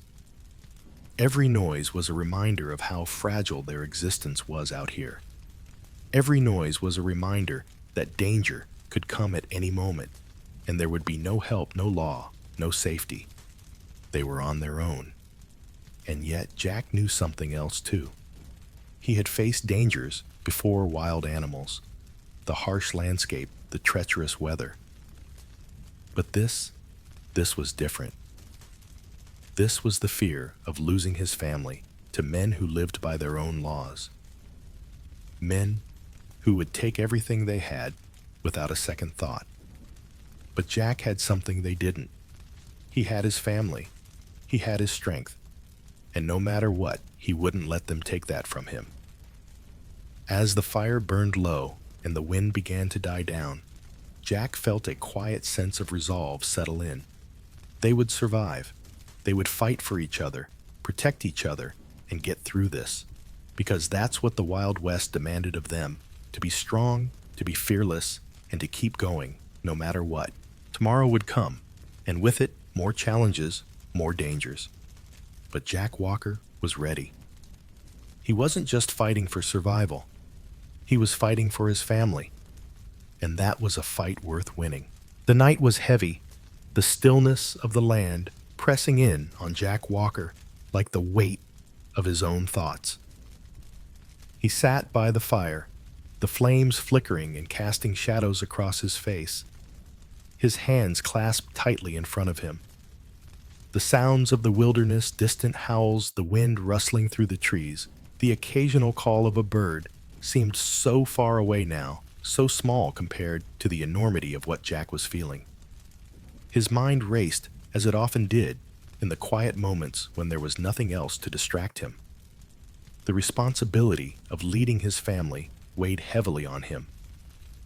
Every noise was a reminder of how fragile their existence was out here. Every noise was a reminder that danger could come at any moment, and there would be no help, no law, no safety. They were on their own. And yet Jack knew something else too. He had faced dangers before: wild animals, the harsh landscape, the treacherous weather. But this was different. This was the fear of losing his family to men who lived by their own laws. Men who would take everything they had without a second thought. But Jack had something they didn't. He had his family. He had his strength. And no matter what, he wouldn't let them take that from him. As the fire burned low and the wind began to die down, Jack felt a quiet sense of resolve settle in. They would survive. They would fight for each other, protect each other, and get through this. Because that's what the Wild West demanded of them: to be strong, to be fearless, and to keep going, no matter what. Tomorrow would come, and with it, more challenges, more dangers. But Jack Walker was ready. He wasn't just fighting for survival. He was fighting for his family. And that was a fight worth winning. The night was heavy, the stillness of the land pressing in on Jack Walker like the weight of his own thoughts. He sat by the fire, the flames flickering and casting shadows across his face, his hands clasped tightly in front of him. The sounds of the wilderness, distant howls, the wind rustling through the trees, the occasional call of a bird seemed so far away now, so small compared to the enormity of what Jack was feeling. His mind raced, as it often did, in the quiet moments when there was nothing else to distract him. The responsibility of leading his family weighed heavily on him.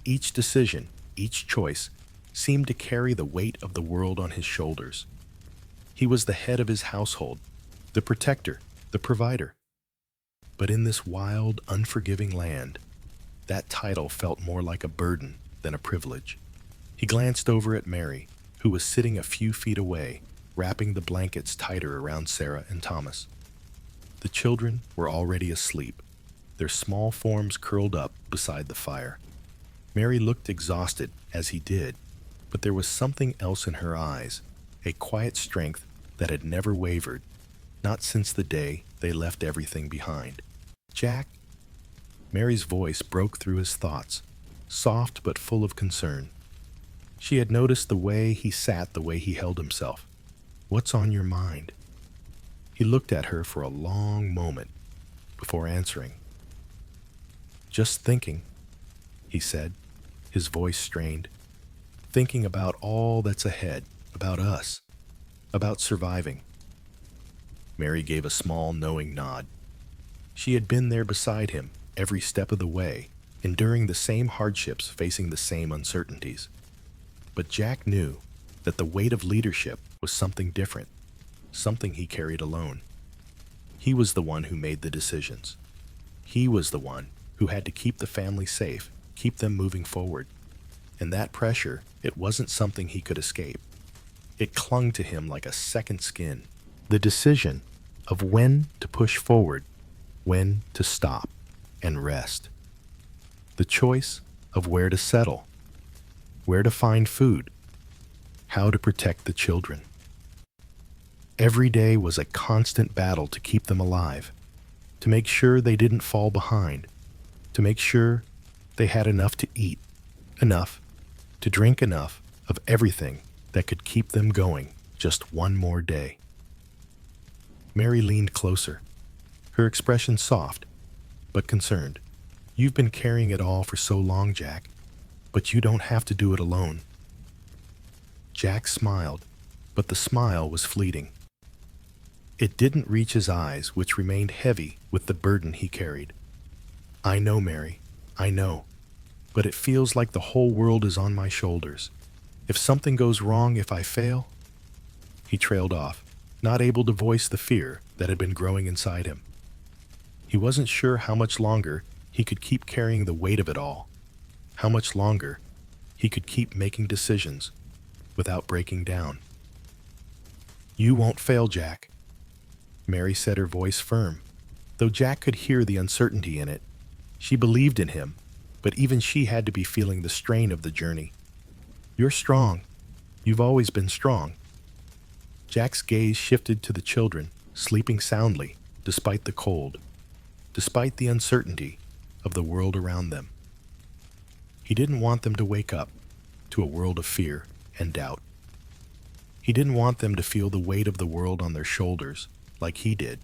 Each decision, each choice, seemed to carry the weight of the world on his shoulders. He was the head of his household, the protector, the provider. But in this wild, unforgiving land, that title felt more like a burden than a privilege. He glanced over at Mary, who was sitting a few feet away, wrapping the blankets tighter around Sarah and Thomas. The children were already asleep, their small forms curled up beside the fire. Mary looked exhausted as he did, but there was something else in her eyes, a quiet strength that had never wavered, not since the day they left everything behind. Jack? Mary's voice broke through his thoughts, soft but full of concern. She had noticed the way he sat, the way he held himself. What's on your mind? He looked at her for a long moment before answering. Just thinking, he said, his voice strained. Thinking about all that's ahead, about us, about surviving. Mary gave a small, knowing nod. She had been there beside him every step of the way, enduring the same hardships, facing the same uncertainties. But Jack knew that the weight of leadership was something different, something he carried alone. He was the one who made the decisions. He was the one who had to keep the family safe, keep them moving forward. And that pressure, it wasn't something he could escape. It clung to him like a second skin. The decision of when to push forward, when to stop and rest. The choice of where to settle, where to find food, how to protect the children. Every day was a constant battle to keep them alive, to make sure they didn't fall behind, to make sure they had enough to eat, enough to drink, enough of everything that could keep them going just one more day. Mary leaned closer, her expression soft but concerned. You've been carrying it all for so long, Jack, but you don't have to do it alone. Jack smiled, but the smile was fleeting. It didn't reach his eyes, which remained heavy with the burden he carried. I know, Mary, I know, but it feels like the whole world is on my shoulders. If something goes wrong, if I fail, He trailed off, not able to voice the fear that had been growing inside him. He wasn't sure how much longer he could keep carrying the weight of it all, how much longer he could keep making decisions without breaking down. "You won't fail, Jack," Mary said, her voice firm. Though Jack could hear the uncertainty in it, she believed in him, but even she had to be feeling the strain of the journey. "You're strong. You've always been strong." Jack's gaze shifted to the children, sleeping soundly, despite the cold, despite the uncertainty of the world around them. He didn't want them to wake up to a world of fear and doubt. He didn't want them to feel the weight of the world on their shoulders like he did.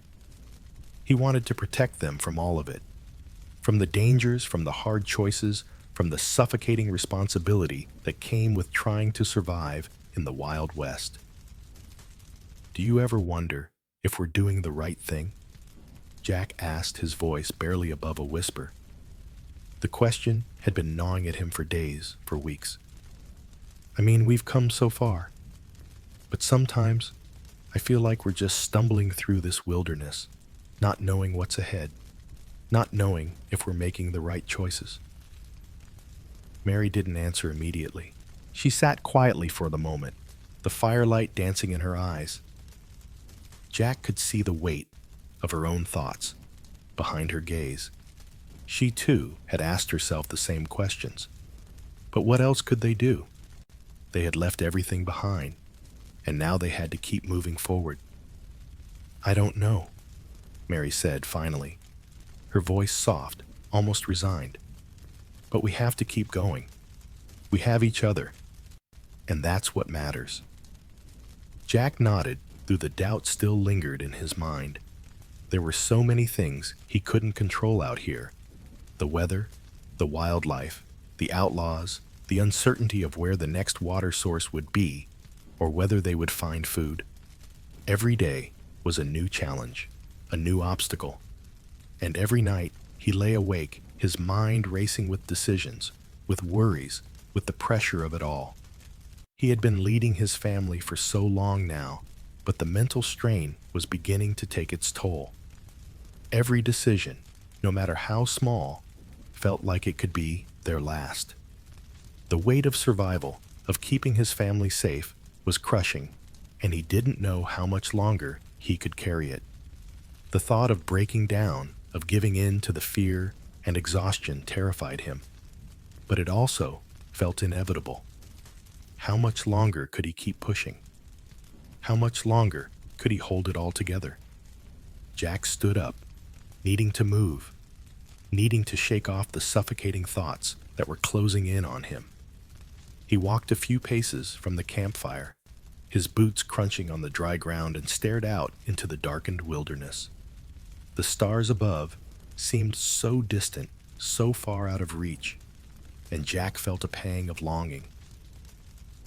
He wanted to protect them from all of it, from the dangers, from the hard choices, from the suffocating responsibility that came with trying to survive in the Wild West. "Do you ever wonder if we're doing the right thing?" Jack asked, his voice barely above a whisper. The question had been gnawing at him for days, for weeks. "I mean, we've come so far. But sometimes I feel like we're just stumbling through this wilderness, not knowing what's ahead, not knowing if we're making the right choices." Mary didn't answer immediately. She sat quietly for the moment, the firelight dancing in her eyes. Jack could see the weight of her own thoughts behind her gaze. She, too, had asked herself the same questions. But what else could they do? They had left everything behind, and now they had to keep moving forward. "I don't know," Mary said finally, her voice soft, almost resigned. "But we have to keep going. We have each other, and that's what matters." Jack nodded, though the doubt still lingered in his mind. There were so many things he couldn't control out here. The weather, the wildlife, the outlaws, the uncertainty of where the next water source would be, or whether they would find food. Every day was a new challenge, a new obstacle. And every night he lay awake, his mind racing with decisions, with worries, with the pressure of it all. He had been leading his family for so long now, but the mental strain was beginning to take its toll. Every decision, no matter how small, felt like it could be their last. The weight of survival, of keeping his family safe, was crushing, and he didn't know how much longer he could carry it. The thought of breaking down, of giving in to the fear and exhaustion terrified him, but it also felt inevitable. How much longer could he keep pushing? How much longer could he hold it all together? Jack stood up, needing to move, needing to shake off the suffocating thoughts that were closing in on him. He walked a few paces from the campfire, his boots crunching on the dry ground, and stared out into the darkened wilderness. The stars above seemed so distant, so far out of reach, and Jack felt a pang of longing.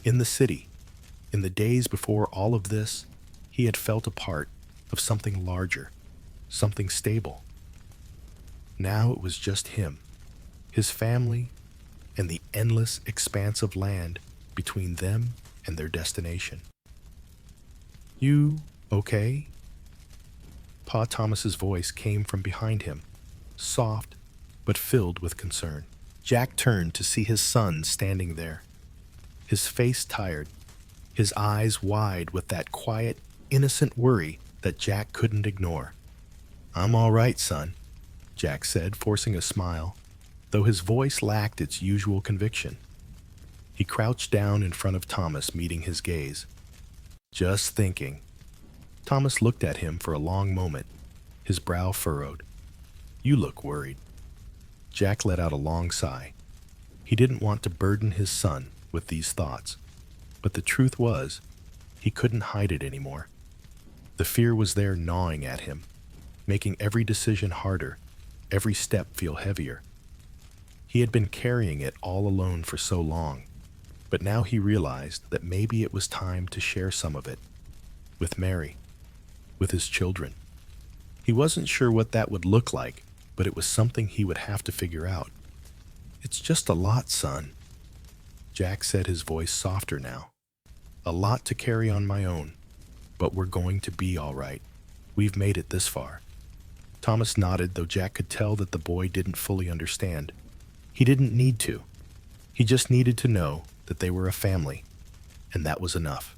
In the city, in the days before all of this, he had felt a part of something larger, something stable. Now it was just him, his family, and the endless expanse of land between them and their destination. "You okay?" Pa Thomas's voice came from behind him, soft but filled with concern. Jack turned to see his son standing there, his face tired, his eyes wide with that quiet, innocent worry that Jack couldn't ignore. "I'm all right, son," Jack said, forcing a smile, though his voice lacked its usual conviction. He crouched down in front of Thomas, meeting his gaze. "Just thinking." Thomas looked at him for a long moment, his brow furrowed. "You look worried." Jack let out a long sigh. He didn't want to burden his son with these thoughts, but the truth was, he couldn't hide it anymore. The fear was there gnawing at him, making every decision harder, every step feel heavier. He had been carrying it all alone for so long, but now he realized that maybe it was time to share some of it with Mary, with his children. He wasn't sure what that would look like, but it was something he would have to figure out. "It's just a lot, son," Jack said, his voice softer now. "A lot to carry on my own. but we're going to be all right. We've made it this far." Thomas nodded, though Jack could tell that the boy didn't fully understand. He didn't need to. He just needed to know that they were a family, and that was enough.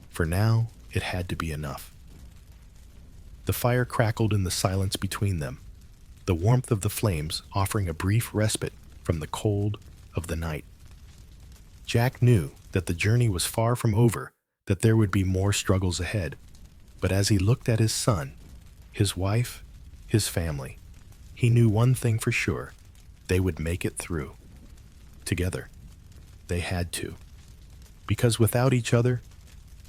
For now, it had to be enough. The fire crackled in the silence between them, the warmth of the flames offering a brief respite from the cold of the night. Jack knew that the journey was far from over, that there would be more struggles ahead. But as he looked at his son, his wife, his family, he knew one thing for sure: they would make it through. Together. They had to. Because without each other,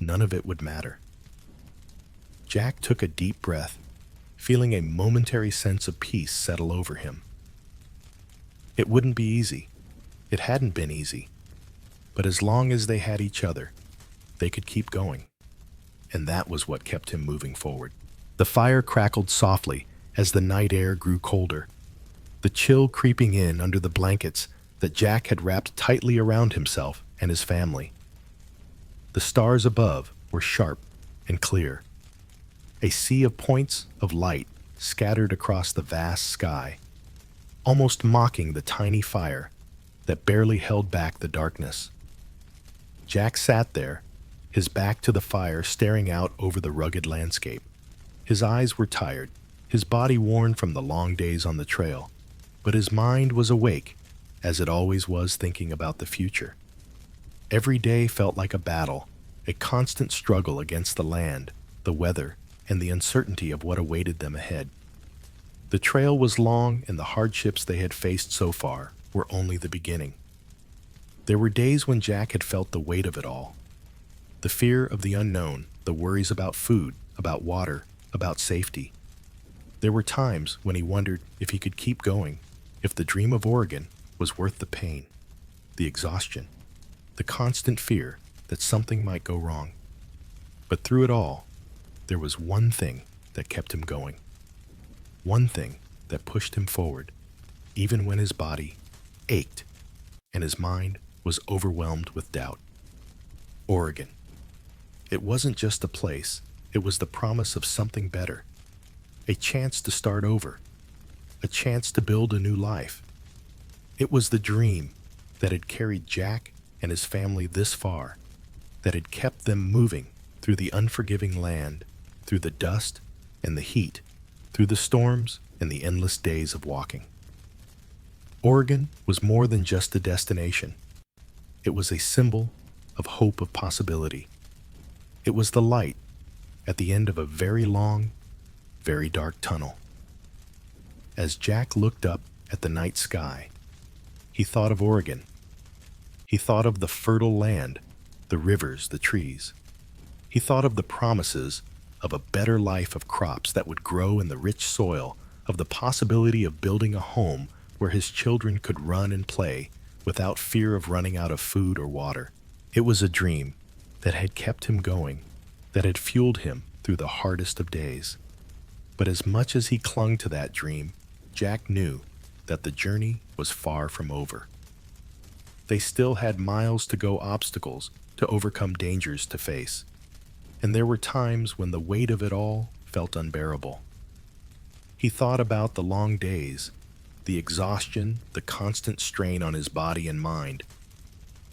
none of it would matter. Jack took a deep breath, feeling a momentary sense of peace settle over him. It wouldn't be easy. It hadn't been easy. But as long as they had each other, they could keep going. And that was what kept him moving forward. The fire crackled softly as the night air grew colder, the chill creeping in under the blankets that Jack had wrapped tightly around himself and his family. The stars above were sharp and clear, a sea of points of light scattered across the vast sky, almost mocking the tiny fire that barely held back the darkness. Jack sat there, his back to the fire, staring out over the rugged landscape. His eyes were tired, his body worn from the long days on the trail, but his mind was awake, as it always was, thinking about the future. Every day felt like a battle, a constant struggle against the land, the weather, and the uncertainty of what awaited them ahead. The trail was long, and the hardships they had faced so far were only the beginning. There were days when Jack had felt the weight of it all. The fear of the unknown, the worries about food, about water, about safety. There were times when he wondered if he could keep going, if the dream of Oregon was worth the pain, the exhaustion, the constant fear that something might go wrong. But through it all, there was one thing that kept him going. One thing that pushed him forward, even when his body ached and his mind was overwhelmed with doubt. Oregon. It wasn't just a place, it was the promise of something better. A chance to start over, a chance to build a new life. It was the dream that had carried Jack and his family this far, that had kept them moving through the unforgiving land, through the dust and the heat, through the storms and the endless days of walking. Oregon was more than just a destination. It was a symbol of hope, of possibility. It was the light at the end of a very long, very dark tunnel. As Jack looked up at the night sky, he thought of Oregon. He thought of the fertile land, the rivers, the trees. He thought of the promises of a better life, of crops that would grow in the rich soil, of the possibility of building a home where his children could run and play without fear of running out of food or water. It was a dream that had kept him going, that had fueled him through the hardest of days. But as much as he clung to that dream, Jack knew that the journey was far from over. They still had miles to go, obstacles to overcome, dangers to face. And there were times when the weight of it all felt unbearable. He thought about the long days, the exhaustion, the constant strain on his body and mind.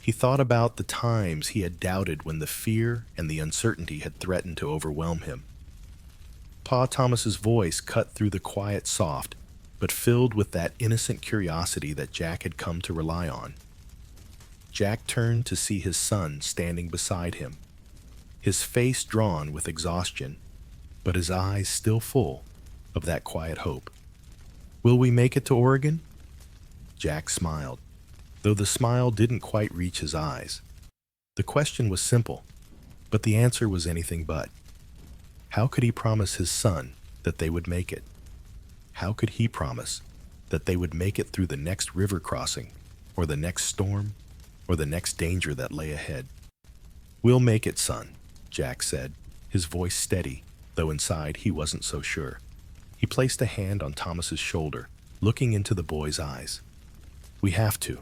He thought about the times he had doubted, when the fear and the uncertainty had threatened to overwhelm him. Pa Thomas's voice cut through the quiet, soft, but filled with that innocent curiosity that Jack had come to rely on. Jack turned to see his son standing beside him, his face drawn with exhaustion, but his eyes still full of that quiet hope. "Will we make it to Oregon?" Jack smiled, though the smile didn't quite reach his eyes. The question was simple, but the answer was anything but. How could he promise his son that they would make it? How could he promise that they would make it through the next river crossing, or the next storm, or the next danger that lay ahead? "We'll make it, son," Jack said, his voice steady, though inside he wasn't so sure. He placed a hand on Thomas's shoulder, looking into the boy's eyes. "We have to.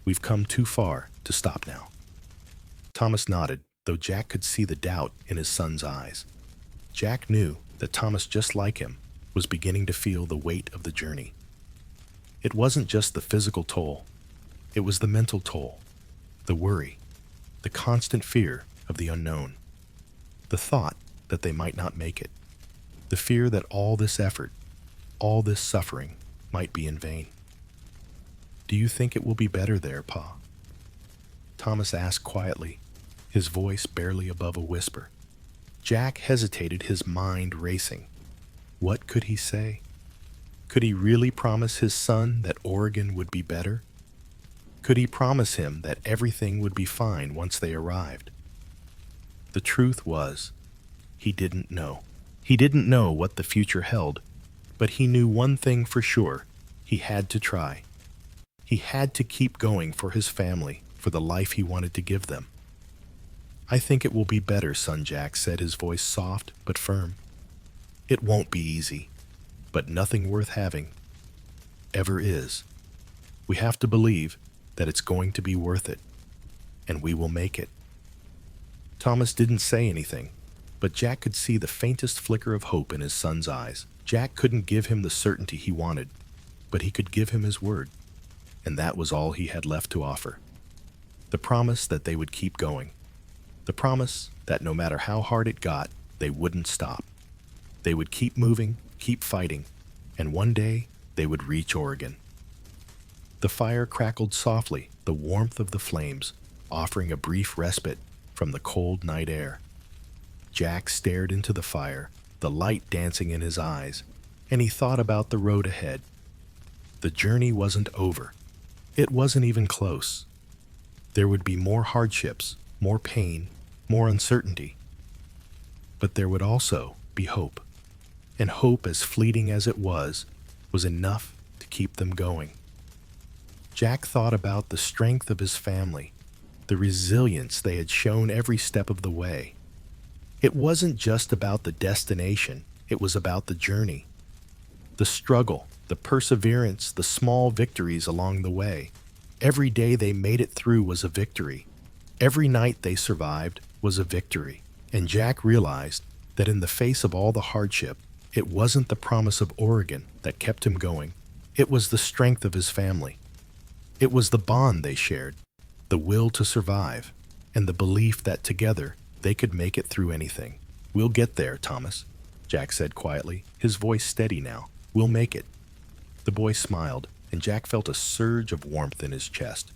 We've come too far to stop now." Thomas nodded, though Jack could see the doubt in his son's eyes. Jack knew that Thomas, just like him, was beginning to feel the weight of the journey. It wasn't just the physical toll, it was the mental toll, the worry, the constant fear of the unknown, the thought that they might not make it, the fear that all this effort, all this suffering might be in vain. "Do you think it will be better there, Pa?" Thomas asked quietly, his voice barely above a whisper. Jack hesitated, his mind racing. What could he say? Could he really promise his son that Oregon would be better? Could he promise him that everything would be fine once they arrived? The truth was, he didn't know. He didn't know what the future held, but he knew one thing for sure: he had to try. He had to keep going for his family, for the life he wanted to give them. "I think it will be better, son," Jack said, his voice soft but firm. "It won't be easy, but nothing worth having ever is. We have to believe that it's going to be worth it, and we will make it." Thomas didn't say anything, but Jack could see the faintest flicker of hope in his son's eyes. Jack couldn't give him the certainty he wanted, but he could give him his word, and that was all he had left to offer. The promise that they would keep going. The promise that no matter how hard it got, they wouldn't stop. They would keep moving, keep fighting, and one day they would reach Oregon. The fire crackled softly, the warmth of the flames offering a brief respite from the cold night air. Jack stared into the fire, the light dancing in his eyes, and he thought about the road ahead. The journey wasn't over. It wasn't even close. There would be more hardships, more pain, more uncertainty. But there would also be hope. And hope, as fleeting as it was enough to keep them going. Jack thought about the strength of his family, the resilience they had shown every step of the way. It wasn't just about the destination, it was about the journey. The struggle, the perseverance, the small victories along the way. Every day they made it through was a victory. Every night they survived was a victory. And Jack realized that in the face of all the hardship, it wasn't the promise of Oregon that kept him going. It was the strength of his family. It was the bond they shared, the will to survive, and the belief that together they could make it through anything. "We'll get there, Thomas," Jack said quietly, his voice steady now. "We'll make it." The boy smiled, and Jack felt a surge of warmth in his chest.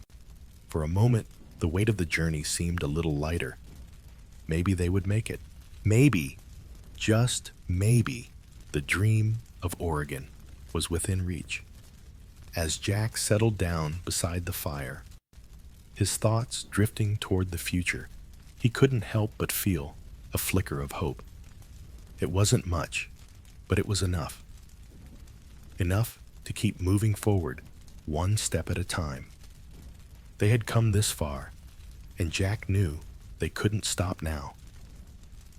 For a moment, the weight of the journey seemed a little lighter. Maybe they would make it. Maybe, just maybe, the dream of Oregon was within reach. As Jack settled down beside the fire, his thoughts drifting toward the future, he couldn't help but feel a flicker of hope. It wasn't much, but it was enough. Enough to keep moving forward, one step at a time. They had come this far, and Jack knew they couldn't stop now.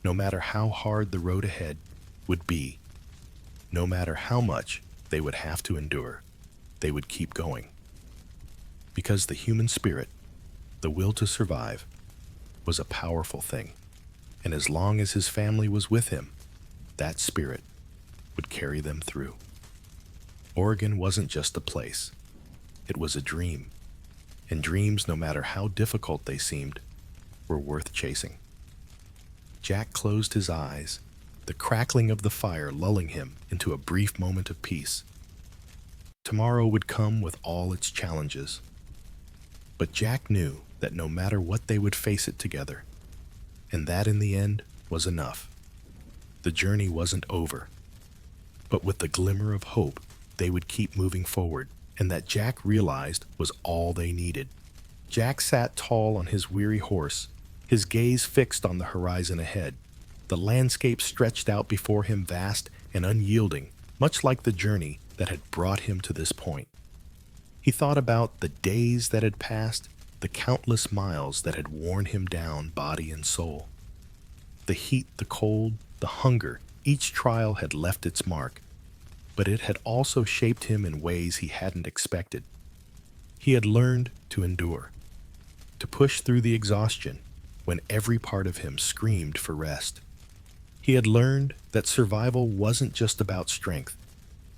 No matter how hard the road ahead would be, no matter how much they would have to endure, they would keep going. Because the human spirit, the will to survive, was a powerful thing, and as long as his family was with him, that spirit would carry them through. Oregon wasn't just a place, it was a dream, and dreams, no matter how difficult they seemed, were worth chasing. Jack closed his eyes, the crackling of the fire lulling him into a brief moment of peace. Tomorrow would come with all its challenges, but Jack knew that no matter what they would face it together, and that in the end was enough. The journey wasn't over, but with the glimmer of hope, they would keep moving forward, and that Jack realized was all they needed. Jack sat tall on his weary horse, his gaze fixed on the horizon ahead. The landscape stretched out before him, vast and unyielding, much like the journey that had brought him to this point. He thought about the days that had passed, the countless miles that had worn him down, body and soul. The heat, the cold, the hunger, each trial had left its mark, but it had also shaped him in ways he hadn't expected. He had learned to endure, to push through the exhaustion, when every part of him screamed for rest. He had learned that survival wasn't just about strength.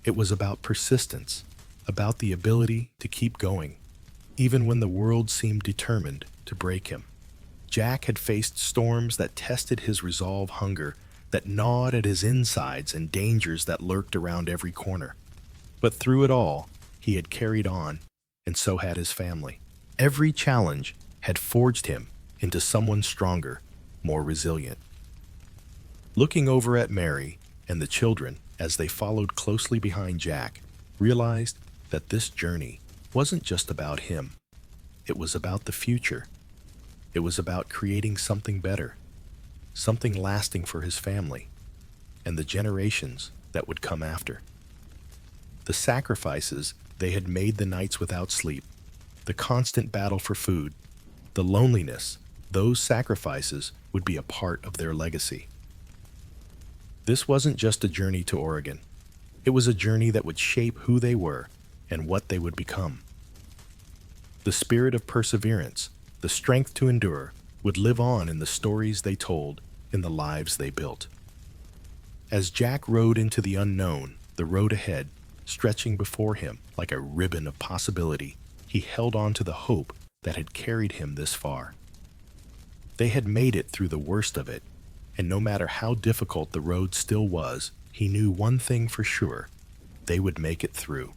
It was about persistence, about the ability to keep going, even when the world seemed determined to break him. Jack had faced storms that tested his resolve, hunger that gnawed at his insides, and dangers that lurked around every corner. But through it all, he had carried on, and so had his family. Every challenge had forged him into someone stronger, more resilient. Looking over at Mary and the children as they followed closely behind Jack, realized that this journey wasn't just about him. It was about the future. It was about creating something better, something lasting for his family and the generations that would come after. The sacrifices they had made, the nights without sleep, the constant battle for food, the loneliness, those sacrifices would be a part of their legacy. This wasn't just a journey to Oregon. It was a journey that would shape who they were and what they would become. The spirit of perseverance, the strength to endure, would live on in the stories they told, in the lives they built. As Jack rode into the unknown, the road ahead, stretching before him like a ribbon of possibility, he held on to the hope that had carried him this far. They had made it through the worst of it, and no matter how difficult the road still was, he knew one thing for sure: they would make it through,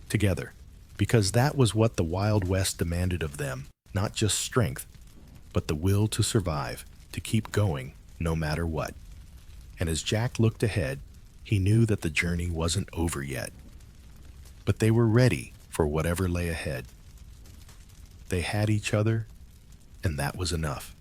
together, because that was what the Wild West demanded of them, not just strength, but the will to survive, to keep going no matter what. And as Jack looked ahead, he knew that the journey wasn't over yet. But they were ready for whatever lay ahead. They had each other, and that was enough.